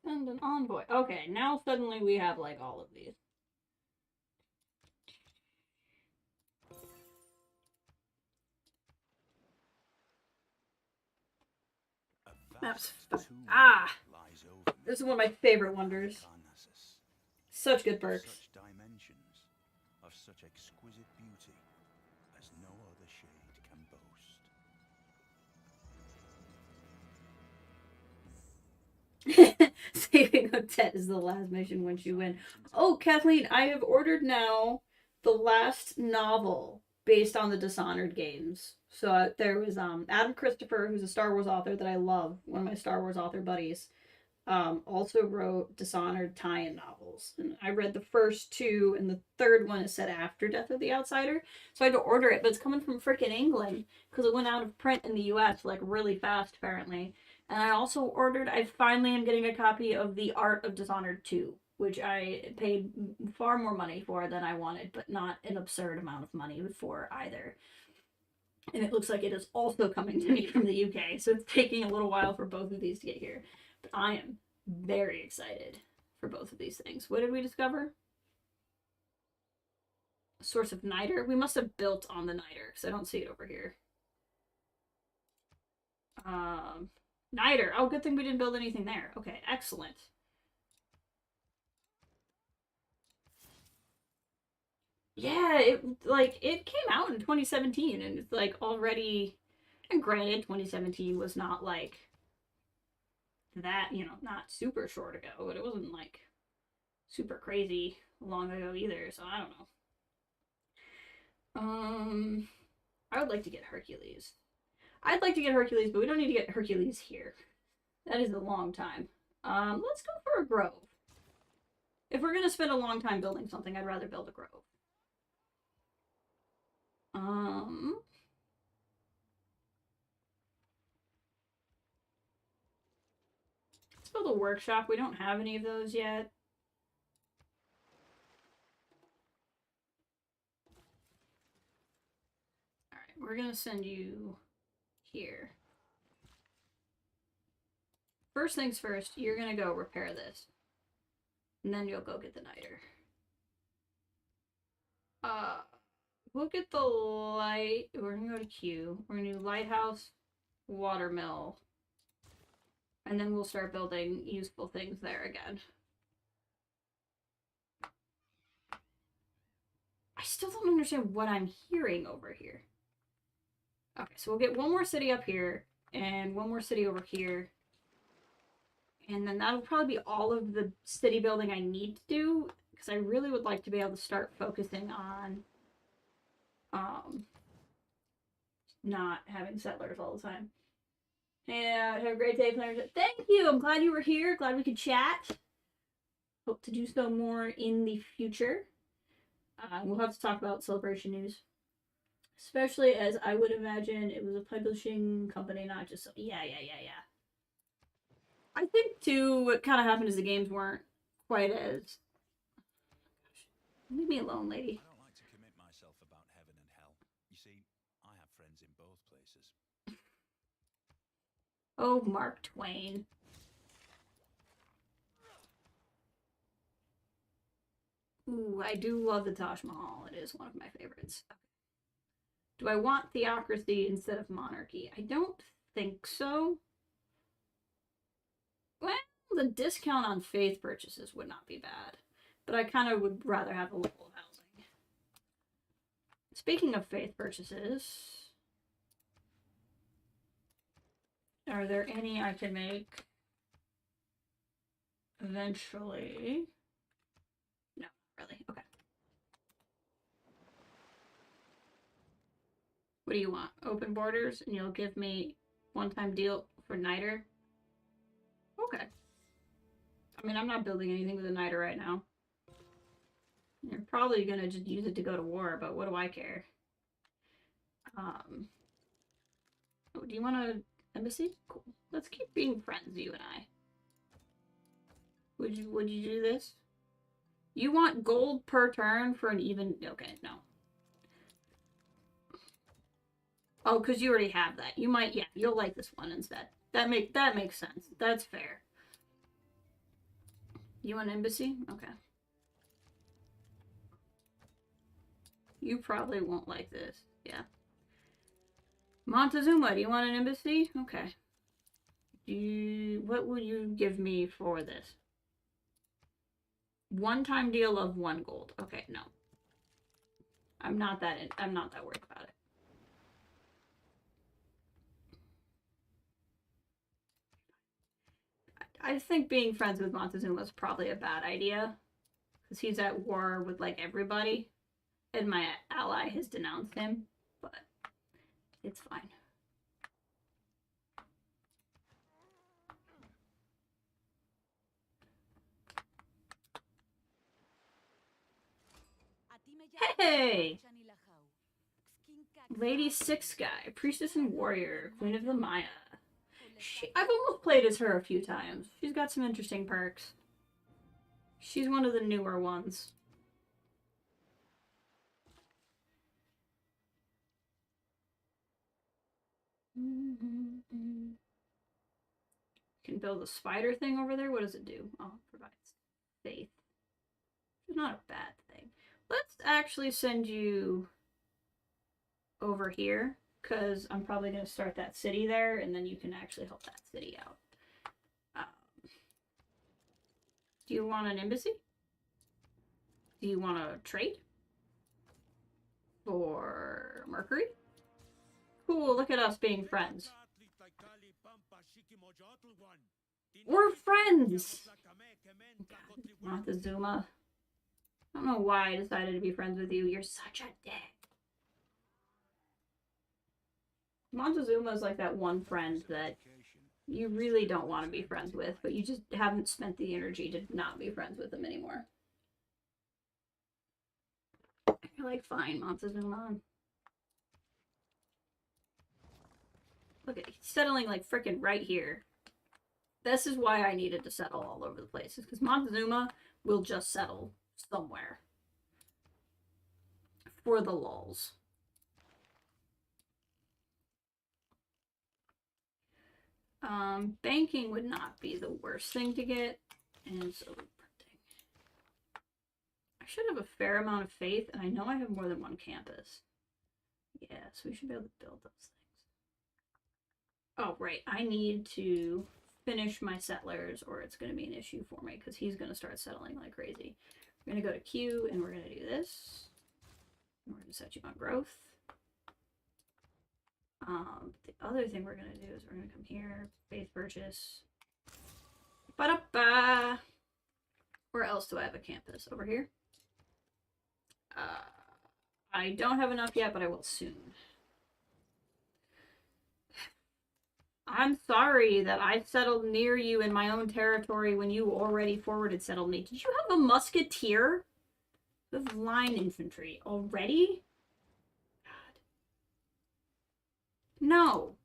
Send an envoy. Okay, now suddenly we have, like, all of these. Maps. This is one of my favorite wonders. Such good perks. Such dimensions of such exquisite beauty as no other shade can boast. Saving Odette is the last mission once you win. Oh, Kathleen, I have ordered now the last novel based on the Dishonored games. So there was Adam Christopher, who's a Star Wars author that I love, one of my Star Wars author buddies, also wrote Dishonored tie-in novels. And I read the first two, and the third one is set after Death of the Outsider. So I had to order it, but it's coming from frickin' England because it went out of print in the US like really fast, apparently. And I also ordered, I finally am getting a copy of The Art of Dishonored 2, which I paid far more money for than I wanted, but not an absurd amount of money for either. And it looks like it is also coming to me from the UK, so it's taking a little while for both of these to get here. But I am very excited for both of these things. What did we discover? A source of niter? We must have built on the niter, because I don't see it over here. Niter. Oh, good thing we didn't build anything there. Okay, excellent. Yeah, it came out in 2017, and it's like already, and granted 2017 was not like that, not super short ago, but it wasn't like super crazy long ago either, so I don't know. I would like to get Hercules. I'd like to get Hercules, but we don't need to get Hercules here. That is a long time. Let's go for a grove. If we're gonna spend a long time building something, I'd rather build a grove. Let's build a workshop. We don't have any of those yet. Alright, we're gonna send you here. First things first, you're gonna go repair this. And then you'll go get the niter. We'll get the light. We're gonna go to Q. We're gonna do lighthouse, watermill. And then we'll start building useful things there again. I still don't understand what I'm hearing over here. Okay, so we'll get one more city up here, and one more city over here. And then that'll probably be all of the city building I need to do, because I really would like to be able to start focusing on not having settlers all the time. Yeah, have a great day, players. Thank you! I'm glad you were here. Glad we could chat. Hope to do so more in the future. We'll have to talk about Celebration news. Especially as I would imagine it was a publishing company, not just... Yeah. I think, too, what kind of happened is the games weren't quite as... Leave me alone, lady. I don't like to commit myself about heaven and hell. You see, I have friends in both places. Oh, Mark Twain. Ooh, I do love the Taj Mahal. It is one of my favorites. Do I want theocracy instead of monarchy? I don't think so. Well, the discount on faith purchases would not be bad. But I kind of would rather have a level of housing. Speaking of faith purchases, are there any I can make eventually? No, really. Okay. What do you want? Open borders, and you'll give me one-time deal for Niter? Okay. I mean, I'm not building anything with a Niter right now. You're probably gonna just use it to go to war, but what do I care? Oh, do you want an embassy? Cool. Let's keep being friends, you and I. Would you do this? You want gold per turn for an even... Okay, no. Oh, because you already have that. You might... Yeah, you'll like this one instead. That makes sense. That's fair. You want an embassy? Okay. You probably won't like this. Yeah. Montezuma, do you want an embassy? Okay. What would you give me for this? One-time deal of 1 gold. Okay, no. I'm not that worried about it. I think being friends with Montezuma is probably a bad idea. Because he's at war with, like, everybody. And my ally has denounced him. But it's fine. Hey! Lady Six Guy, Priestess and Warrior, Queen of the Maya. I've almost played as her a few times. She's got some interesting perks. She's one of the newer ones. Can build a spider thing over there. What does it do? Oh, it provides faith. It's not a bad thing. Let's actually send you over here, because I'm probably going to start that city there, and then you can actually help that city out. Do you want an embassy? Do you want to trade? For Mercury? Cool, look at us being friends. We're friends! God, Montezuma. I don't know why I decided to be friends with you. You're such a dick. Montezuma is like that one friend that you really don't want to be friends with, but you just haven't spent the energy to not be friends with them anymore. You're like, fine, Montezuma. Look at, he's settling like freaking right here. This is why I needed to settle all over the place, because Montezuma will just settle somewhere. For the lulz. Banking would not be the worst thing to get. And so printing. I should have a fair amount of faith, and I know I have more than one campus. Yeah, so we should be able to build those things. Oh, right. I need to finish my settlers, or it's going to be an issue for me, because he's going to start settling like crazy. We're going to go to Q, and we're going to do this. We're going to set you on growth. The other thing we're going to do is we're going to come here, faith purchase. Ba-da-ba! Where else do I have a campus? Over here? I don't have enough yet, but I will soon. I'm sorry that I settled near you in my own territory when you already forwarded settled me. Did you have a musketeer? You have line infantry already? God. No.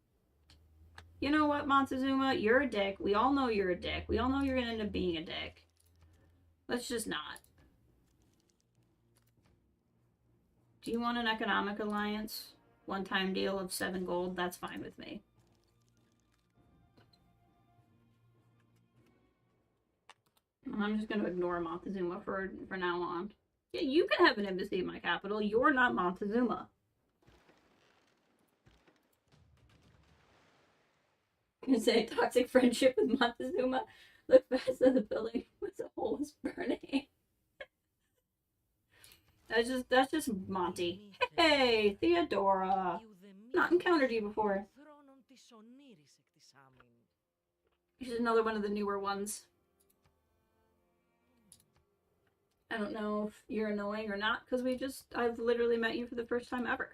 You know what, Montezuma? You're a dick. We all know you're a dick. We all know you're gonna end up being a dick. Let's just not. Do you want an economic alliance? One-time deal of 7 gold? That's fine with me. I'm just going to ignore Montezuma for now on. Yeah, you can have an embassy in my capital. You're not Montezuma. I'm gonna say toxic friendship with Montezuma. Look past the building with a hole is burning. That's just Monty. Hey, Theodora. Not encountered you before. She's another one of the newer ones. I don't know if you're annoying or not, because I've literally met you for the first time ever.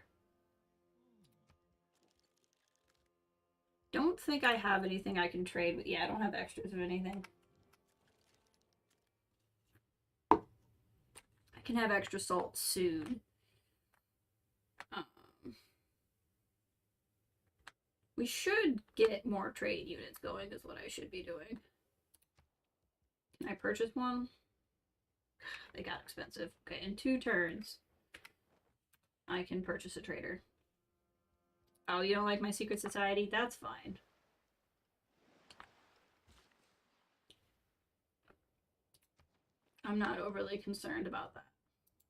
Don't think I have anything I can trade with. Yeah, I don't have extras of anything. I can have extra salt soon. We should get more trade units going is what I should be doing. Can I purchase one? They got expensive. Okay, in 2 turns, I can purchase a trader. Oh, you don't like my secret society? That's fine. I'm not overly concerned about that.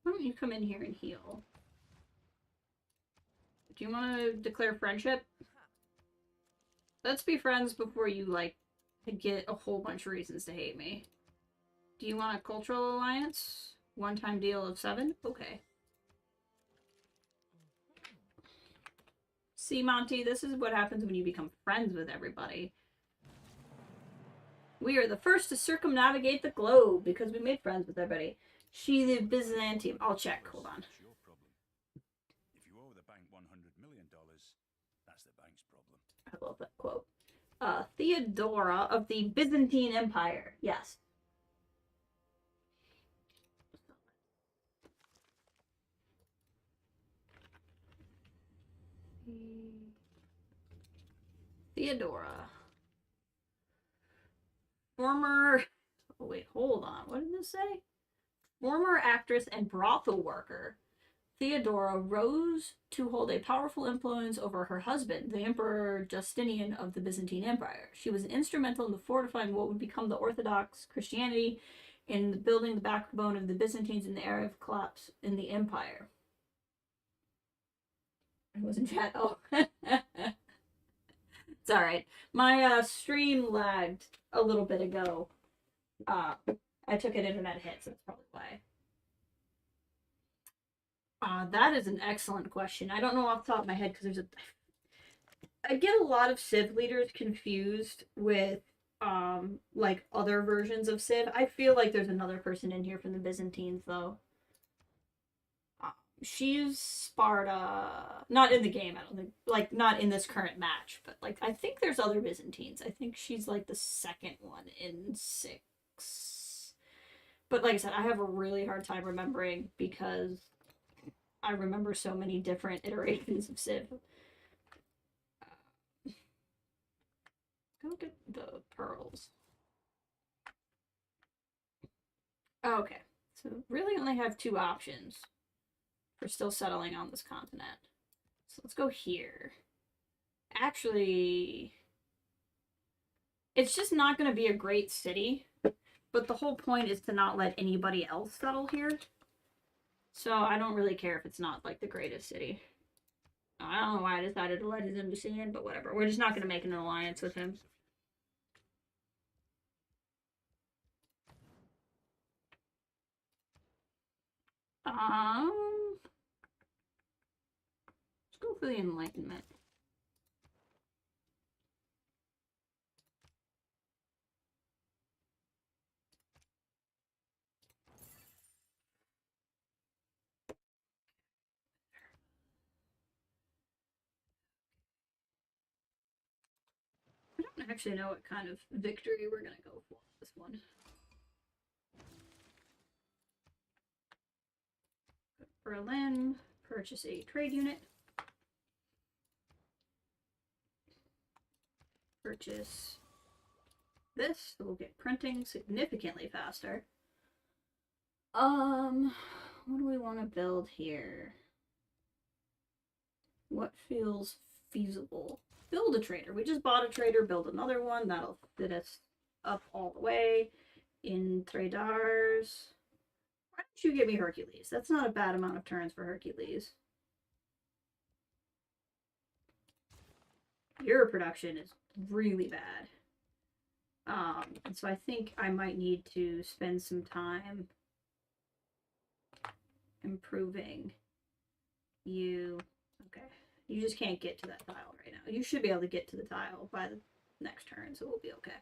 Why don't you come in here and heal? Do you want to declare friendship? Let's be friends before you, like, get a whole bunch of reasons to hate me. Do you want a cultural alliance? One-time deal of 7? Okay. See, Monty, this is what happens when you become friends with everybody. We are the first to circumnavigate the globe because we made friends with everybody. She the Byzantium. I'll check. Hold on. If you owe the bank $100 million, that's the bank's problem. I love that quote. Theodora of the Byzantine Empire. Yes. Theodora. Former... Oh, wait, hold on. What did this say? Former actress and brothel worker. Theodora rose to hold a powerful influence over her husband, the Emperor Justinian of the Byzantine Empire. She was instrumental in fortifying what would become the Orthodox Christianity and building the backbone of the Byzantines in the era of collapse in the empire. I wasn't chat. Oh. It's alright. My stream lagged a little bit ago. I took an internet hit, so that's probably why. That is an excellent question. I don't know off the top of my head because I get a lot of Civ leaders confused with like other versions of Civ. I feel like there's another person in here from the Byzantines though. She's Sparta, not in the game. I don't think, like, not in this current match, but like I think there's other Byzantines. I think she's like the second one in 6. But like I said, I have a really hard time remembering because I remember so many different iterations of Civ. Go get the pearls. Okay, so really only have 2 options for still settling on this continent. So let's go here. Actually, it's just not going to be a great city, but the whole point is to not let anybody else settle here. So I don't really care if it's not like the greatest city. I don't know why I decided to let his embassy in, but whatever. We're just not going to make an alliance with him. Let's go for the Enlightenment. I don't actually know what kind of victory we're going to go for this one. Berlin, purchase a trade unit. Purchase this, so we'll get printing significantly faster. What do we want to build here? What feels feasible? Build a trader. We just bought a trader, build another one. That'll fit us up all the way in traders. Why don't you give me Hercules? That's not a bad amount of turns for Hercules. Your production is really bad. And so I think I might need to spend some time improving you. Okay. You just can't get to that tile right now. You should be able to get to the tile by the next turn, so we'll be okay.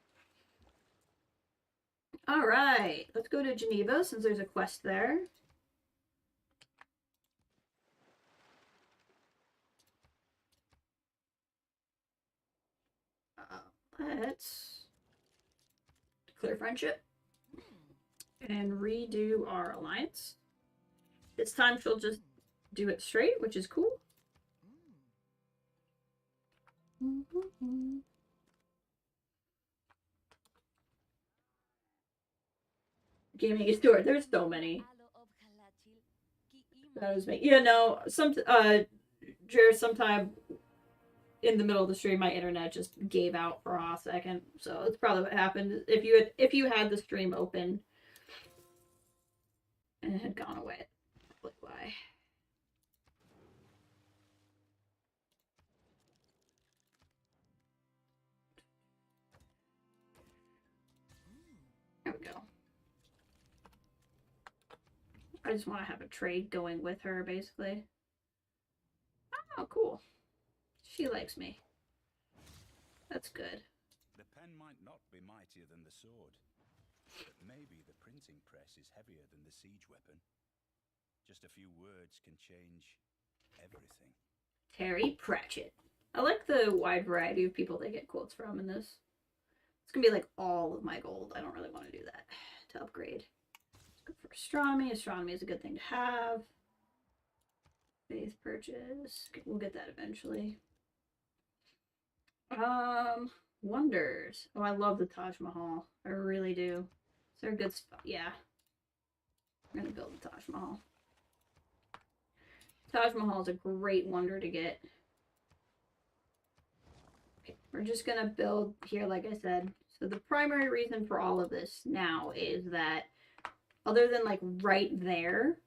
Alright, let's go to Geneva since there's a quest there. Let's declare friendship and redo our alliance. This time she'll just do it straight, which is cool. Gaming store. There's so many. That was me. Yeah, no. Jared, sometime in the middle of the stream, my internet just gave out for a hot second. So that's probably what happened. If you had the stream open and it had gone away, like why? There we go. I just want to have a trade going with her, basically. Oh, cool. She likes me. That's good. The pen might not be mightier than the sword, but maybe the printing press is heavier than the siege weapon. Just a few words can change everything. Terry Pratchett. I like the wide variety of people they get quotes from in this. It's gonna be like all of my gold. I don't really want to do that to upgrade. Let's go for astronomy. Astronomy is a good thing to have. Faith purchase. We'll get that eventually. Wonders. Oh, I love the Taj Mahal. I really do. Is there a good spot? Yeah. I'm gonna build the Taj Mahal. Taj Mahal is a great wonder to get. Okay, we're just gonna build here, like I said. So the primary reason for all of this now is that other than like right there,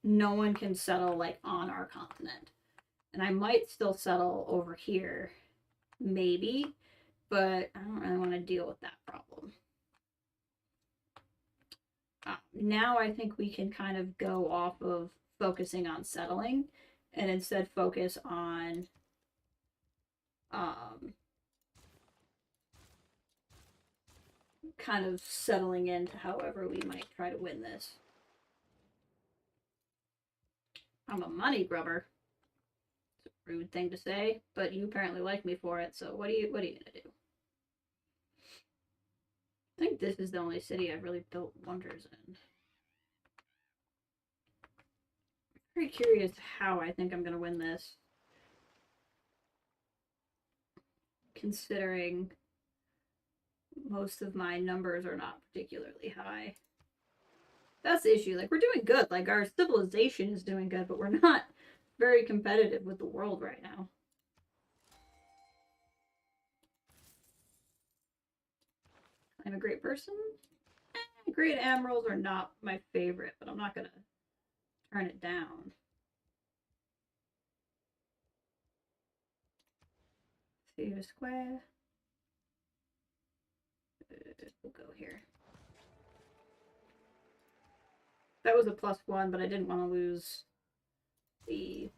no one can settle like on our continent. And I might still settle over here, maybe, but I don't really want to deal with that problem. Now I think we can kind of go off of focusing on settling and instead focus on kind of settling into however we might try to win this. I'm a money grubber. It's a rude thing to say, but you apparently like me for it, so what are you gonna do? I think this is the only city I've really built wonders in. I'm very curious how I think I'm gonna win this. Considering most of my numbers are not particularly high. That's the issue. Like, we're doing good. Like, our civilization is doing good, but we're not very competitive with the world right now. I'm a great person. Great admirals are not my favorite, but I'm not gonna turn it down. Theater Square. We'll go here. That was a +1, but I didn't want to lose the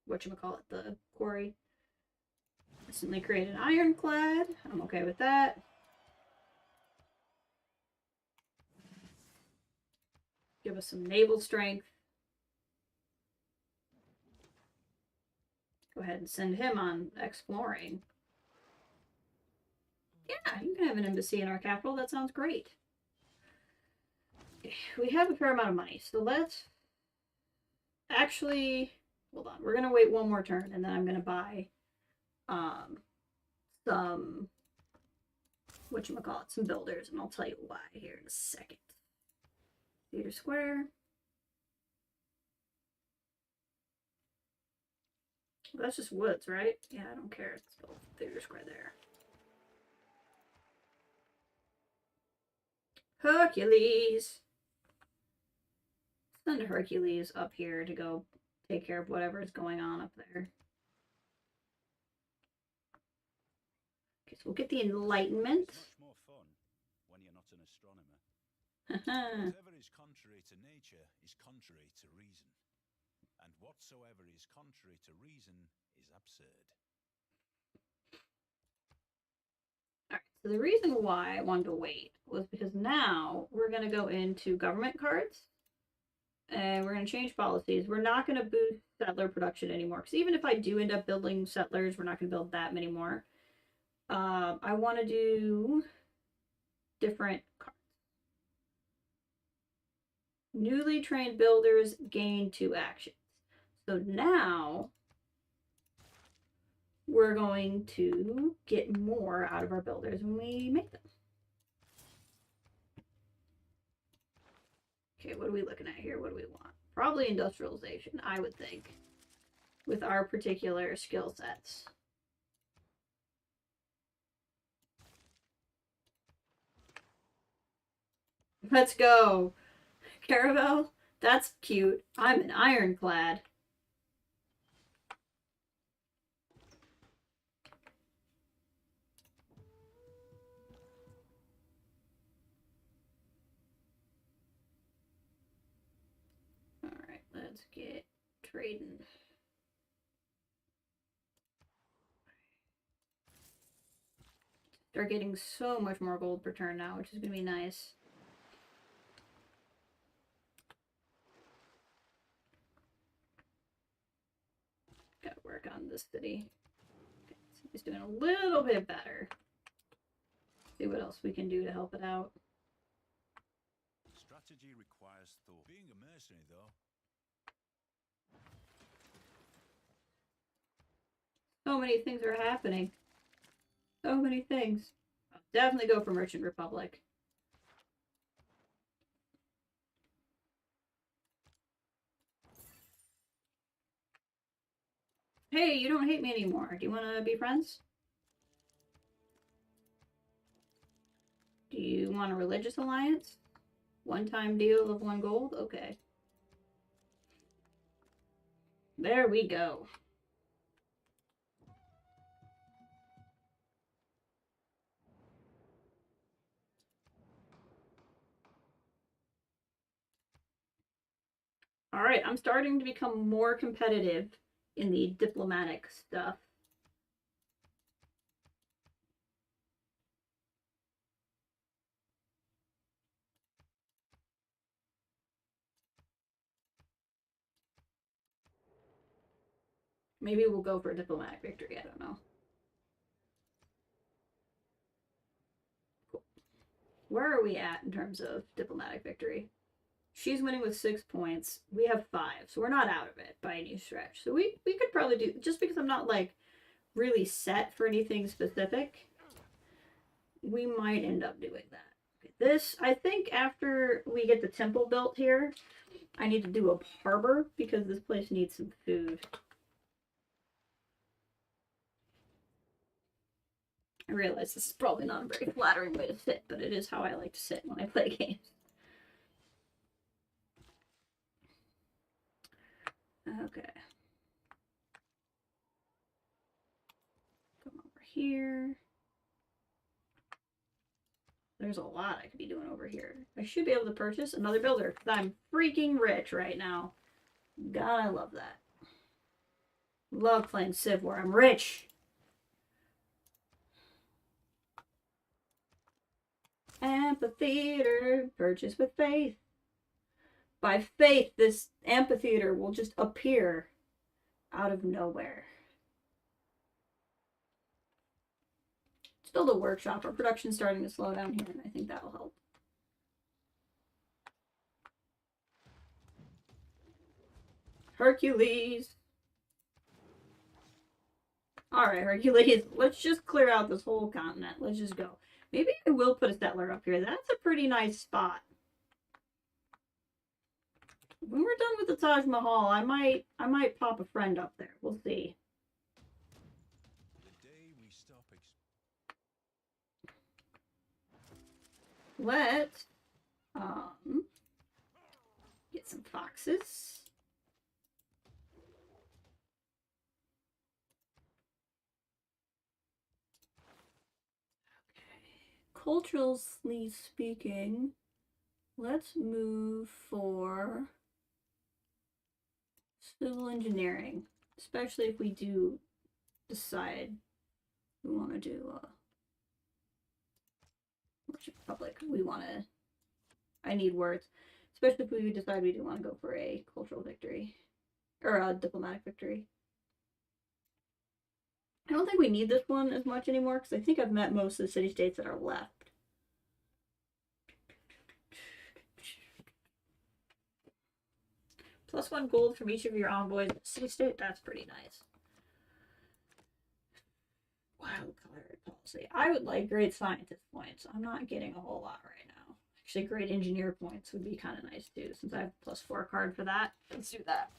whatchamacallit, the quarry. Recently created an ironclad. I'm okay with that. Give us some naval strength. Go ahead and send him on exploring. Yeah, you can have an embassy in our capital. That sounds great. We have a fair amount of money, so let's actually hold on. We're gonna wait one more turn, and then I'm gonna buy some some builders, and I'll tell you why here in a second. Theater Square. Well, that's just woods, right? Yeah, I don't care. It's still Theater Square there. Hercules. Send Hercules up here to go take care of whatever is going on up there. Okay, so we'll get the Enlightenment. It's much more fun when you're not an astronomer. Whatever is contrary to nature is contrary to reason. And whatsoever is contrary to reason is absurd. Alright, so the reason why I wanted to wait was because now we're going to go into government cards. And we're going to change policies. We're not going to boost settler production anymore. Because even if I do end up building settlers, we're not going to build that many more. I want to do different cards. Newly trained builders gain 2 actions. So now we're going to get more out of our builders when we make them. Okay, what are we looking at here? What do we want? Probably industrialization, I would think, with our particular skill sets. Let's go. Caravel, that's cute. I'm an ironclad. Alright, let's get trading. They're getting so much more gold per turn now, which is going to be nice. Gotta work on this city. Okay, so he's doing a little bit better. See what else we can do to help it out. Strategy requires thought. Being a mercenary, though. So many things are happening. So many things. I'll definitely go for Merchant Republic. Hey, you don't hate me anymore. Do you want to be friends? Do you want a religious alliance? One-time deal of 1 gold? Okay. There we go. Alright, I'm starting to become more competitive in the diplomatic stuff. Maybe we'll go for a diplomatic victory, I don't know. Cool. Where are we at in terms of diplomatic victory? She's winning with 6 points. We have 5, so we're not out of it by any stretch. So we could probably do, just because I'm not like really set for anything specific, we might end up doing that. Okay, this, I think after we get the temple built here, I need to do a harbor because this place needs some food. I realize this is probably not a very flattering way to sit, but it is how I like to sit when I play games. Okay. Come over here. There's a lot I could be doing over here. I should be able to purchase another builder because I'm freaking rich right now. God, I love that. Love playing Civ where I'm rich. Amphitheater, purchase with faith. By faith, this amphitheater will just appear out of nowhere. Still the workshop. Our production's starting to slow down here, and I think that'll help. Hercules. Alright, Hercules. Let's just clear out this whole continent. Let's just go. Maybe I will put a settler up here. That's a pretty nice spot. When we're done with the Taj Mahal, I might pop a friend up there. We'll see. The day we stop Let's get some foxes. Culturally speaking, let's move for civil engineering, especially if we do decide we want to do Republic. We want to. I need words, especially if we decide we do want to go for a cultural victory or a diplomatic victory. I don't think we need this one as much anymore because I think I've met most of the city-states that are left. +1 gold from each of your envoys in the city-state. That's pretty nice. Wild card policy. I would like great scientist points. I'm not getting a whole lot right now. Actually, great engineer points would be kind of nice too, since I have a +4 card for that. Let's do that.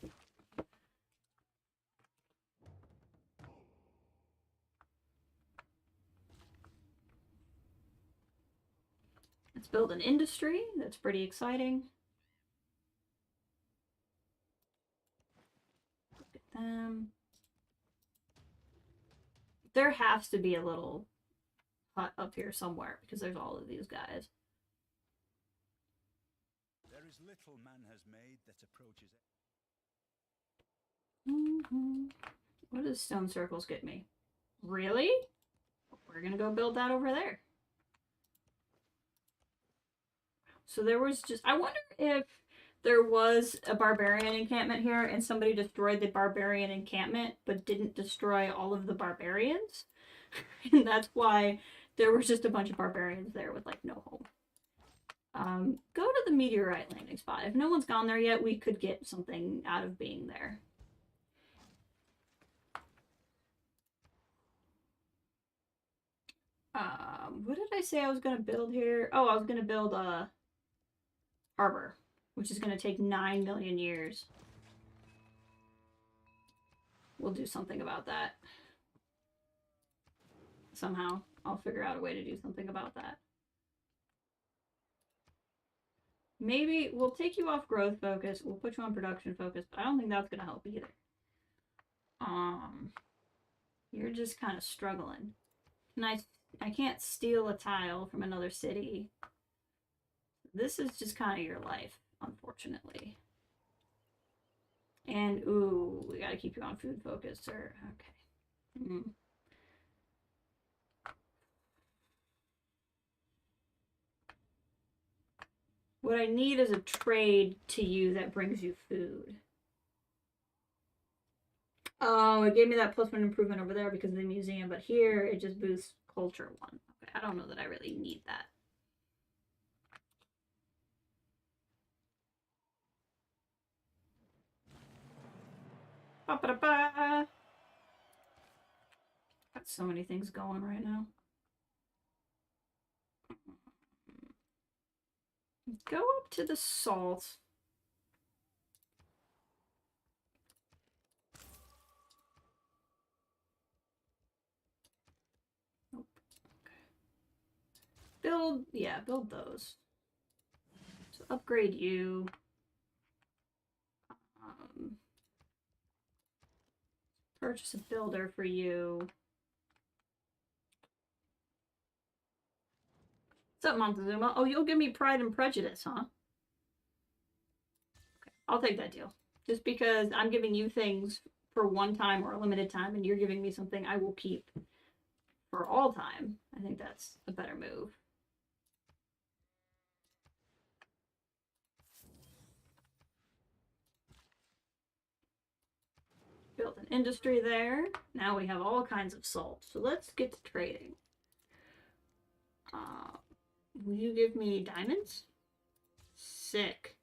Let's build an industry. That's pretty exciting. Look at them. There has to be a little hut up here somewhere because there's all of these guys. There is little man has made that approaches. What does stone circles get me? Really? We're gonna go build that over there. So there was just, I wonder if there was a barbarian encampment here and somebody destroyed the barbarian encampment but didn't destroy all of the barbarians. And that's why there was just a bunch of barbarians there with like no home. Go to the meteorite landing spot. If no one's gone there yet, we could get something out of being there. What did I say I was going to build here? Oh, I was going to build a harbor, which is going to take 9 million years. We'll do something about that. Somehow. I'll figure out a way to do something about that. Maybe we'll take you off growth focus. We'll put you on production focus, but I don't think that's going to help either. You're just kind of struggling. I can't steal a tile from another city. This is just kind of your life, unfortunately. And, ooh, we gotta keep you on food focus, sir. Okay. What I need is a trade to you that brings you food. Oh, it gave me that +1 improvement over there because of the museum, but here it just boosts culture 1. Okay, I don't know that I really need that. Ba-ba-da-ba. Got so many things going right now. Go up to the salt. Nope. Okay. Build those. So upgrade you. Purchase a builder for you. What's up, Montezuma? Oh, you'll give me Pride and Prejudice, huh? Okay, I'll take that deal. Just because I'm giving you things for one time or a limited time, and you're giving me something I will keep for all time. I think that's a better move. Built an industry there. Now we have all kinds of salt. So let's get to trading. Will you give me diamonds? Sick.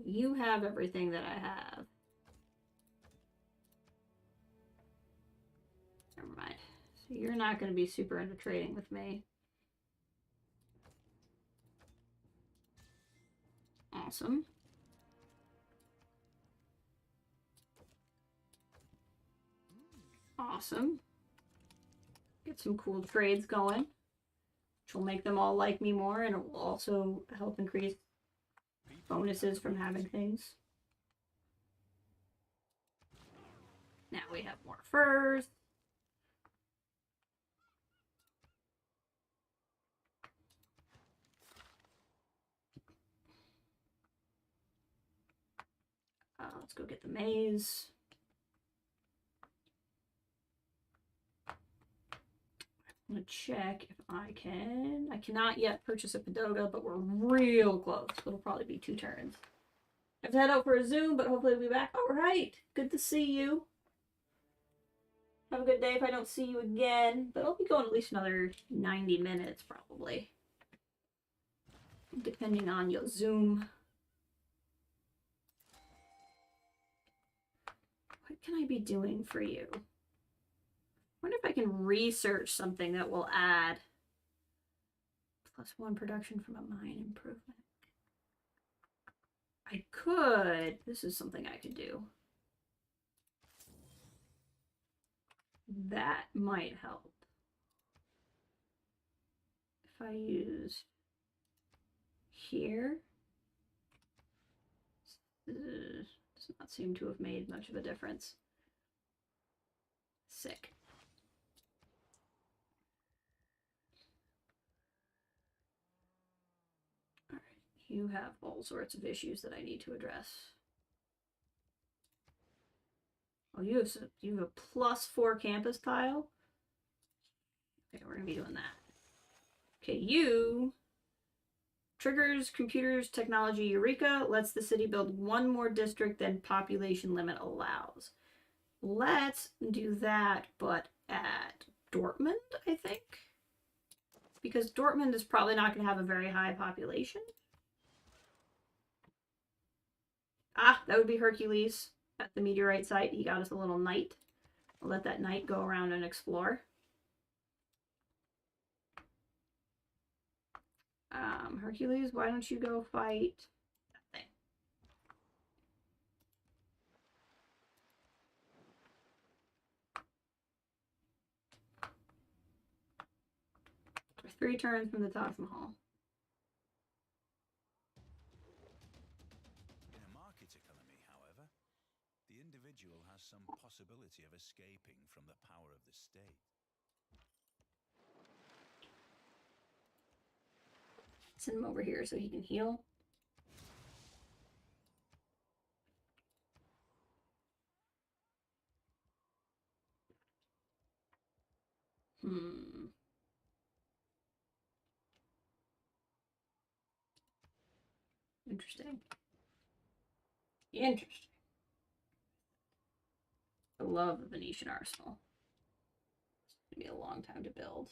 You have everything that I have. Never mind. So you're not going to be super into trading with me. Awesome. Awesome. Get some cool trades going. which will make them all like me more, and it will also help increase bonuses from having things. Now we have more furs. Let's go get the maze. I'm gonna check if I can. I cannot yet purchase a Padoga, but we're real close. It'll probably be 2 turns. I have to head out for a Zoom, but hopefully we'll be back. All right. Good to see you. Have a good day if I don't see you again. But I'll be going at least another 90 minutes, probably. Depending on your Zoom. What can I be doing for you? I wonder if I can research something that will add +1 production from a mine improvement. I could. This is something I could do. That might help. If I use here, does not seem to have made much of a difference. Sick. All right, you have all sorts of issues that I need to address. Oh, you have a +4 campus tile. Okay, we're gonna be doing that. Okay, you triggers computers technology Eureka, lets the city build 1 more district than population limit allows. Let's do that, but at Dortmund, I think. Because Dortmund is probably not going to have a very high population. Ah, that would be Hercules at the meteorite site. He got us a little knight. I'll let that knight go around and explore. Hercules, why don't you go fight that thing? We're 3 turns from the Taj Mahal. In a market economy, however, the individual has some possibility of escaping from the power of the state. Send him over here so he can heal. Interesting. Interesting. I love the Venetian arsenal. It's gonna be a long time to build.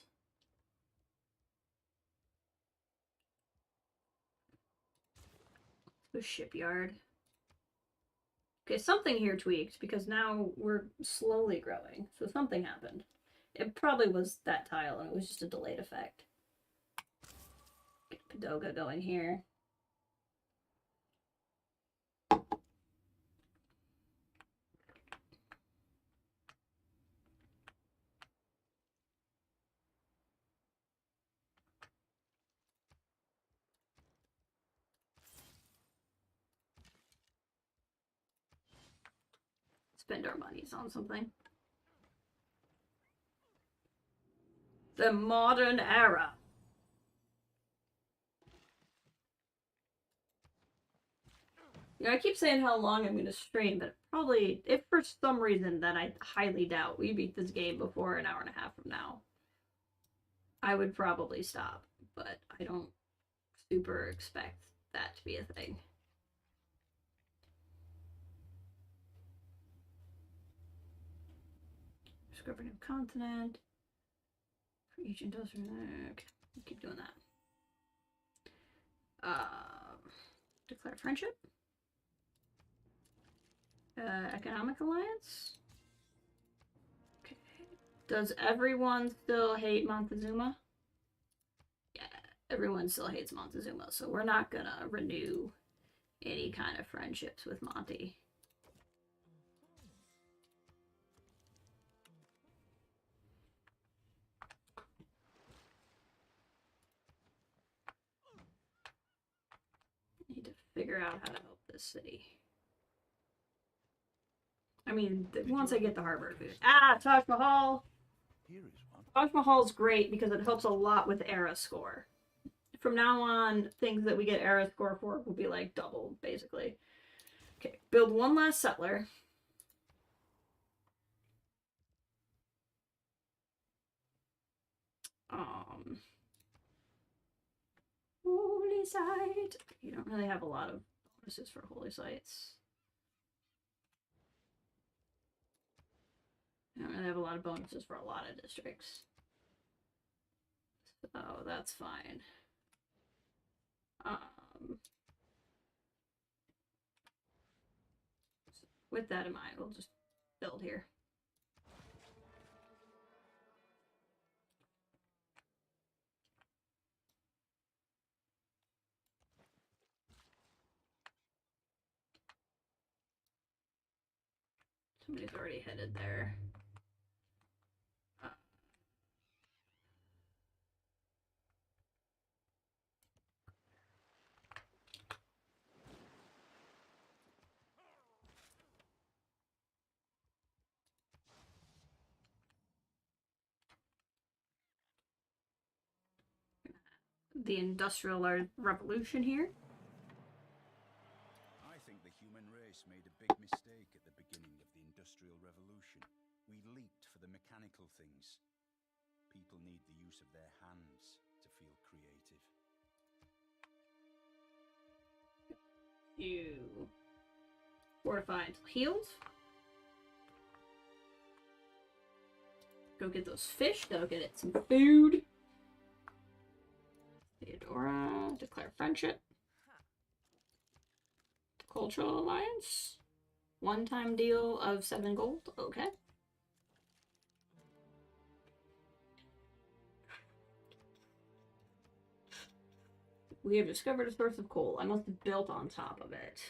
The shipyard. Okay, something here tweaked because now we're slowly growing. So something happened. It probably was that tile and it was just a delayed effect. Get Padoga going here. Spend our monies on something. The modern era. You know, I keep saying how long I'm going to stream, but probably, if for some reason that I highly doubt we beat this game before an hour and a half from now, I would probably stop, but I don't super expect that to be a thing. Discover new continent. For each industrial. Okay, we'll keep doing that. Declare friendship. Economic alliance. Okay. Does everyone still hate Montezuma? Yeah, everyone still hates Montezuma, so we're not gonna renew any kind of friendships with Monty. figure out how to help this city. I mean, once I get the harbor food. Ah, Taj Mahal! Here is one. Taj Mahal's great because it helps a lot with era score. From now on, things that we get era score for will be like double, basically. Okay, build one last settler. Holy site. You don't really have a lot of bonuses for holy sites. You don't really have a lot of bonuses for a lot of districts. So that's fine. With that in mind, we'll just build here. Somebody's already headed there. The Industrial Revolution here. I think the human race made a big mistake at the beginning of the Industrial Revolution. We leaped for the mechanical things. People need the use of their hands to feel creative. You fortify until healed. Go get those fish. Go get it some food. Theodora, declare friendship. Cultural alliance. One-time deal of 7 gold. Okay. We have discovered a source of coal. I must have built on top of it.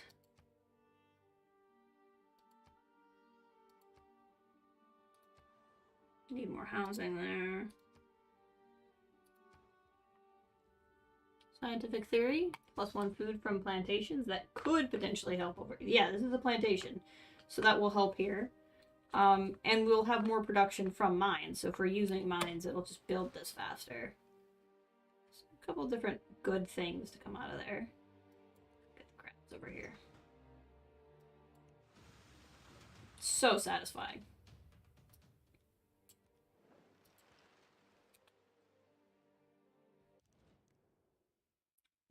Need more housing there. Scientific theory, +1 food from plantations. That could potentially help over. Yeah, this is a plantation, so that will help here. And we'll have more production from mines. So if we're using mines, it'll just build this faster. So a couple different good things to come out of there. Get the crabs over here. So satisfying.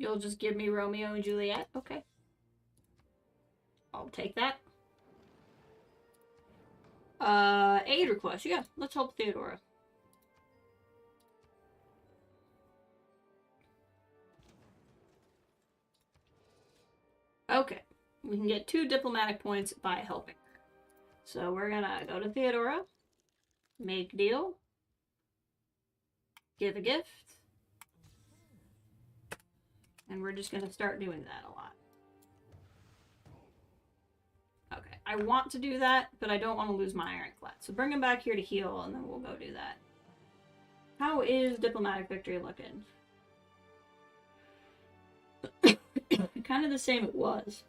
You'll just give me Romeo and Juliet? Okay. I'll take that. Aid request. Yeah, let's help Theodora. Okay. We can get 2 diplomatic points by helping her. So we're gonna go to Theodora. Make deal. Give a gift. And we're just going to start doing that a lot. Okay, I want to do that, but I don't want to lose my ironclad. So bring him back here to heal, and then we'll go do that. How is diplomatic victory looking? Kind of the same it was.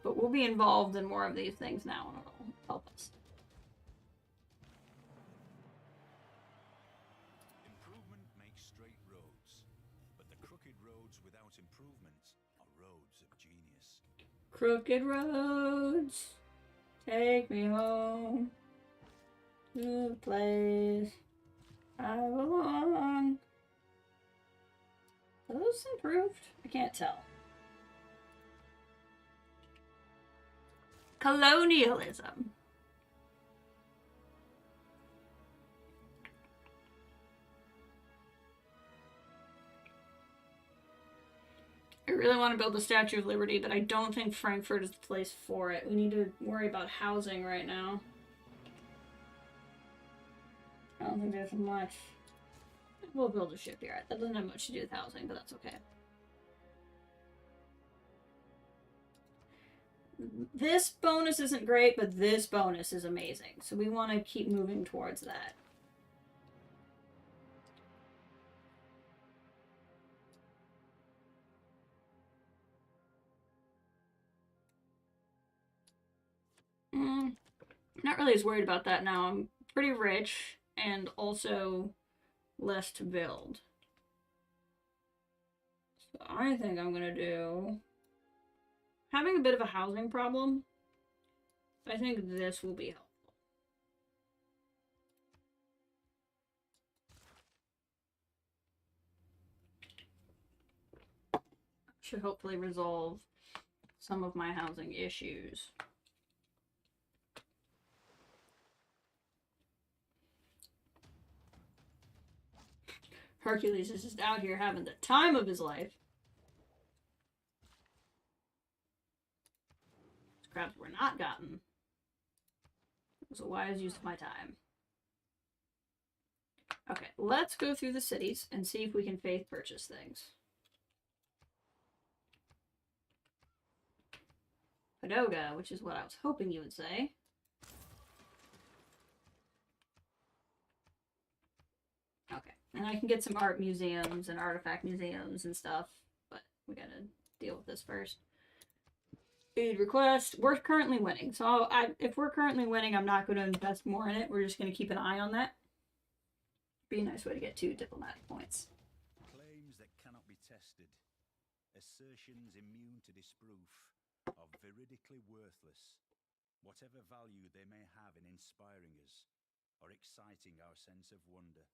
But we'll be involved in more of these things now, and it'll help us. Improvement makes straight roads, but the crooked roads without improvement are roads of genius. Crooked roads, take me home to the place I belong. Are those improved? I can't tell. Colonialism. I really want to build the Statue of Liberty, but I don't think Frankfurt is the place for it. We need to worry about housing right now. I don't think there's much. We'll build a shipyard. That doesn't have much to do with housing, but that's okay. this bonus isn't great, but this bonus is amazing. So we want to keep moving towards that. Not really as worried about that now. I'm pretty rich and also less to build. So I think I'm gonna do... Having a bit of a housing problem, I think this will be helpful. Should hopefully resolve some of my housing issues. Hercules is just out here having the time of his life. These crabs were not gotten. It was a wise use of my time. Okay, let's go through the cities and see if we can faith purchase things. Padoga, which is what I was hoping you would say. Okay, and I can get some art museums and artifact museums and stuff, but we gotta deal with this first. Food request. We're currently winning, so if we're currently winning, I'm not going to invest more in it. We're just going to keep an eye on that. Be a nice way to get 2 diplomatic points. Claims that cannot be tested, assertions immune to disproof, are veridically worthless, whatever value they may have in inspiring us or exciting our sense of wonder.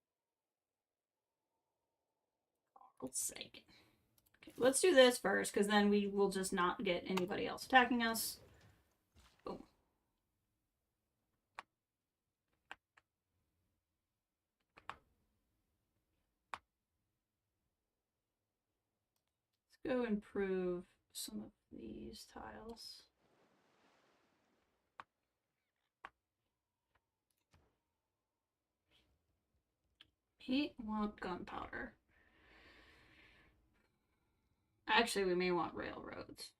For God's sake. Okay, let's do this first, because then we will just not get anybody else attacking us. Boom. Let's go improve some of these tiles. We want gunpowder. Actually, we may want railroads.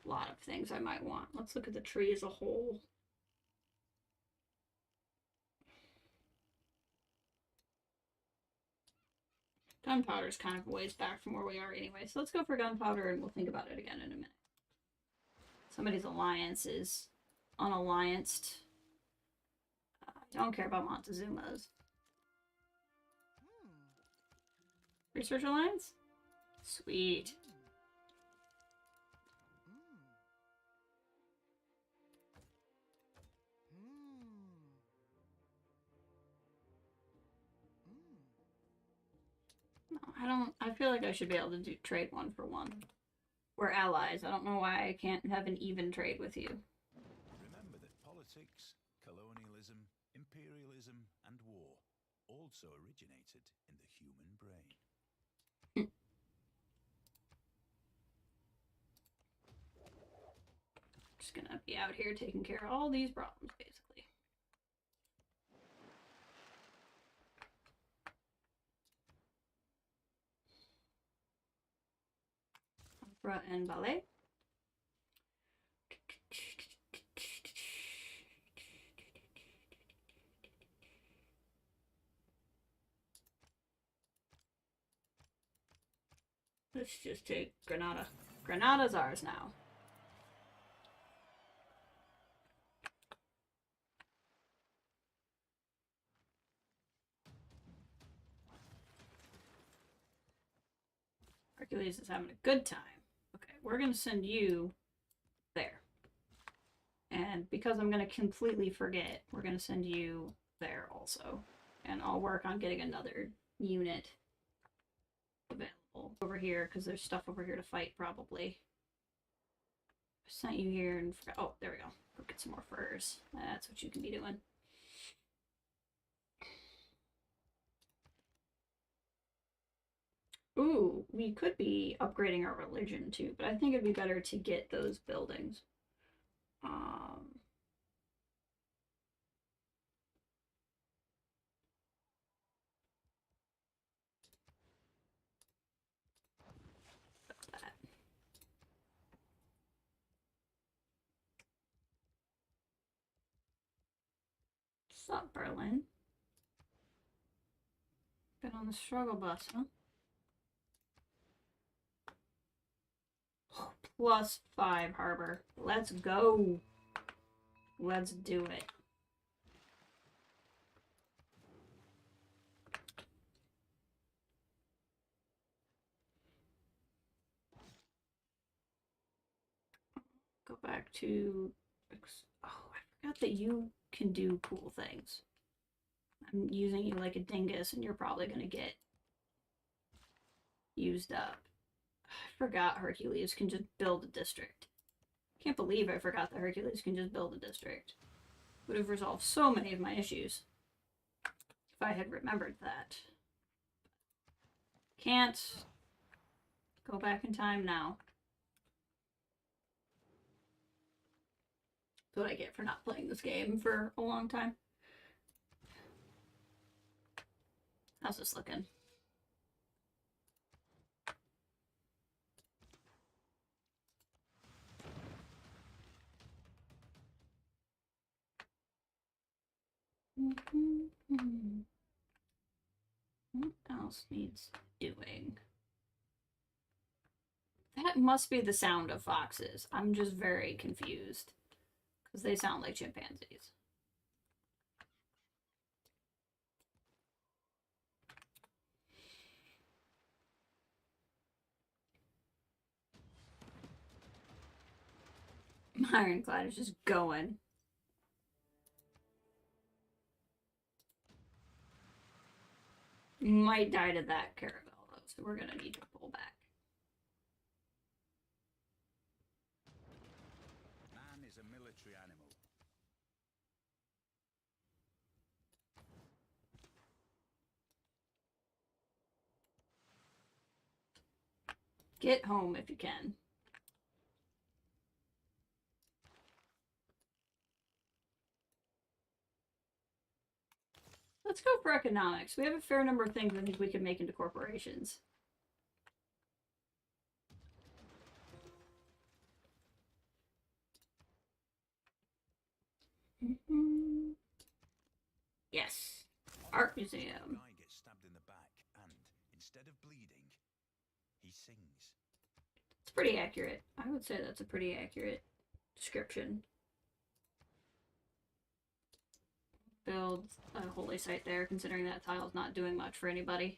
A lot of things I might want. Let's look at the tree as a whole. Gunpowder is kind of a ways back from where we are anyway, so let's go for gunpowder and we'll think about it again in a minute. Somebody's alliance is unallianced. I don't care about Montezuma's. Research alliance? Sweet. No, I feel like I should be able to do trade 1 for 1. We're allies. I don't know why I can't have an even trade with you. Remember that politics, colonialism, imperialism, and war also originated in the human brain. Just gonna be out here taking care of all these problems, basically. Opera and ballet. Let's just take Granada. Granada's ours now. Hercules is having a good time. Okay, we're going to send you there. And because I'm going to completely forget, we're going to send you there also. And I'll work on getting another unit available over here, because there's stuff over here to fight, probably. I sent you here and forgot. Oh, there we go. Go get some more furs. That's what you can be doing. Ooh, we could be upgrading our religion too, but I think it'd be better to get those buildings. What's up, Berlin? Been on the struggle bus, huh? +5 harbor. Let's go. Let's do it. Go back to... Oh, I forgot that you can do cool things. I'm using you like a dingus and you're probably going to get used up. I forgot Hercules can just build a district. Can't believe I forgot that Hercules can just build a district. Would have resolved so many of my issues if I had remembered that. Can't go back in time now. That's what I get for not playing this game for a long time. How's this looking? What else needs doing? That must be the sound of foxes. I'm just very confused. Because they sound like chimpanzees. My ironclad is just going. Might die to that caravel, though, so we're gonna need to pull back. Man is a military animal. Get home if you can. Let's go for economics. We have a fair number of things I think we can make into corporations. Yes. Art museum. Guy gets stabbed in the back and, instead of bleeding, he sings. It's pretty accurate. I would say that's a pretty accurate description. Build a holy site there, considering that tile's not doing much for anybody.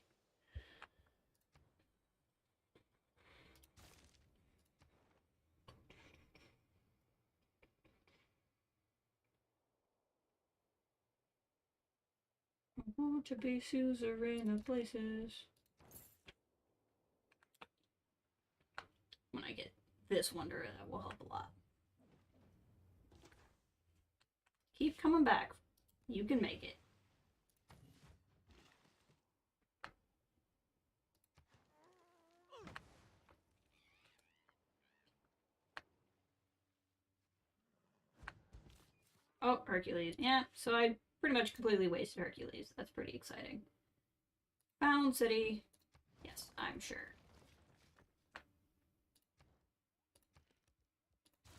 I want to be suzerain of places. When I get this wonder, that will help a lot. Keep coming back. You can make it. Oh, Hercules. Yeah, so I pretty much completely wasted Hercules. That's pretty exciting. Found city. Yes, I'm sure.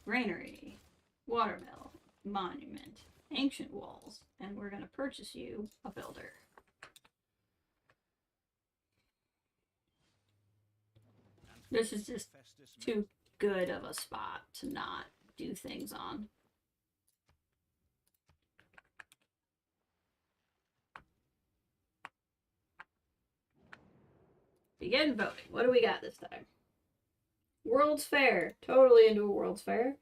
Granary. Watermill. Monument. Ancient walls. And we're going to purchase you a builder. This is just too good of a spot to not do things on. Begin voting. What do we got this time? World's Fair. Totally into a World's Fair.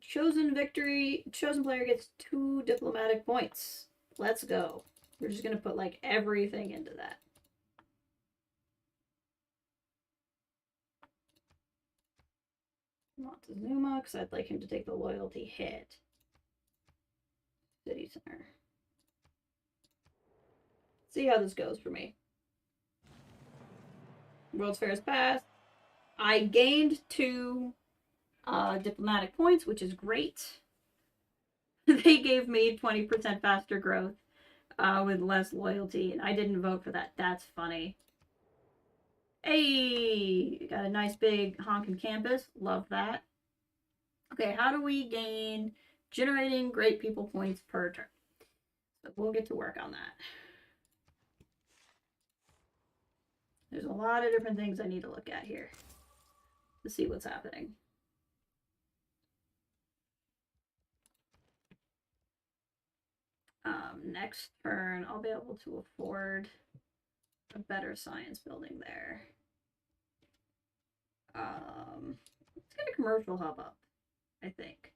Chosen victory. Chosen player gets 2 diplomatic points. Let's go. We're just going to put like everything into that. Montezuma, because I'd like him to take the loyalty hit. City Center. See how this goes for me. World's Fair is passed. I gained 2 diplomatic points, which is great. They gave me 20% faster growth with less loyalty, and I didn't vote for that. That's funny. Hey, got a nice big honking campus. Love that. Okay, how do we gain generating great people points per turn. So we'll get to work on that. There's a lot of different things I need to look at here to see what's happening. Next turn, I'll be able to afford a better science building there. Let's get a commercial hub up, I think.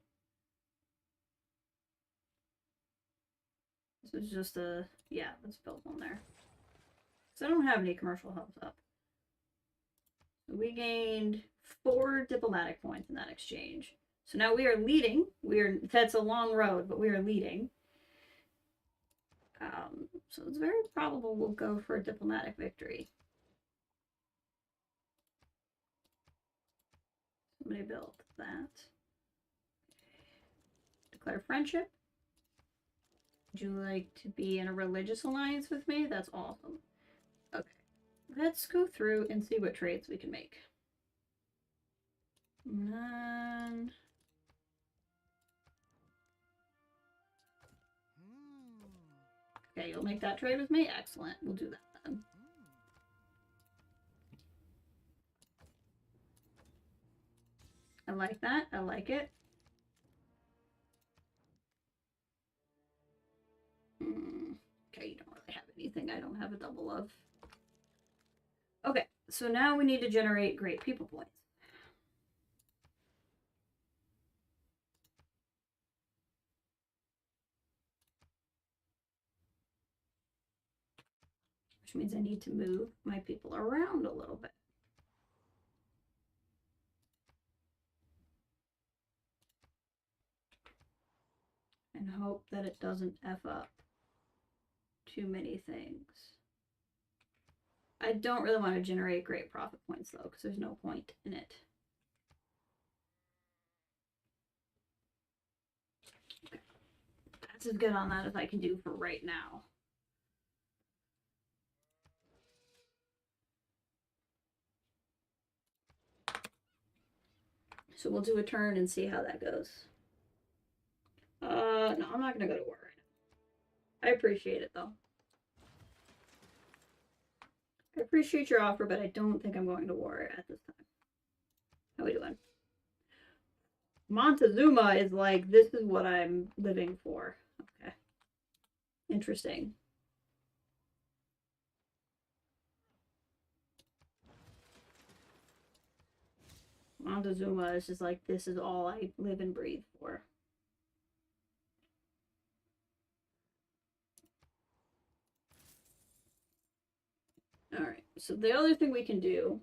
This is just a, yeah, let's build one there. So I don't have any commercial hubs up. We gained 4 diplomatic points in that exchange. So now we are leading. That's a long road, but we are leading. So it's very probable we'll go for a diplomatic victory. Somebody built that. Declare friendship. Would you like to be in a religious alliance with me? That's awesome. Okay. Let's go through and see what trades we can make. None. Okay, you'll make that trade with me? Excellent. We'll do that then. I like that. I like it. Okay, you don't really have anything I don't have a double of. Okay, so now we need to generate great people points. Which means I need to move my people around a little bit. And hope that it doesn't F up too many things. I don't really want to generate great profit points though, because there's no point in it. Okay. That's as good on that as I can do for right now. So we'll do a turn and see how that goes. No, I'm not going to go to war right now. I appreciate it, though. I appreciate your offer, but I don't think I'm going to war at this time. How we doing? Montezuma is like, this is what I'm living for. Okay. Interesting. Montezuma is just like, this is all I live and breathe for. Alright, so the other thing we can do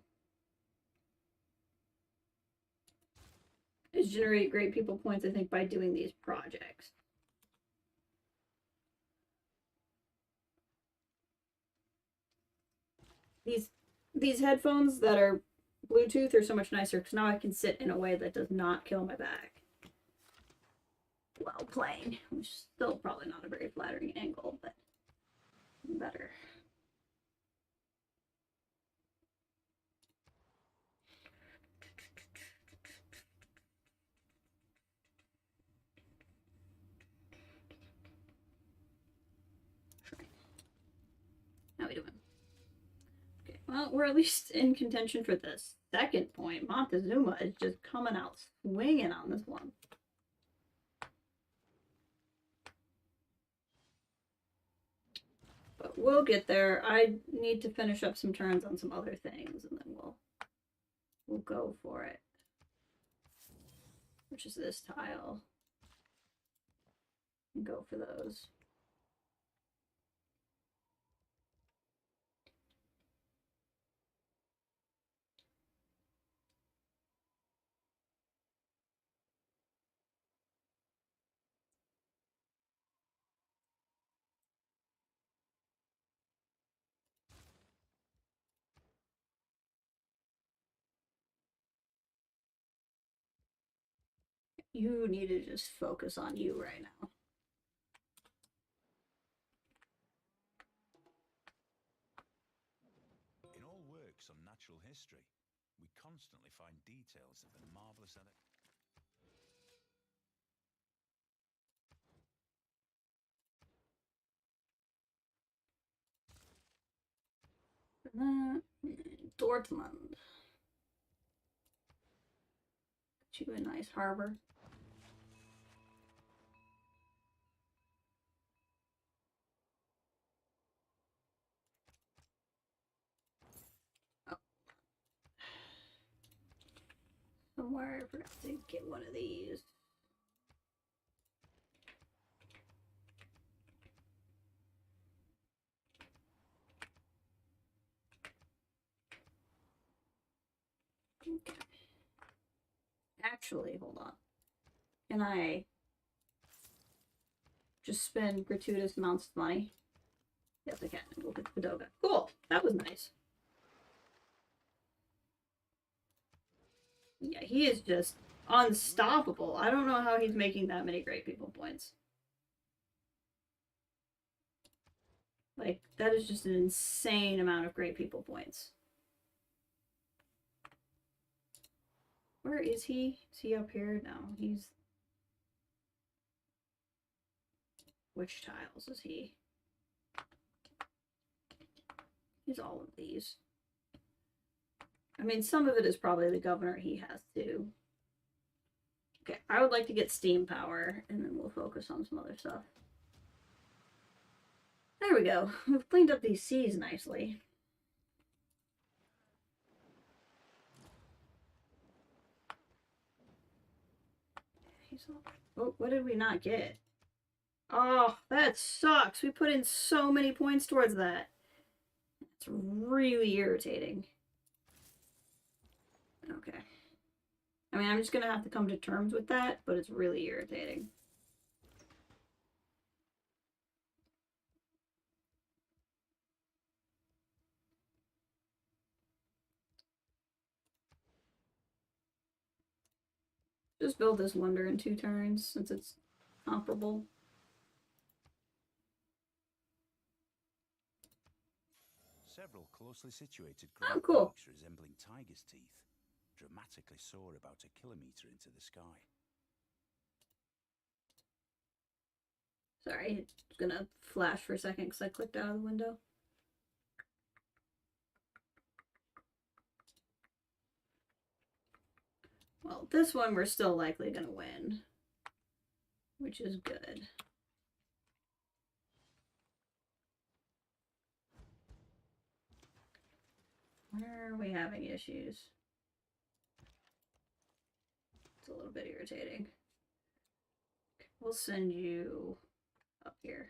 is generate great people points, I think, by doing these projects. These headphones that are Bluetooth are so much nicer because now I can sit in a way that does not kill my back while playing, which is still probably not a very flattering angle, but better. How we doing? Okay, well, we're at least in contention for the second point. Montezuma is just coming out swinging on this one. But we'll get there. I need to finish up some turns on some other things, and then we'll go for it. Which is this tile. And go for those. You need to just focus on you right now. In all works on natural history, we constantly find details of the marvelous Dortmund. Get you a nice harbor. Oh. Somewhere I forgot to get one of these. Okay. Actually, hold on. Can I just spend gratuitous amounts of money? Yes, I can. We'll get the Padoga. Cool. That was nice. Yeah, he is just unstoppable. I don't know how he's making that many great people points. Like, that is just an insane amount of great people points. Where is he? Is he up here? No, he's... Which tiles is he? He's all of these. I mean, some of it is probably the governor he has too. Okay, I would like to get steam power, and then we'll focus on some other stuff. There we go. We've cleaned up these seas nicely. Oh, what did we not get? Oh, that sucks. We put in so many points towards that. It's really irritating. Okay. I mean, I'm just gonna have to come to terms with that, but it's really irritating. Just build this wonder in 2 turns since it's comparable. Several closely situated Oh, cool. peaks resembling tiger's teeth dramatically soar about a kilometer into the sky. Sorry, it's gonna flash for a second because I clicked out of the window. Well, this one we're still likely gonna win, which is good. Where are we having issues? It's a little bit irritating. We'll send you up here.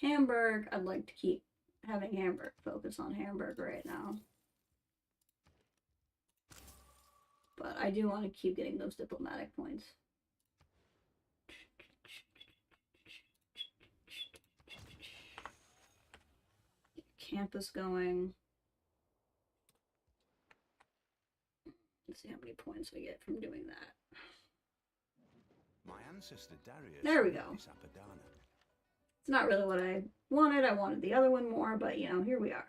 Hamburg, I'd like to keep having Hamburg focus on Hamburg right now. But I do want to keep getting those diplomatic points. Campus going. Let's see how many points we get from doing that. My ancestor Darius. There we go. It's not really what I wanted. I wanted the other one more, but you know, here we are.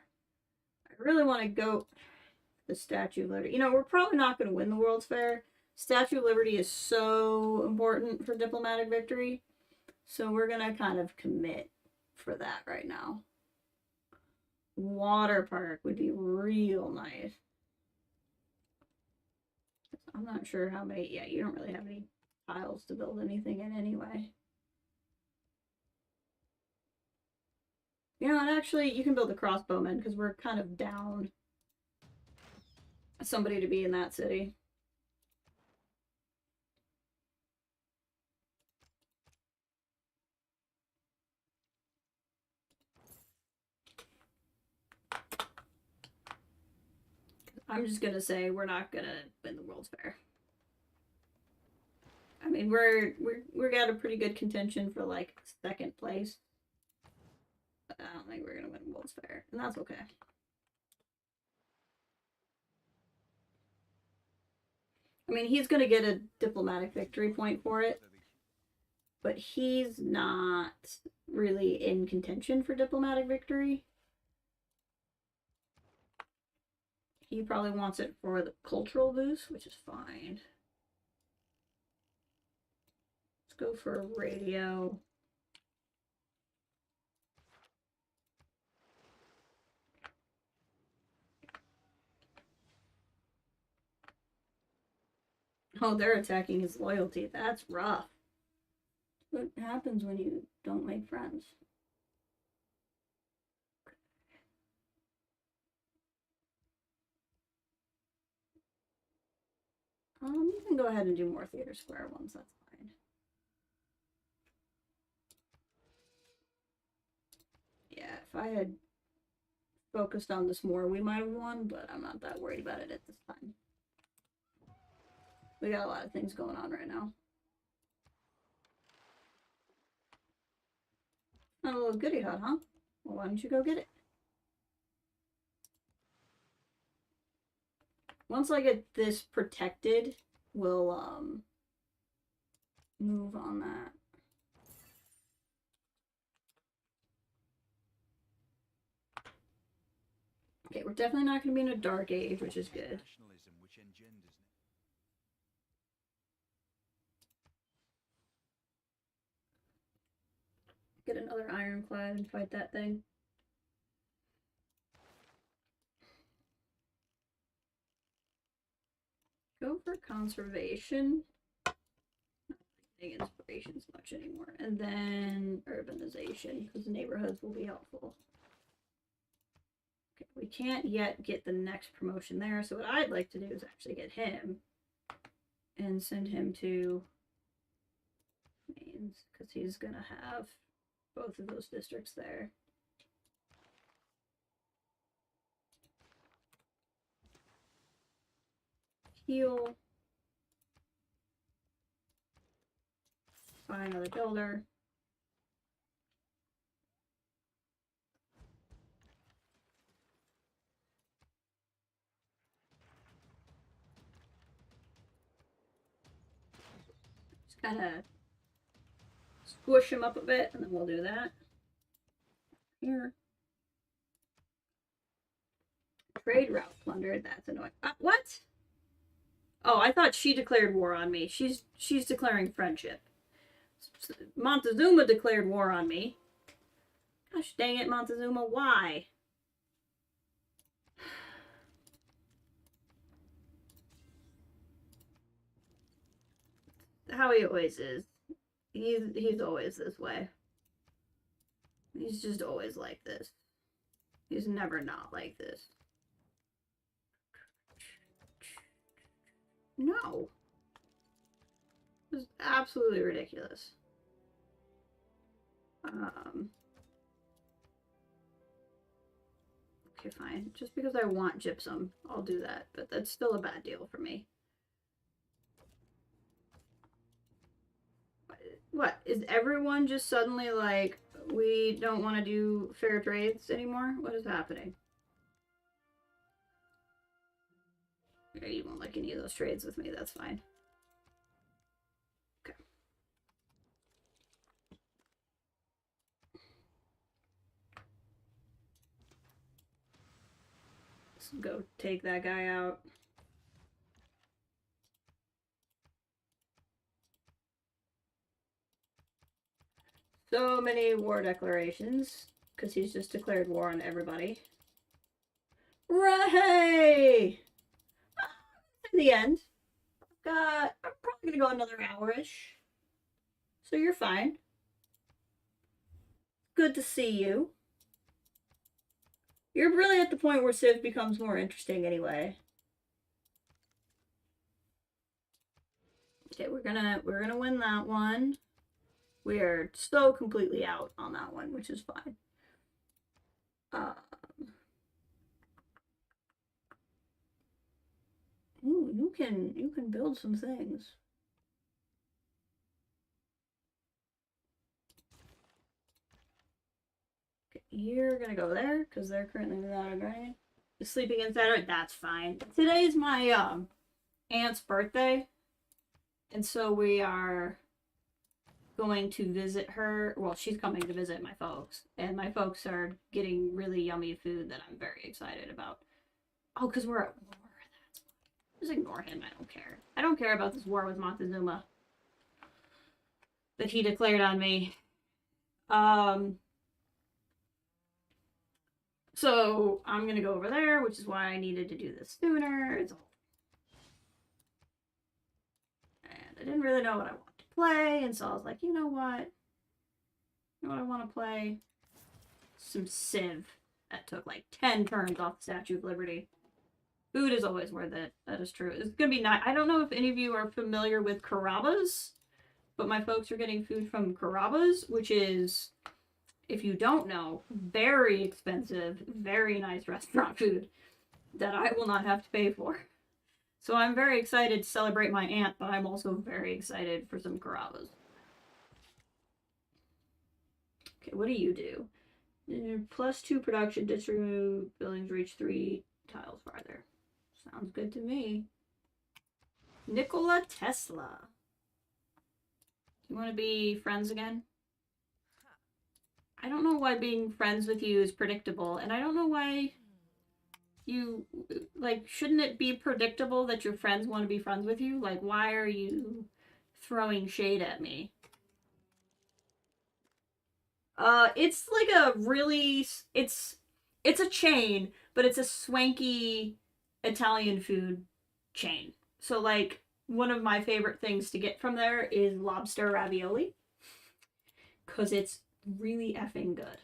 I really want to go the Statue of Liberty. You know, we're probably not going to win the World's Fair. Statue of Liberty is so important for diplomatic victory. So we're going to kind of commit for that right now. Water park would be real nice. I'm not sure how many. Yeah, you don't really have any tiles to build anything in anyway. You know, and actually, you can build a crossbowman because we're kind of down somebody to be in that city. I'm just gonna say we're not gonna win the World's Fair. I mean, we got a pretty good contention for like 2nd place. But I don't think we're gonna win the World's Fair, and that's okay. I mean, he's gonna get a diplomatic victory point for it, but he's not really in contention for diplomatic victory. He probably wants it for the cultural boost, which is fine. go for a radio. Oh, they're attacking his loyalty. That's rough. What happens when you don't make friends? You can go ahead and do more theater square ones, that's fine. Yeah, if I had focused on this more, we might have won, but I'm not that worried about it at this time. We got a lot of things going on right now. Not a little goody hut, huh? Well, why don't you go get it? Once I get this protected, we'll move on that. Okay, we're definitely not going to be in a dark age, which is good. Get another ironclad and fight that thing. Go for conservation. Not getting inspirations much anymore. And then urbanization, because neighborhoods will be helpful. Okay, we can't yet get the next promotion there, so what I'd like to do is actually get him and send him to Mainz, because he's gonna have both of those districts there. Heal. Find another builder. Just gotta squish him up a bit, and then we'll do that. Here. Trade route plundered. That's annoying. What? Oh, I thought she declared war on me. She's declaring friendship. Montezuma declared war on me. Gosh dang it, Montezuma, why? How he always is. He's always this way. He's just always like this. He's never not like this. No. This is absolutely ridiculous. Okay, fine. Just because I want gypsum, I'll do that. But that's still a bad deal for me. What? Is everyone just suddenly like, we don't want to do fair trades anymore? What is happening? Okay, you won't like any of those trades with me, that's fine. Okay. Let's go take that guy out. So many war declarations, because he's just declared war on everybody. Ray! In the end, I'm probably gonna go another hour-ish. So you're fine. Good to see you. You're really at the point where Civ becomes more interesting anyway. Okay, we're gonna win that one. We are so completely out on that one, which is fine. Ooh, you can build some things. Okay, you're gonna go there because they're currently without a guardian. Sleeping inside, that's fine. Today's my aunt's birthday, and so we are going to visit her. Well, she's coming to visit my folks, and my folks are getting really yummy food that I'm very excited about. Oh, because we're at war. That's why. Just ignore him. I don't care. I don't care about this war with Montezuma. that he declared on me. So I'm gonna go over there, which is why I needed to do this sooner. And I didn't really know what I wanted to play, and so I was like, you know what? You know what I want to play? Some Civ. That took like 10 turns off the Statue of Liberty. Food is always worth it. That is true. It's gonna be nice. I don't know if any of you are familiar with Carrabba's, but my folks are getting food from Carrabba's, which is, if you don't know, very expensive, very nice restaurant food that I will not have to pay for. So I'm very excited to celebrate my aunt, but I'm also very excited for some Carrabba's. Okay, what do you do? +2 production, district buildings reach 3 tiles farther. Sounds good to me. Nikola Tesla. You want to be friends again? I don't know why being friends with you is predictable, and I don't know why you, like, shouldn't it be predictable that your friends want to be friends with you? Like, why are you throwing shade at me? It's like a really, it's a chain, but it's a swanky Italian food chain. So, like, one of my favorite things to get from there is lobster ravioli, because it's really effing good.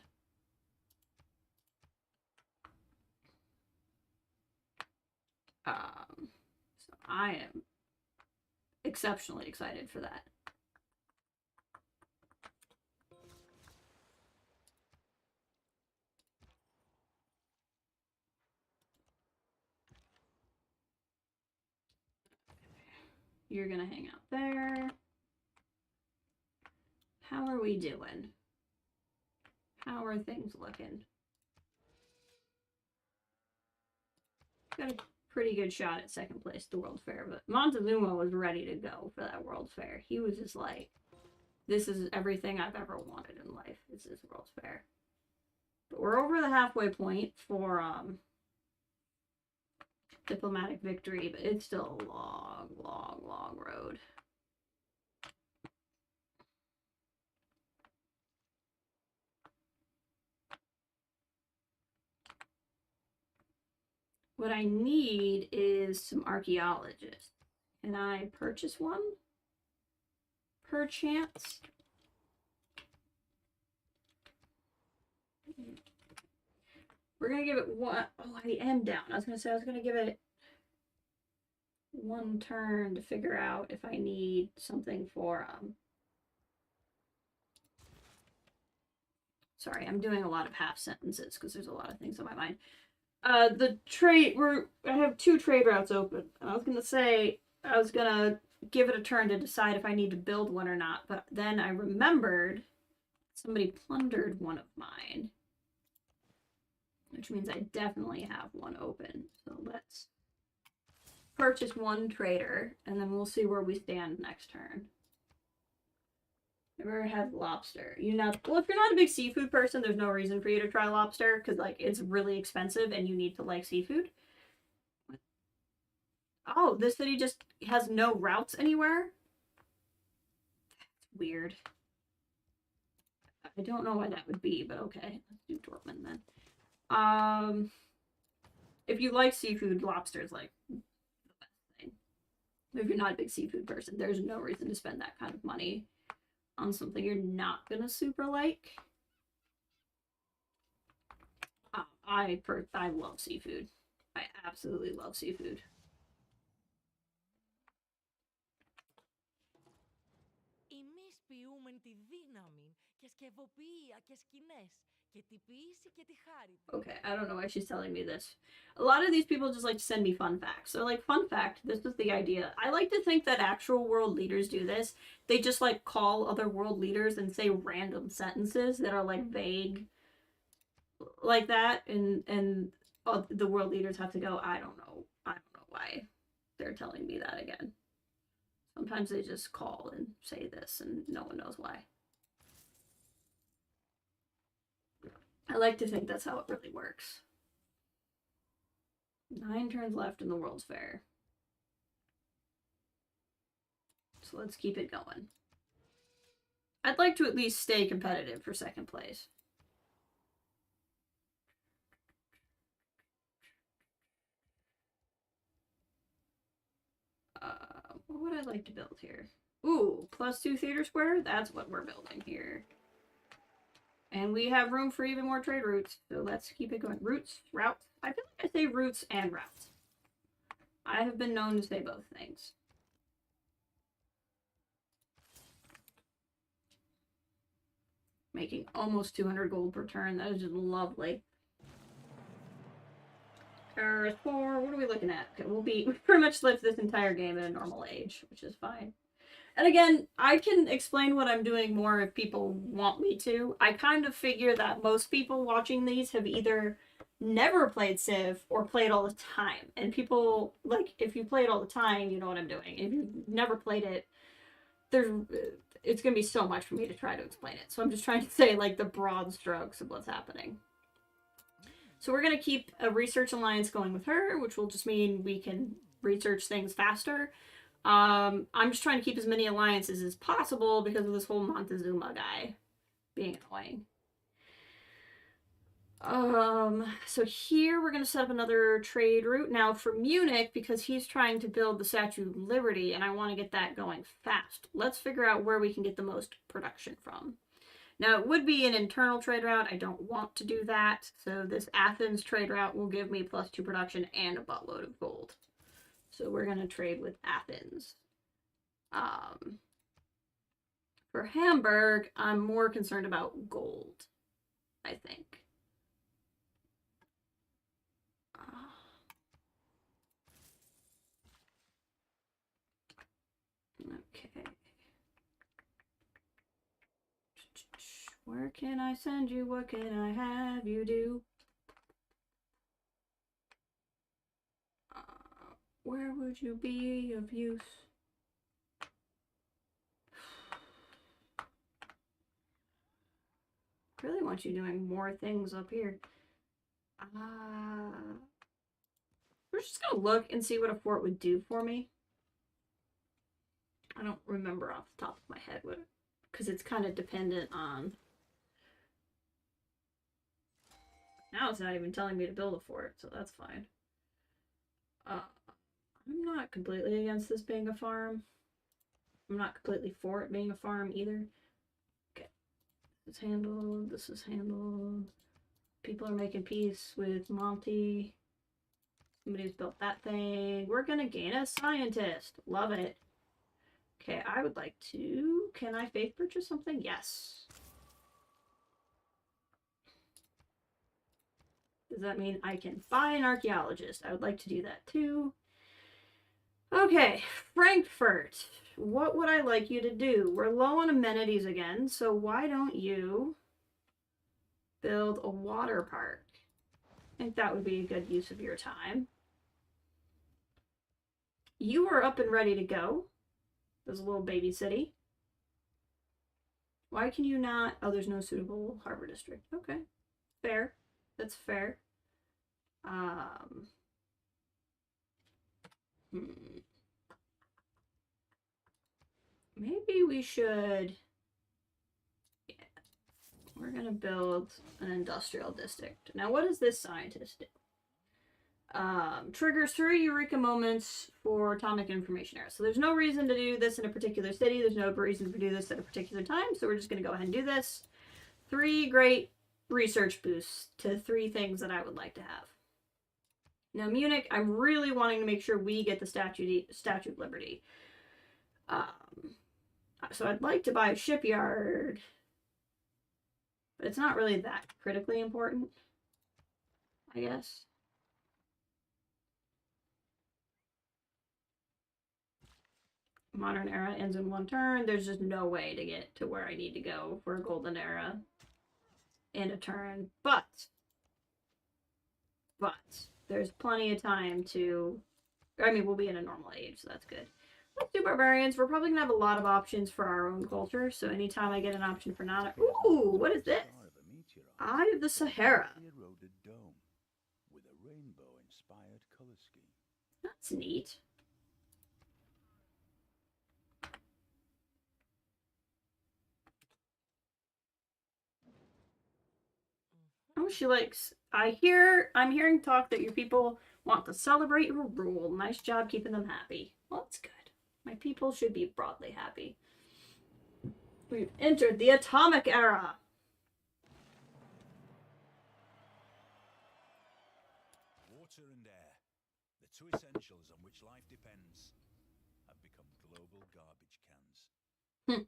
So I am exceptionally excited for that. You're gonna hang out there. How are we doing? How are things looking? Got a pretty good shot at second place at the World's Fair, but Montezuma was ready to go for that World's Fair. He was just like, this is everything I've ever wanted in life, is this World's Fair. But we're over the halfway point for diplomatic victory, but it's still a long, long, long road. What I need is some archaeologists. Can I purchase one? Perchance? We're gonna give it one. Oh, I am down. I was gonna say I was gonna give it one turn to figure out if I need something for Sorry, I'm doing a lot of half sentences because there's a lot of things on my mind. The trade I have 2 trade routes open. And I was gonna say I was gonna give it a turn to decide if I need to build one or not, but then I remembered somebody plundered one of mine, which means I definitely have one open. So let's purchase one trader, and then we'll see where we stand next turn. Never had lobster. Well, if you're not a big seafood person, there's no reason for you to try lobster, because, like, it's really expensive and you need to like seafood. Oh, this city just has no routes anywhere? That's weird. I don't know why that would be, but okay. Let's do Dortmund then. If you like seafood, lobster is like the best thing. If you're not a big seafood person, there's no reason to spend that kind of money on something you're not gonna super like. I love seafood. I absolutely love seafood. Εμείς ποιούμεν τη δύναμη και σκευοποιία και σκηνές και τη ποίηση και τη χάρη. Okay, I don't know why she's telling me this. A lot of these people just like to send me fun facts. So, like, fun fact, this is the idea. I like to think that actual world leaders do this. They just, like, call other world leaders and say random sentences that are, like, vague like that, and the world leaders have to go, I don't know why they're telling me that again. Sometimes they just call and say this and no one knows why. I like to think that's how it really works. 9 turns left in the World's Fair. So let's keep it going. I'd like to at least stay competitive for second place. What would I like to build here? Ooh, +2 theater square? That's what we're building here. And we have room for even more trade routes, so let's keep it going. Routes, routes. I feel like I say routes and routes. I have been known to say both things. Making almost 200 gold per turn. That is just lovely. Earth 4, what are we looking at? Okay, we pretty much lived this entire game at a normal age, which is fine. And again, I can explain what I'm doing more if people want me to. I kind of figure that most people watching these have either never played Civ or played all the time. And people, like, if you play it all the time, you know what I'm doing. If you've never played it, it's going to be so much for me to try to explain it. So I'm just trying to say, like, the broad strokes of what's happening. So we're going to keep a research alliance going with her, which will just mean we can research things faster. I'm just trying to keep as many alliances as possible because of this whole Montezuma guy being annoying. So here we're going to set up another trade route. Now for Munich, because he's trying to build the Statue of Liberty and I want to get that going fast, let's figure out where we can get the most production from. Now it would be an internal trade route. I don't want to do that. So this Athens trade route will give me +2 production and a buttload of gold. So we're going to trade with Athens. For Hamburg, I'm more concerned about gold, I think. Okay. Where can I send you? What can I have you do? Where would you be of use? I really want you doing more things up here. We're just gonna look and see what a fort would do for me. I don't remember off the top of my head what, because it's kind of dependent on. Now it's not even telling me to build a fort, so that's fine. I'm not completely against this being a farm. I'm not completely for it being a farm either. Okay. This is handled. This is handled. People are making peace with Monty. Somebody's built that thing. We're gonna gain a scientist. Love it. Okay, I would like to... Can I faith purchase something? Yes. Does that mean I can buy an archaeologist? I would like to do that too. Okay, Frankfurt. What would I like you to do? We're low on amenities again, so why don't you build a water park? I think that would be a good use of your time. You are up and ready to go. There's a little baby city. Why can you not? Oh, there's no suitable harbor district. Okay, fair. That's fair. Maybe we should... Yeah. We're gonna build an industrial district. Now, what does this scientist do? Triggers 3 Eureka moments for atomic information error. So there's no reason to do this in a particular city. There's no reason to do this at a particular time. So we're just going to go ahead and do this. 3 great research boosts to 3 things that I would like to have. Now Munich, I'm really wanting to make sure we get the Statue of Liberty. So I'd like to buy a shipyard. But it's not really that critically important, I guess. Modern era ends in 1 turn. There's just no way to get to where I need to go for a golden era in a turn. But there's plenty of time to... I mean, we'll be in a normal age, so that's good. Let's do barbarians. We're probably going to have a lot of options for our own culture, so anytime I get an option for not... Ooh, what is this? Eye of the Sahara. That's neat. Oh, she likes. I'm hearing talk that your people want to celebrate your rule. Nice job keeping them happy. Well, that's good. My people should be broadly happy. We've entered the atomic era. Water and air, the two essentials on which life depends, have become global garbage cans.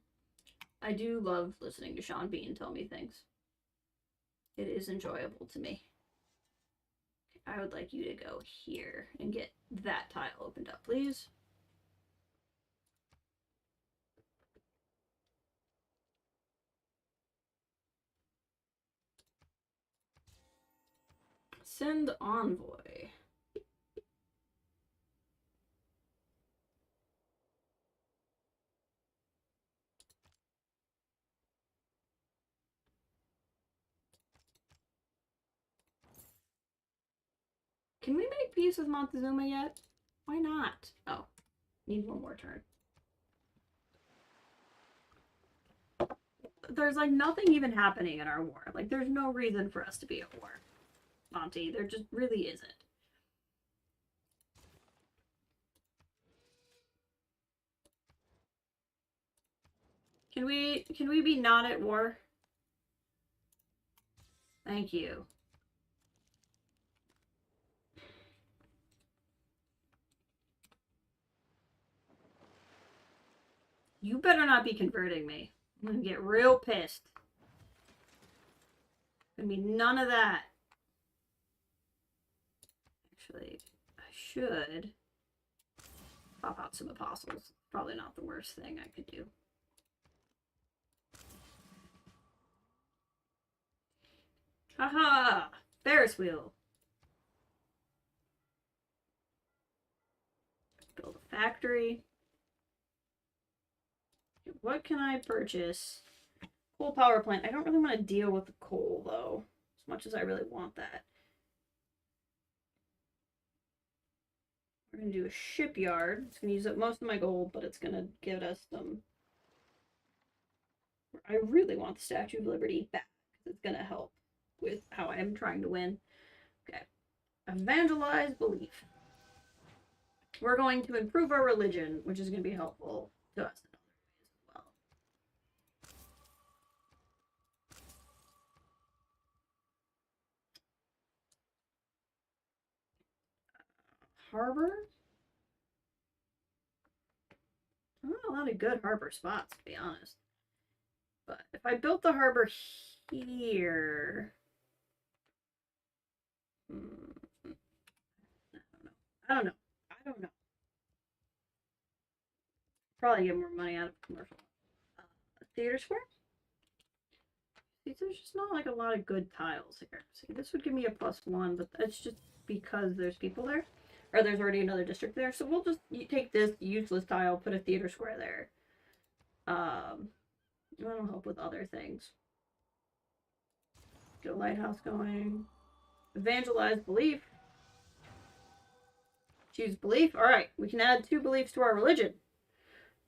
I do love listening to Sean Bean tell me things. It is enjoyable to me. I would like you to go here and get that tile opened up, please. Send envoy. Can we make peace with Montezuma yet? Why not? Oh, need one more turn. There's like nothing even happening in our war. Like there's no reason for us to be at war, Monty. There just really isn't. Can we be not at war? Thank you. You better not be converting me. I'm gonna get real pissed. Gonna be none of that. Actually, I should pop out some apostles. Probably not the worst thing I could do. Haha! Ferris wheel. Build a factory. What can I purchase? Coal power plant. I don't really want to deal with the coal, though, as much as I really want that. We're going to do a shipyard. It's going to use up most of my gold, but it's going to give us some... I really want the Statue of Liberty back, because it's going to help with how I'm trying to win. Okay. Evangelize belief. We're going to improve our religion, which is going to be helpful to us in other ways as well. Harbor? Not a lot of good harbor spots, to be honest. But if I built the harbor here... I don't know. Probably get more money out of commercial. Theater Square? See, there's just not like a lot of good tiles here. See, this would give me a +1, but that's just because there's people there. Or there's already another district there. So we'll just take this useless tile, put a theater square there. That'll help with other things. Get a lighthouse going. Evangelize belief. Choose belief. Alright, we can add 2 beliefs to our religion.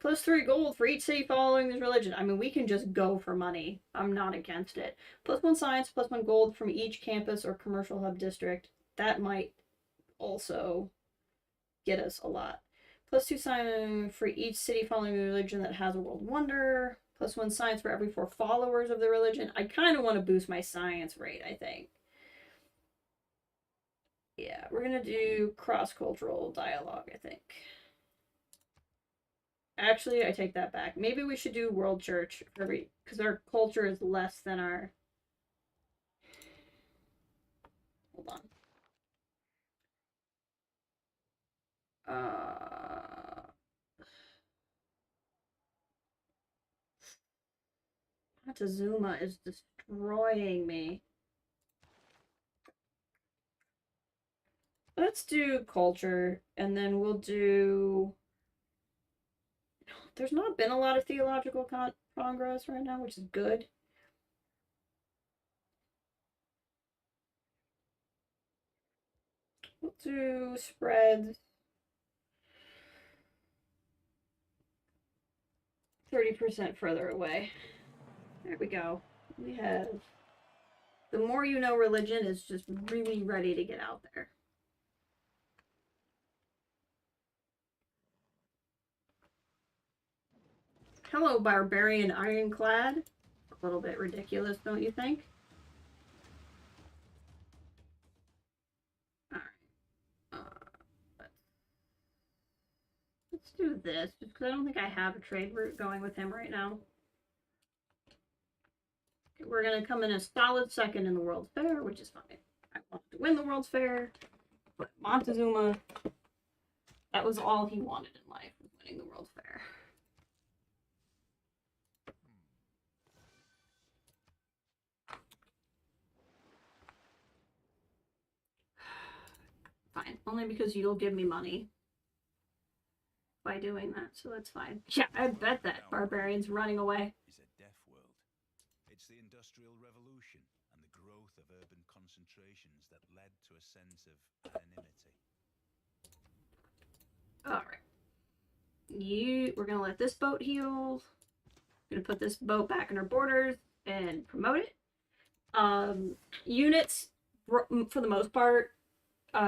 +3 gold for each city following this religion. I mean, we can just go for money. I'm not against it. +1 science, +1 gold from each campus or commercial hub district. That might also get us a lot. +2 science for each city following the religion that has a world wonder. +1 science for every 4 followers of the religion. I kind of want to boost my science rate, I think. Yeah, we're going to do cross-cultural dialogue, I think. Actually, I take that back. Maybe we should do World Church for every, because our culture is less than our... Hold on. Montezuma is destroying me. Let's do culture, and then we'll do... There's not been a lot of theological progress right now, which is good. We'll do spreads. 30% further away. There we go. We have The more you know religion is just really ready to get out there. Hello, barbarian ironclad. A little bit ridiculous, don't you think? Alright. Let's do this, just because I don't think I have a trade route going with him right now. We're going to come in a solid second in the World's Fair, which is fine. I wanted to win the World's Fair, but Montezuma, that was all he wanted in life, was winning the World's Fair. Fine, only because you'll give me money by doing that, so that's fine. Yeah, I bet that barbarian's running away. Is a deaf world. It's the Industrial Revolution and the growth of urban concentrations that led to a sense of anonymity. Alright. We're gonna let this boat heal. We're gonna put this boat back in our borders and promote it. Units, for the most part,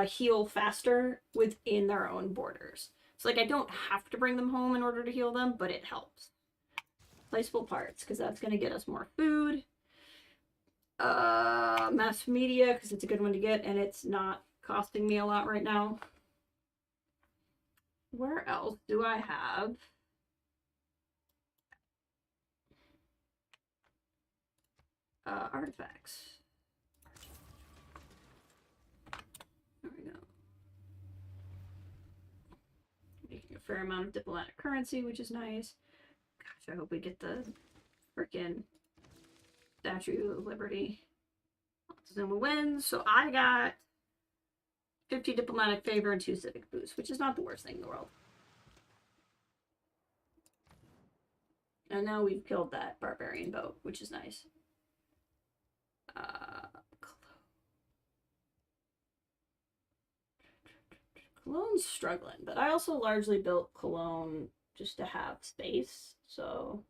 heal faster within their own borders. So, like, I don't have to bring them home in order to heal them, but it helps. Placeable parts, because that's going to get us more food. Mass media, because it's a good one to get, and it's not costing me a lot right now. Where else do I have? Artifacts. There we go. Making a fair amount of diplomatic currency, which is nice. Gosh, I hope we get the frickin' Statue of Liberty. Zuma wins, so I got 50 diplomatic favor and 2 civic boosts, which is not the worst thing in the world. And now we've killed that barbarian boat, which is nice. Cologne's struggling, but I also largely built Cologne just to have space, so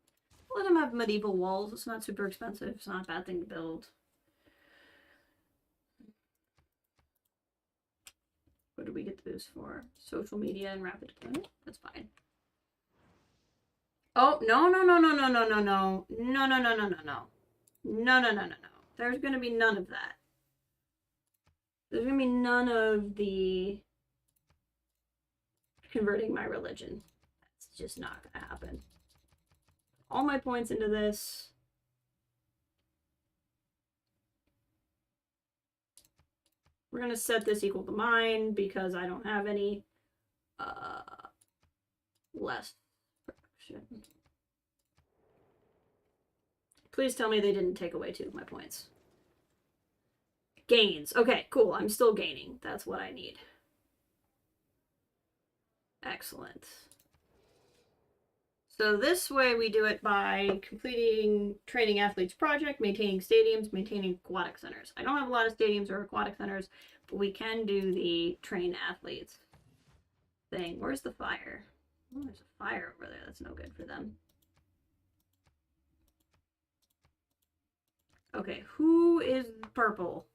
let him have medieval walls. It's not super expensive. It's not a bad thing to build. What did we get the boost for? Social media and rapid deployment? That's fine. Oh, no. No. There's going to be none of that. There's going to be none of the converting my religion. That's just not going to happen. All my points into this. We're going to set this equal to mine because I don't have any less production. Please tell me they didn't take away 2 of my points. Gains. Okay, cool. I'm still gaining. That's what I need. Excellent. So this way we do it by completing training athletes project, maintaining stadiums, maintaining aquatic centers. I don't have a lot of stadiums or aquatic centers, but we can do the train athletes thing. Where's the fire? Oh, there's a fire over there. That's no good for them. Okay, who is purple?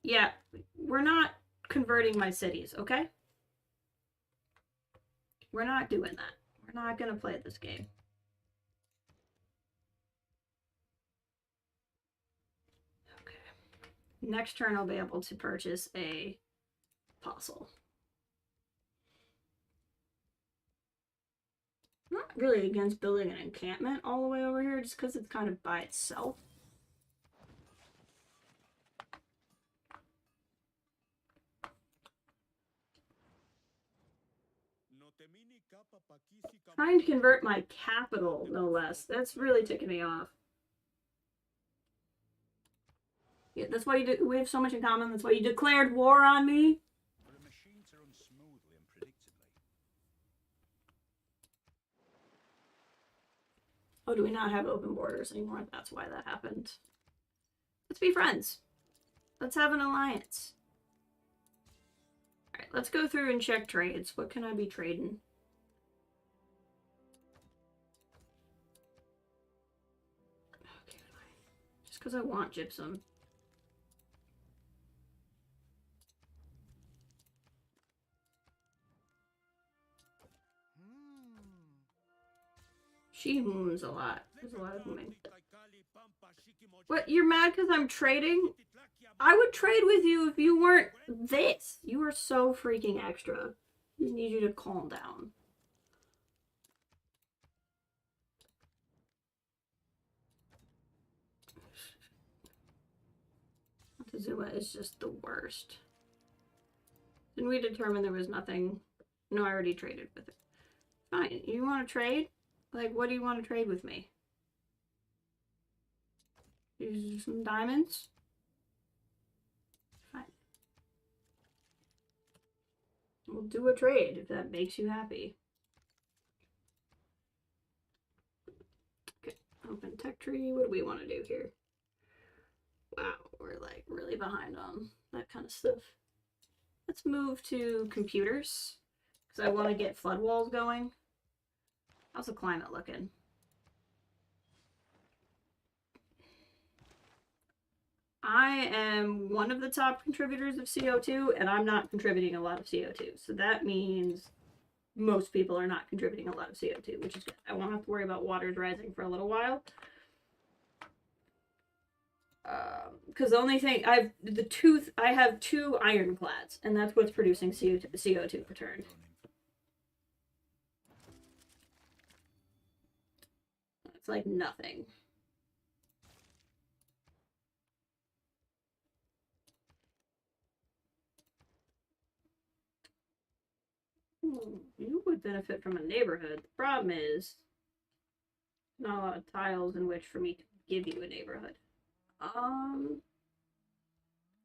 Yeah, we're not converting my cities, okay? We're not doing that. We're not going to play this game. Okay. Next turn I'll be able to purchase a apostle. I'm not really against building an encampment all the way over here just because it's kind of by itself. Trying to convert my capital, no less. That's really ticking me off. Yeah, that's why you do. We have so much in common. That's why you declared war on me. For a machine to run smoothly and predictably. Oh, do we not have open borders anymore? That's why that happened. Let's be friends. Let's have an alliance. Alright, let's go through and check trades. What can I be trading? Because I want gypsum. She hooms a lot. There's a lot of hooming. What? You're mad because I'm trading? I would trade with you if you weren't this. You are so freaking extra. I just need you to calm down. Montezuma is just the worst. Didn't we determine there was nothing? No, I already traded with it. Fine. You want to trade? Like, what do you want to trade with me? Use some diamonds? Fine. We'll do a trade if that makes you happy. Okay, open tech tree. What do we want to do here? Wow, we're like really behind on that kind of stuff. Let's move to computers because I want to get flood walls going. How's the climate looking? I am one of the top contributors of CO2, and I'm not contributing a lot of CO2. So that means most people are not contributing a lot of CO2, which is good. I won't have to worry about waters rising for a little while. Because the only thing I have two ironclads, and that's what's producing CO2 per turn. It's like nothing. You would benefit from a neighborhood. The problem is not a lot of tiles in which for me to give you a neighborhood.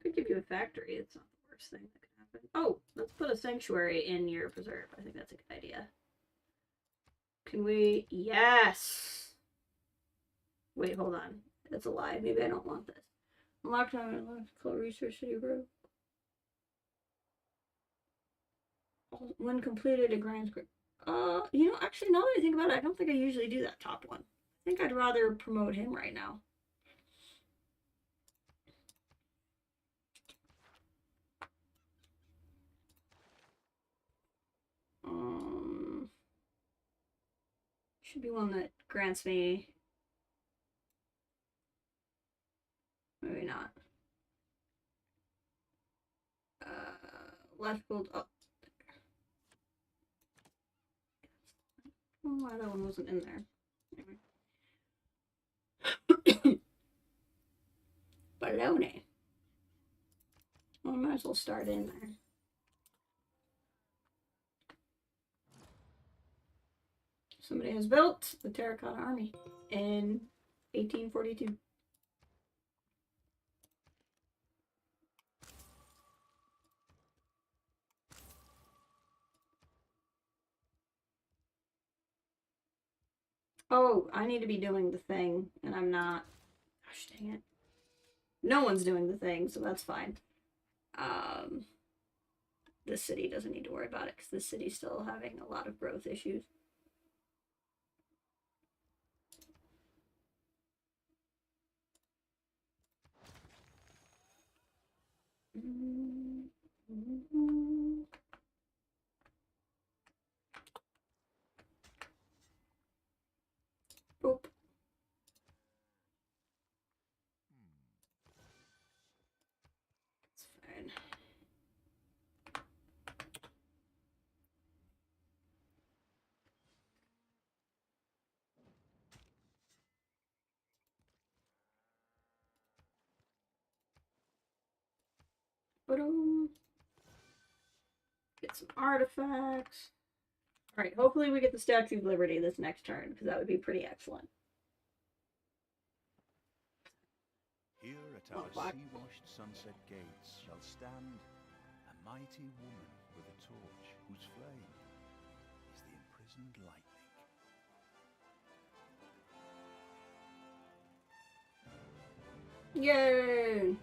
Could give you a factory. It's not the worst thing that could happen. Oh, let's put a sanctuary in your preserve. I think that's a good idea. Can we? Yes! Wait, hold on. That's a lie. Maybe I don't want this. Unlock time and unlock research city road. When completed, a grand script. You know, actually, now that I think about it, I don't think I usually do that top one. I think I'd rather promote him right now. Should be one that grants me. Maybe not. Left gold up. Oh, why that one wasn't in there. Anyway. Baloney. Well, I might as well start in there. Somebody has built the Terracotta Army in 1842. Oh, I need to be doing the thing, and I'm not. Gosh dang it. No one's doing the thing, so that's fine. This city doesn't need to worry about it, because this city's still having a lot of growth issues. Boop. It's fine. Get some artifacts. Alright, hopefully we get the Statue of Liberty this next turn, because that would be pretty excellent. Here at our sea-washed sunset gates shall stand a mighty woman with a torch whose flame is the imprisoned lightning. Yay!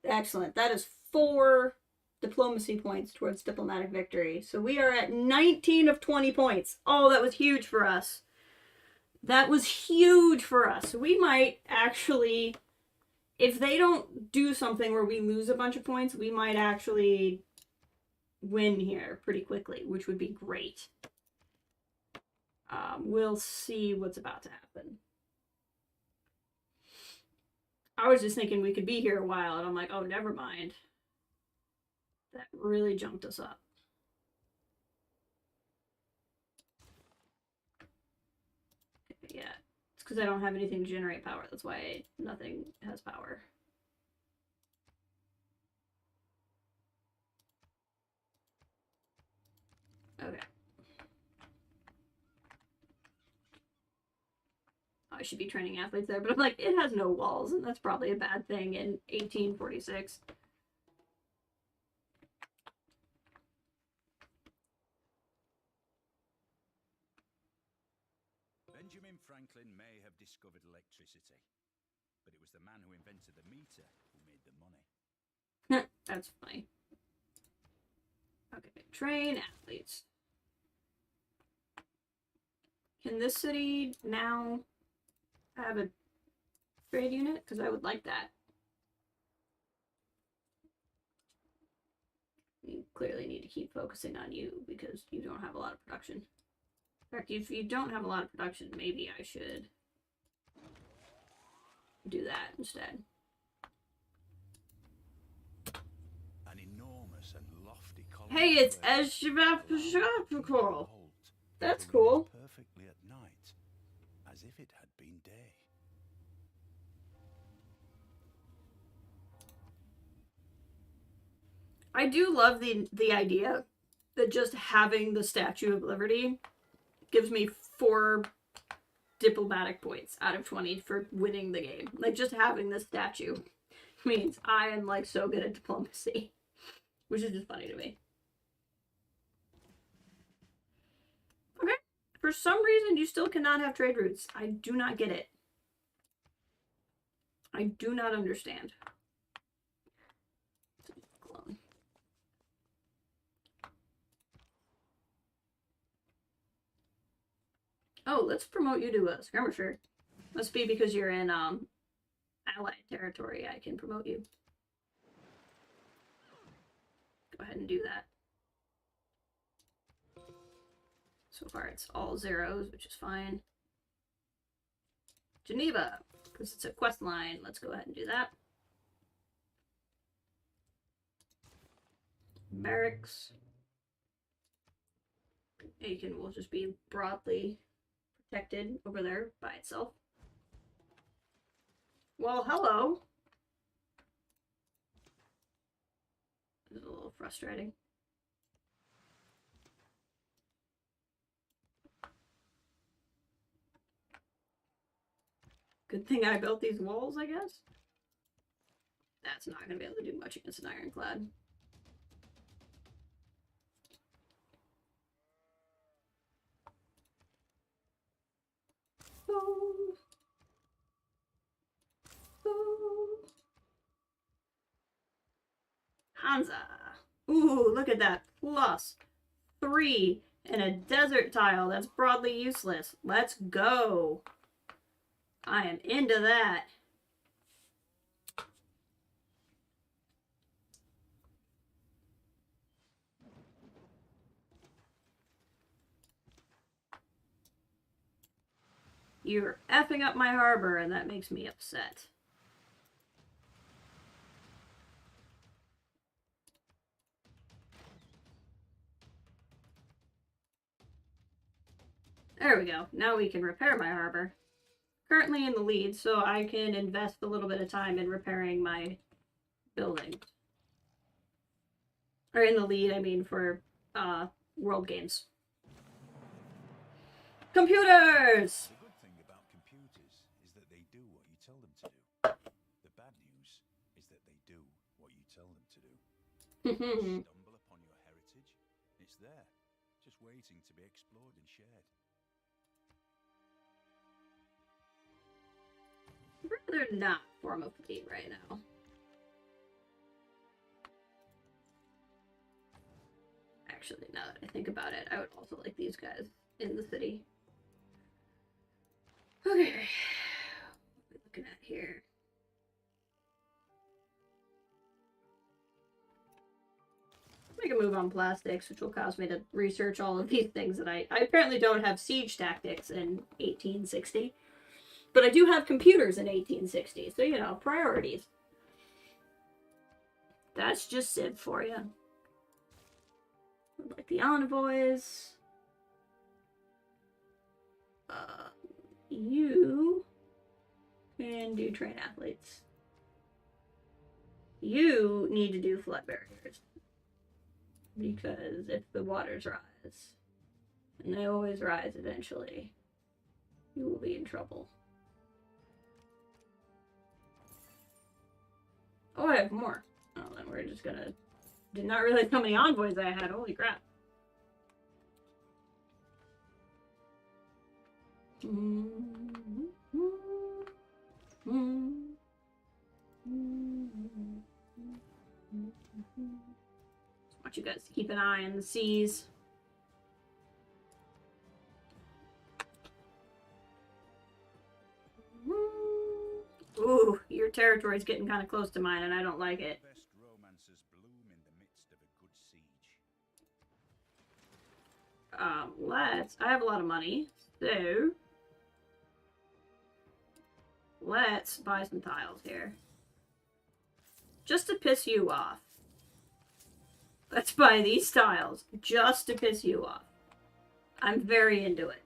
Excellent. That is 4 diplomacy points towards diplomatic victory. So we are at 19 of 20 points. Oh, that was huge for us. That was huge for us. We might actually, if they don't do something where we lose a bunch of points, we might actually win here pretty quickly, which would be great. We'll see what's about to happen. I was just thinking we could be here a while, and I'm like, oh, never mind. That really jumped us up. Okay, yeah, it's because I don't have anything to generate power. That's why nothing has power. Okay. I should be training athletes there, but I'm like, it has no walls, and that's probably a bad thing in 1846. Benjamin Franklin may have discovered electricity, but it was the man who invented the meter who made the money. That's funny. Okay, train athletes. Can this city now have a trade unit? Because I would like that. We clearly need to keep focusing on you because you don't have a lot of production. In fact, if you don't have a lot of production, maybe I should do that instead. An enormous and lofty column. Hey, it's astronomical. That's cool. Perfectly at night, as if it had been day. I do love the idea that just having the Statue of Liberty gives me 4 diplomatic points out of 20 for winning the game. Like, just having this statue means I am, like, so good at diplomacy, which is just funny to me. Okay. For some reason, you still cannot have trade routes. I do not get it. I do not understand. Clone. Oh, let's promote you to a skirmisher. Must be because you're in allied territory. I can promote you. Go ahead and do that. So far it's all zeros, which is fine. Geneva, because it's a quest line. Let's go ahead and do that. Barracks. Aiken will just be broadly protected over there by itself. Well, hello. This is a little frustrating. Good thing I built these walls, I guess. That's not going to be able to do much against an ironclad. Oh. Oh. Hansa. Ooh, look at that. +3 and a desert tile. That's broadly useless. Let's go. I am into that. You're effing up my harbor, and that makes me upset. There we go. Now we can repair my harbor. Currently in the lead, so I can invest a little bit of time in repairing my buildings. Or in the lead, I mean for World Games. Computers! The good thing about computers is that they do what you tell them to do. The bad news is that they do what you tell them to do. Stumble upon your heritage, it's there, just waiting to be explored and shared. I'd rather not form a fleet right now. Actually, now that I think about it, I would also like these guys in the city. Okay. What are we looking at here? Make a move on plastics, which will cause me to research all of these things that I apparently don't have siege tactics in 1860. But I do have computers in 1860, so, you know, priorities. That's just Civ for you. Like the envoys. You can do train athletes. You need to do flood barriers. Because if the waters rise, and they always rise eventually, you will be in trouble. Oh, I have more. Oh, then we're just gonna... Did not realize how many envoys I had. Holy crap. I want you guys to keep an eye on the seas. Ooh, your territory's getting kind of close to mine, and I don't like it. Best romances bloom in the midst of a good siege. I have a lot of money, so let's buy some tiles here. Just to piss you off. Let's buy these tiles, just to piss you off. I'm very into it.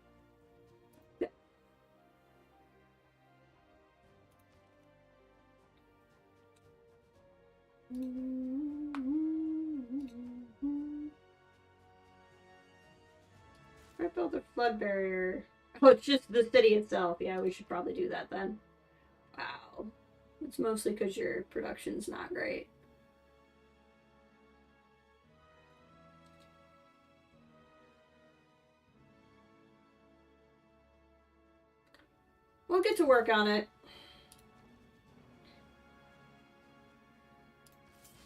I built a flood barrier. Oh, it's just the city itself. Yeah, we should probably do that then. Wow. It's mostly because your production's not great. We'll get to work on it.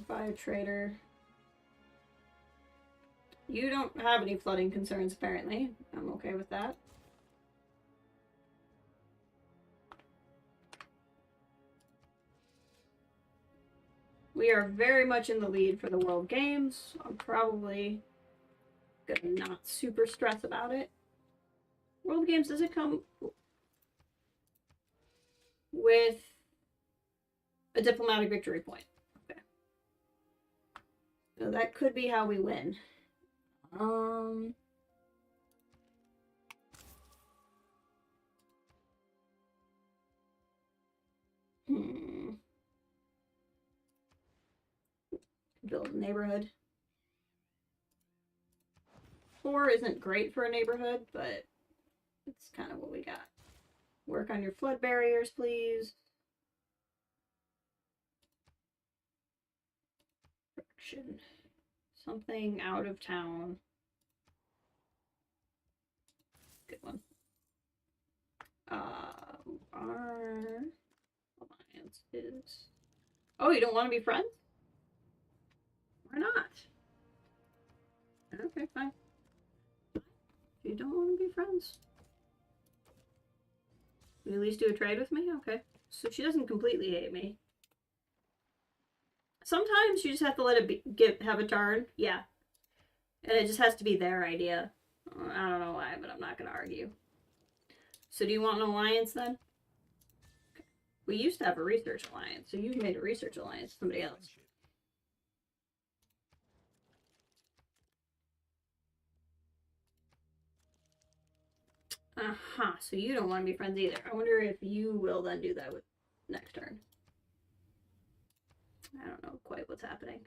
Buy a trader. You don't have any flooding concerns, apparently. I'm okay with that. We are very much in the lead for the World Games. I'm probably gonna not super stress about it. World Games, does it come with a diplomatic victory point? Okay. So that could be how we win. Build a neighborhood. 4 isn't great for a neighborhood, but it's kind of what we got. Work on your flood barriers, please. Production. Something out of town. Good one. Our alliance is... Oh, you don't want to be friends? Why not? Okay, fine. You don't want to be friends. You at least do a trade with me? Okay. So she doesn't completely hate me. Sometimes you just have to let it have a turn. Yeah. And it just has to be their idea. I don't know why, but I'm not going to argue. So do you want an alliance then? Okay. We used to have a research alliance, so you've made a research alliance with somebody else. Uh-huh, so you don't want to be friends either. I wonder if you will then do that with next turn. I don't know quite what's happening.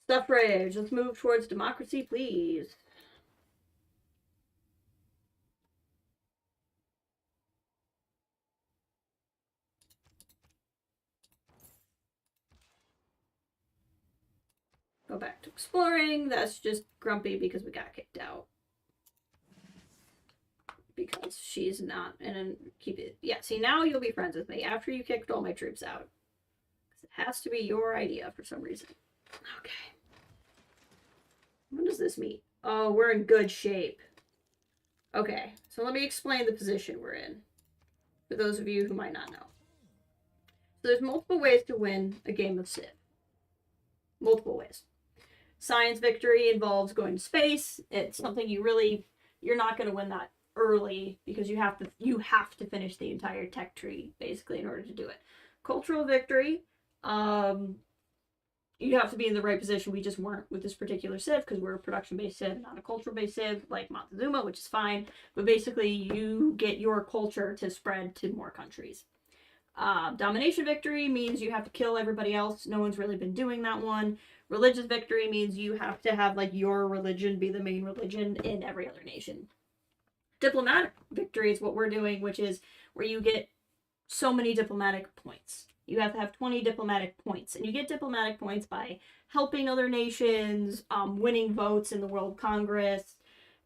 Suffrage. Let's move towards democracy, please. Go back to exploring. That's just grumpy because we got kicked out. Because she's not, and keep it. Yeah, see, now you'll be friends with me after you kicked all my troops out. It has to be your idea for some reason. Okay. When does this meet? Oh, we're in good shape. Okay, so let me explain the position we're in, for those of you who might not know. So there's multiple ways to win a game of Civ. Multiple ways. Science victory involves going to space. It's something you're not going to win that early because you have to finish the entire tech tree basically in order to do it. Cultural victory, you have to be in the right position. We just weren't with this particular Civ because we're a production-based Civ, not a cultural-based Civ like Montezuma, which is fine. But basically, you get your culture to spread to more countries. Domination victory means you have to kill everybody else. No one's really been doing that one. Religious victory means you have to have like your religion be the main religion in every other nation. Diplomatic victory is what we're doing, which is where you get so many diplomatic points. You have to have 20 diplomatic points, and you get diplomatic points by helping other nations, winning votes in the World Congress.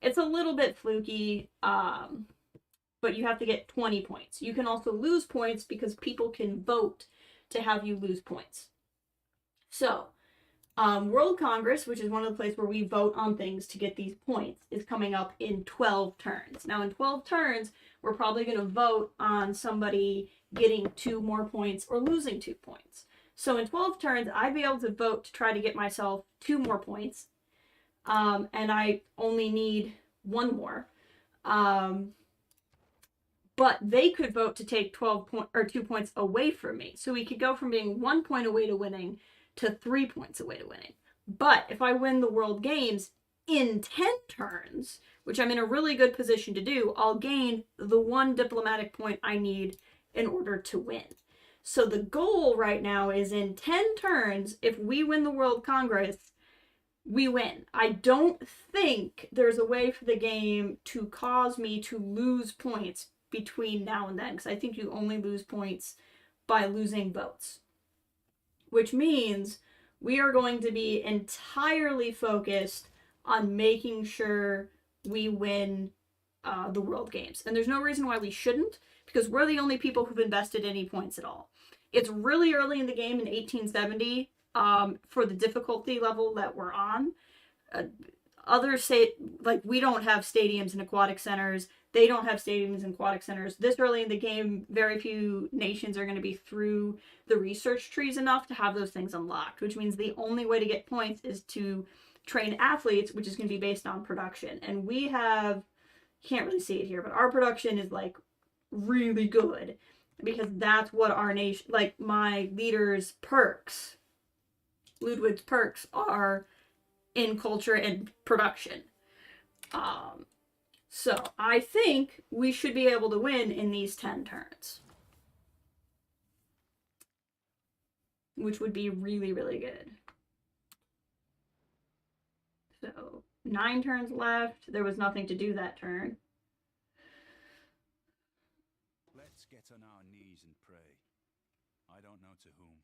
It's a little bit fluky, but you have to get 20 points. You can also lose points because people can vote to have you lose points. So, World Congress, which is one of the places where we vote on things to get these points, is coming up in 12 turns. Now, in 12 turns, we're probably going to vote on somebody getting 2 more points or losing 2 points. So in 12 turns, I'd be able to vote to try to get myself 2 more points. And I only need 1 more. But they could vote to take 2 points away from me. So we could go from being 1 point away to winning to 3 points away to winning. But if I win the World Games in 10 turns, which I'm in a really good position to do, I'll gain the 1 diplomatic point I need in order to win. So the goal right now is in 10 turns, if we win the World Congress, we win. I don't think there's a way for the game to cause me to lose points between now and then, because I think you only lose points by losing votes. Which means we are going to be entirely focused on making sure we win the World Games. And there's no reason why we shouldn't, because we're the only people who've invested any points at all. It's really early in the game in 1870 for the difficulty level that we're on. Others say, like, we don't have stadiums and aquatic centers. They don't have stadiums and aquatic centers. This early in the game, very few nations are going to be through the research trees enough to have those things unlocked, which means the only way to get points is to train athletes, which is going to be based on production. And we have, you can't really see it here, but our production is like really good because that's what our nation, like my leader's perks, Ludwig's perks are in culture and production. So I think we should be able to win in these 10 turns. Which would be really, really good. So 9 turns left. There was nothing to do that turn. Let's get on our knees and pray. I don't know to whom.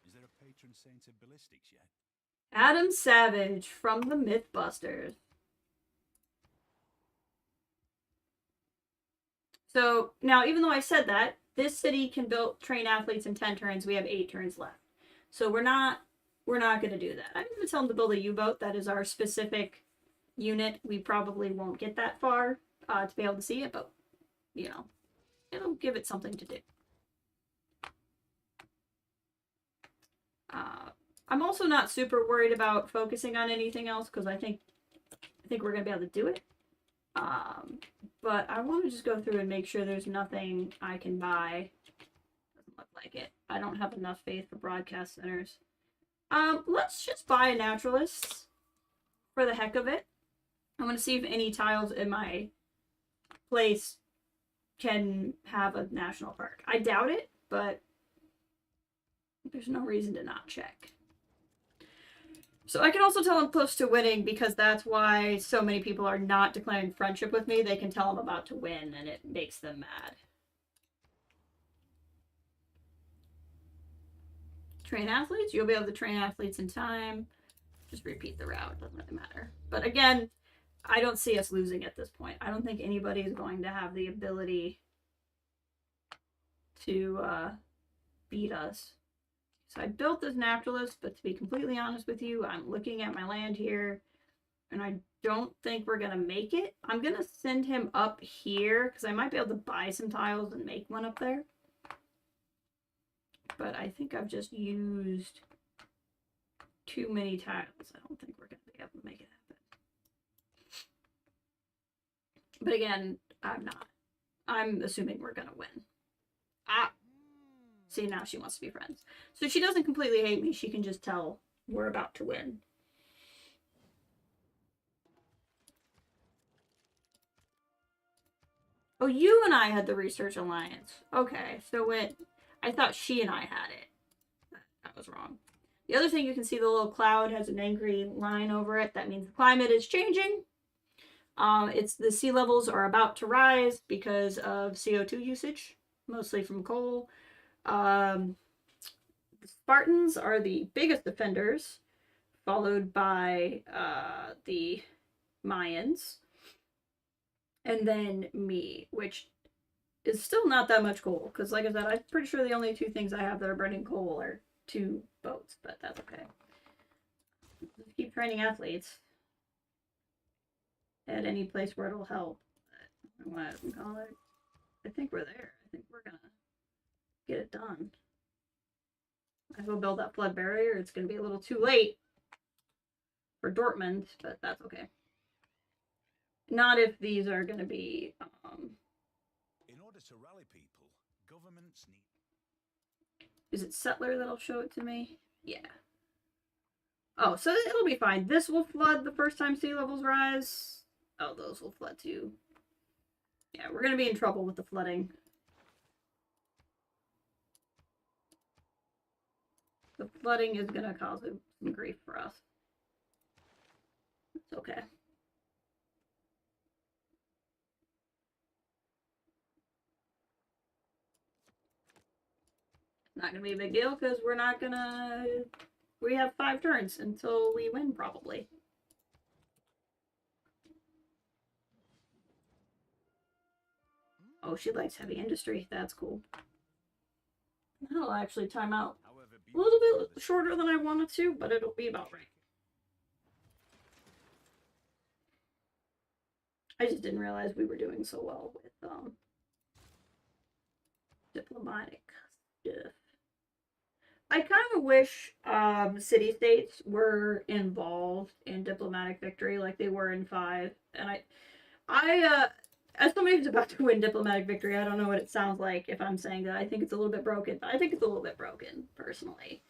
Is there a patron saint of ballistics yet? Adam Savage from the Mythbusters. So now, even though I said that, this city can train athletes in 10 turns. We have 8 turns left. So we're not going to do that. I'm going to tell them to build a U-boat. That is our specific unit. We probably won't get that far to be able to see it, but, you know, it'll give it something to do. I'm also not super worried about focusing on anything else because I think we're going to be able to do it. But I want to just go through and make sure there's nothing I can buy. Doesn't look like it. I don't have enough faith for broadcast centers. Let's just buy a naturalist for the heck of it. I'm going to see if any tiles in my place can have a national park. I doubt it, but there's no reason to not check. So I can also tell I'm close to winning because that's why so many people are not declaring friendship with me. They can tell I'm about to win and it makes them mad. Train athletes? You'll be able to train athletes in time. Just repeat the route. Doesn't really matter. But again, I don't see us losing at this point. I don't think anybody is going to have the ability to beat us. So I built this naturalist, but to be completely honest with you, I'm looking at my land here. And I don't think we're gonna make it. I'm gonna send him up here because I might be able to buy some tiles and make one up there. But I think I've just used too many tiles. I don't think we're gonna be able to make it happen. But again, I'm not. I'm assuming we're gonna win. Ah! See, now she wants to be friends. So she doesn't completely hate me. She can just tell we're about to win. Oh, you and I had the Research Alliance. Okay, so I thought she and I had it. That was wrong. The other thing, you can see the little cloud has an angry line over it. That means the climate is changing. It's the sea levels are about to rise because of CO2 usage, mostly from coal. The Spartans are the biggest offenders, followed by the Mayans, and then me, which is still not that much coal, because like I said, I'm pretty sure the only two things I have that are burning coal are 2 boats, but that's okay. Let's keep training athletes at any place where it'll help. What call it? I think we're there. I think we're gonna get it done. I will build that flood barrier. It's gonna be a little too late for Dortmund, but that's okay. Not if these are gonna be. In order to rally people, governments need. Is it Settler that'll show it to me? Yeah. Oh, so it'll be fine. This will flood the first time sea levels rise. Oh, those will flood too. Yeah, we're gonna be in trouble with the flooding. The flooding is gonna cause some grief for us. It's okay. Not gonna be a big deal because we're not gonna. We have 5 turns until we win, probably. Oh, she likes heavy industry. That's cool. That'll actually time out a little bit shorter than I wanted to, but it'll be about right. I just didn't realize we were doing so well with diplomatic stuff. I kind of wish city-states were involved in diplomatic victory like they were in 5. And as somebody who's about to win diplomatic victory, I don't know what it sounds like if I'm saying that. I think it's a little bit broken, but I think it's a little bit broken, personally.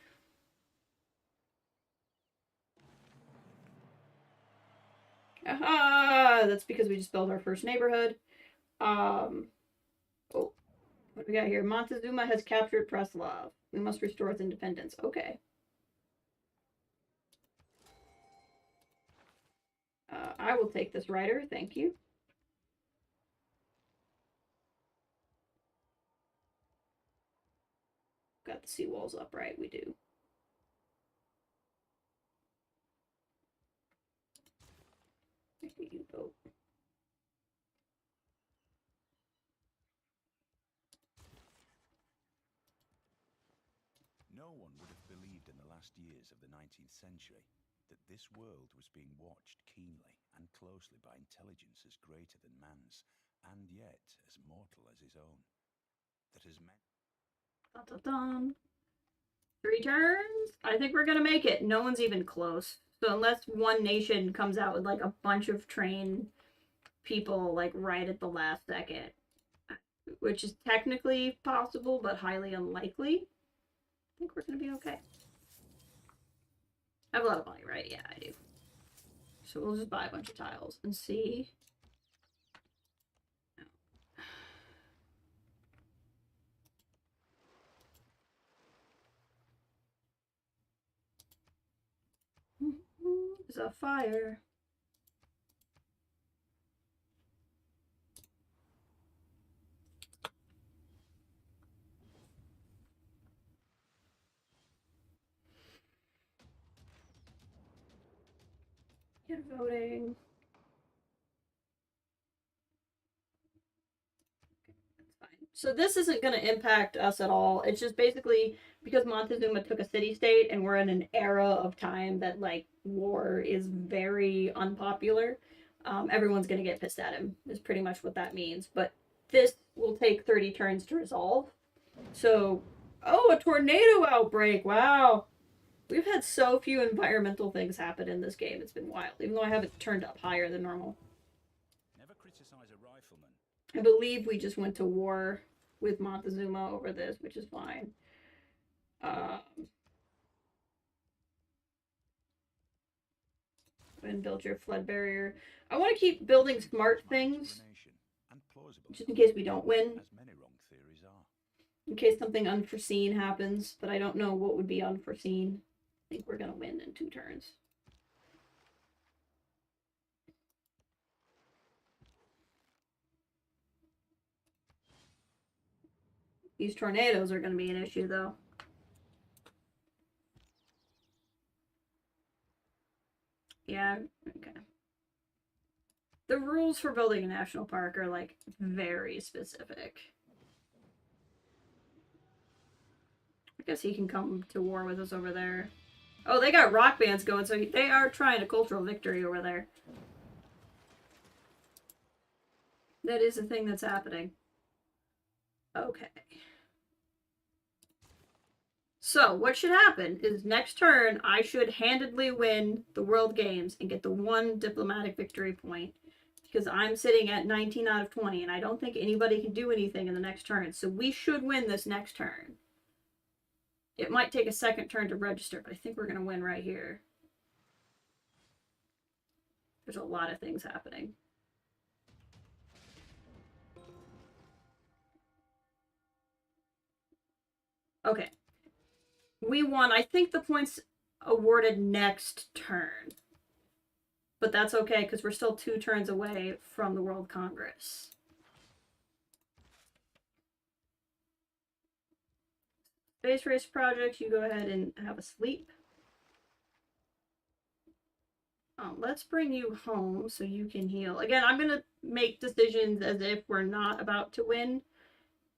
Aha! That's because we just built our first neighborhood. Oh, what do we got here? Montezuma has captured Preslav. We must restore its independence. Okay. I will take this rider. Thank you. Got the seawalls up, right? We do. U-boat. No one would have believed in the last years of the 19th century that this world was being watched keenly and closely by intelligences greater than man's, and yet as mortal as his own. That has meant. Dun, dun, dun. 3 turns? I think we're gonna make it. No one's even close. So unless one nation comes out with like a bunch of trained people like right at the last second, which is technically possible but highly unlikely, I think we're gonna be okay. I have a lot of money, right? Yeah, I do. So we'll just buy a bunch of tiles and see. There's a fire. Get voting. Okay, that's fine. So this isn't going to impact us at all. It's just basically because Montezuma took a city-state and we're in an era of time that, like, war is very unpopular. Everyone's going to get pissed at him, is pretty much what that means. But this will take 30 turns to resolve. So, oh, a tornado outbreak. Wow. We've had so few environmental things happen in this game. It's been wild, even though I have it turned up higher than normal. Never criticize a rifleman. I believe we just went to war with Montezuma over this, which is fine. And build your flood barrier. I want to keep building smart things, just in case we don't win. As many wrong theories are. In case something unforeseen happens, but I don't know what would be unforeseen. I think we're going to win in 2 turns. These tornadoes are going to be an issue, though. Yeah, okay. The rules for building a national park are, like, very specific. I guess he can come to war with us over there. Oh, they got rock bands going, so they are trying a cultural victory over there. That is a thing that's happening. Okay. So, what should happen is next turn, I should handedly win the World Games and get the 1 diplomatic victory point. Because I'm sitting at 19 out of 20, and I don't think anybody can do anything in the next turn. So we should win this next turn. It might take a second turn to register, but I think we're going to win right here. There's a lot of things happening. Okay. We won. I think the points awarded next turn. But that's okay, because we're still 2 turns away from the World Congress. Space Race Project, you go ahead and have a sleep. Let's bring you home so you can heal. Again, I'm going to make decisions as if we're not about to win,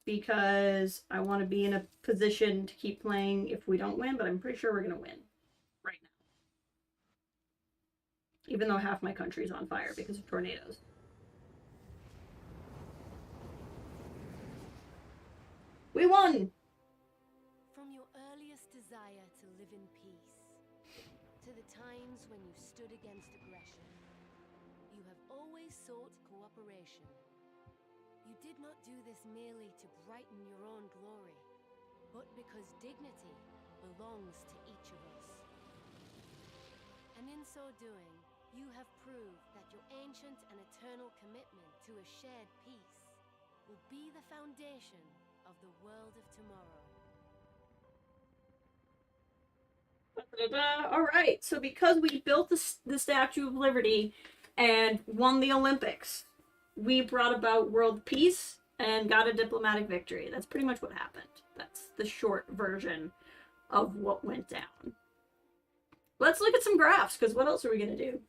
because I want to be in a position to keep playing if we don't win, but I'm pretty sure we're going to win right now. Even though half my country's on fire because of tornadoes. We won! From your earliest desire to live in peace, to the times when you stood against aggression, you have always sought cooperation. You did not do this merely to brighten your own glory, but because dignity belongs to each of us. And in so doing, you have proved that your ancient and eternal commitment to a shared peace will be the foundation of the world of tomorrow. Alright, so because we built the Statue of Liberty and won the Olympics, we brought about world peace and got a diplomatic victory. That's pretty much what happened. That's the short version of what went down. Let's look at some graphs, because what else are we going to do?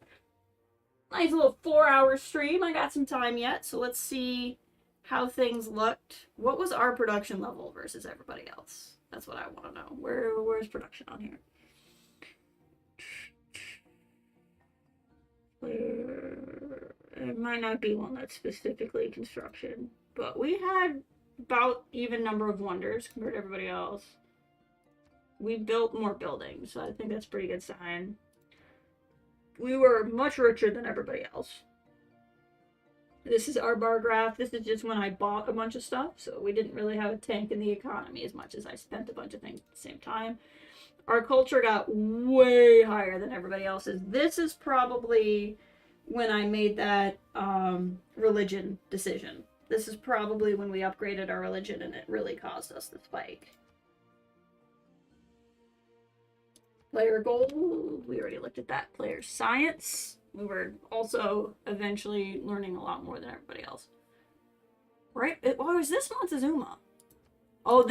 Nice little 4-hour stream. I got some time yet, so let's see how things looked. What was our production level versus everybody else? That's what I want to know. Where's production on here? It might not be one that's specifically construction, but we had about even number of wonders compared to everybody else. We built more buildings, so I think that's a pretty good sign. We were much richer than everybody else. This is our bar graph. This is just when I bought a bunch of stuff, so we didn't really have a tank in the economy as much as I spent a bunch of things at the same time. Our culture got way higher than everybody else's. This is probably when I made that religion decision. This is probably when we upgraded our religion and it really caused us the spike. Player gold, we already looked at that. Player science, we were also eventually learning a lot more than everybody else. Right? Oh, is this Montezuma? Oh,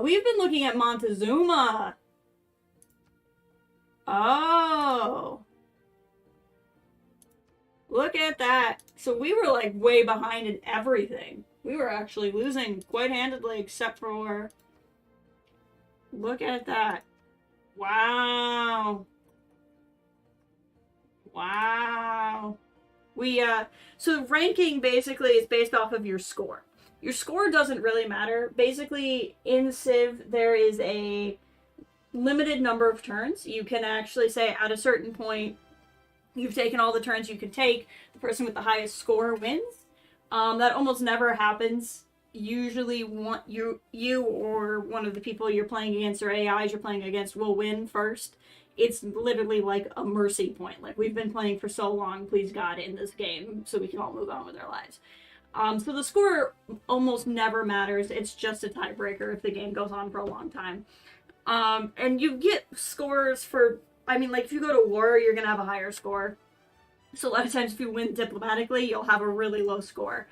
we've been looking at Montezuma. Oh. Look at that. So we were like way behind in everything. We were actually losing quite handedly, except for... Look at that. Wow. Wow. So ranking basically is based off of your score. Your score doesn't really matter. Basically, in Civ, there is a limited number of turns. You can actually say at a certain point, you've taken all the turns you can take. The person with the highest score wins. That almost never happens. Usually, you or one of the people you're playing against or AIs you're playing against will win first. It's literally like a mercy point. Like, we've been playing for so long, please God, in this game, so we can all move on with our lives. So the score almost never matters. It's just a tiebreaker if the game goes on for a long time. And you get scores for, I mean, like, if you go to war, you're gonna have a higher score. So a lot of times if you win diplomatically, you'll have a really low score.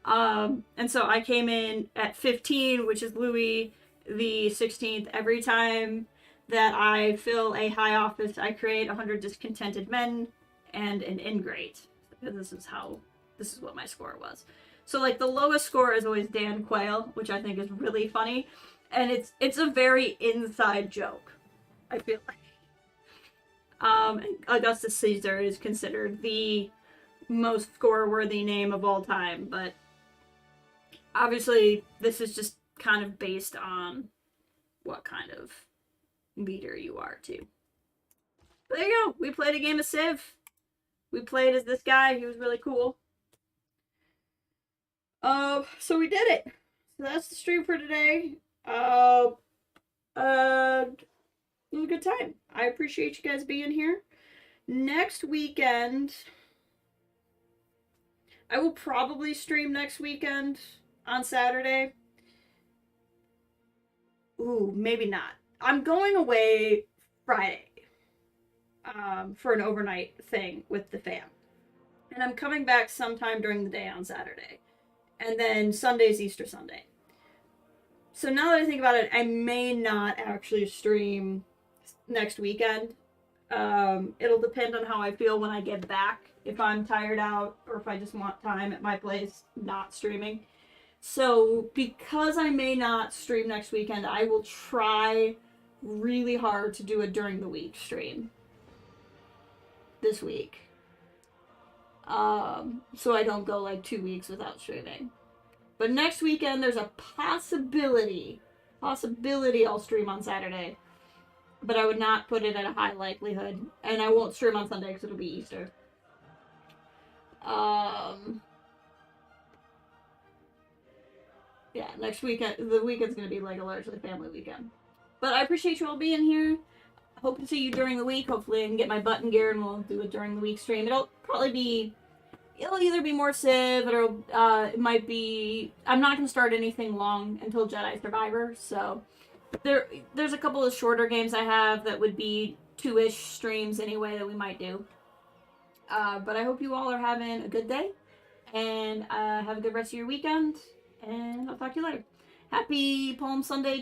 And so I came in at 15, which is Louis the 16th. Every time that I fill a high office, I create 100 discontented men and an ingrate. This is what my score was. So, like, the lowest score is always Dan Quayle, which I think is really funny. And it's a very inside joke, I feel like. Augustus Caesar is considered the most score-worthy name of all time, but obviously this is just kind of based on what kind of leader you are, too. But there you go. We played a game of Civ. We played as this guy. He was really cool. So we did it. So that's the stream for today. It was a good time. I appreciate you guys being here. Next weekend, I will probably stream next weekend on Saturday. Ooh, maybe not. I'm going away Friday for an overnight thing with the fam. And I'm coming back sometime during the day on Saturday. And then Sunday's Easter Sunday. So now that I think about it, I may not actually stream next weekend. It'll depend on how I feel when I get back. If I'm tired out or if I just want time at my place, not streaming. So because I may not stream next weekend, I will try really hard to do a during the week stream this week. So I don't go like 2 weeks without streaming. But next weekend, there's a possibility I'll stream on Saturday. But I would not put it at a high likelihood. And I won't stream on Sunday because it'll be Easter. Yeah, next weekend, the weekend's going to be like a largely family weekend. But I appreciate you all being here. Hope to see you during the week. Hopefully I can get my button gear and we'll do a during the week stream. It'll either be more Civ or it might be... I'm not going to start anything long until Jedi Survivor, so... There's a couple of shorter games I have that would be 2-ish streams anyway that we might do. But I hope you all are having a good day. And have a good rest of your weekend. And I'll talk to you later. Happy Palm Sunday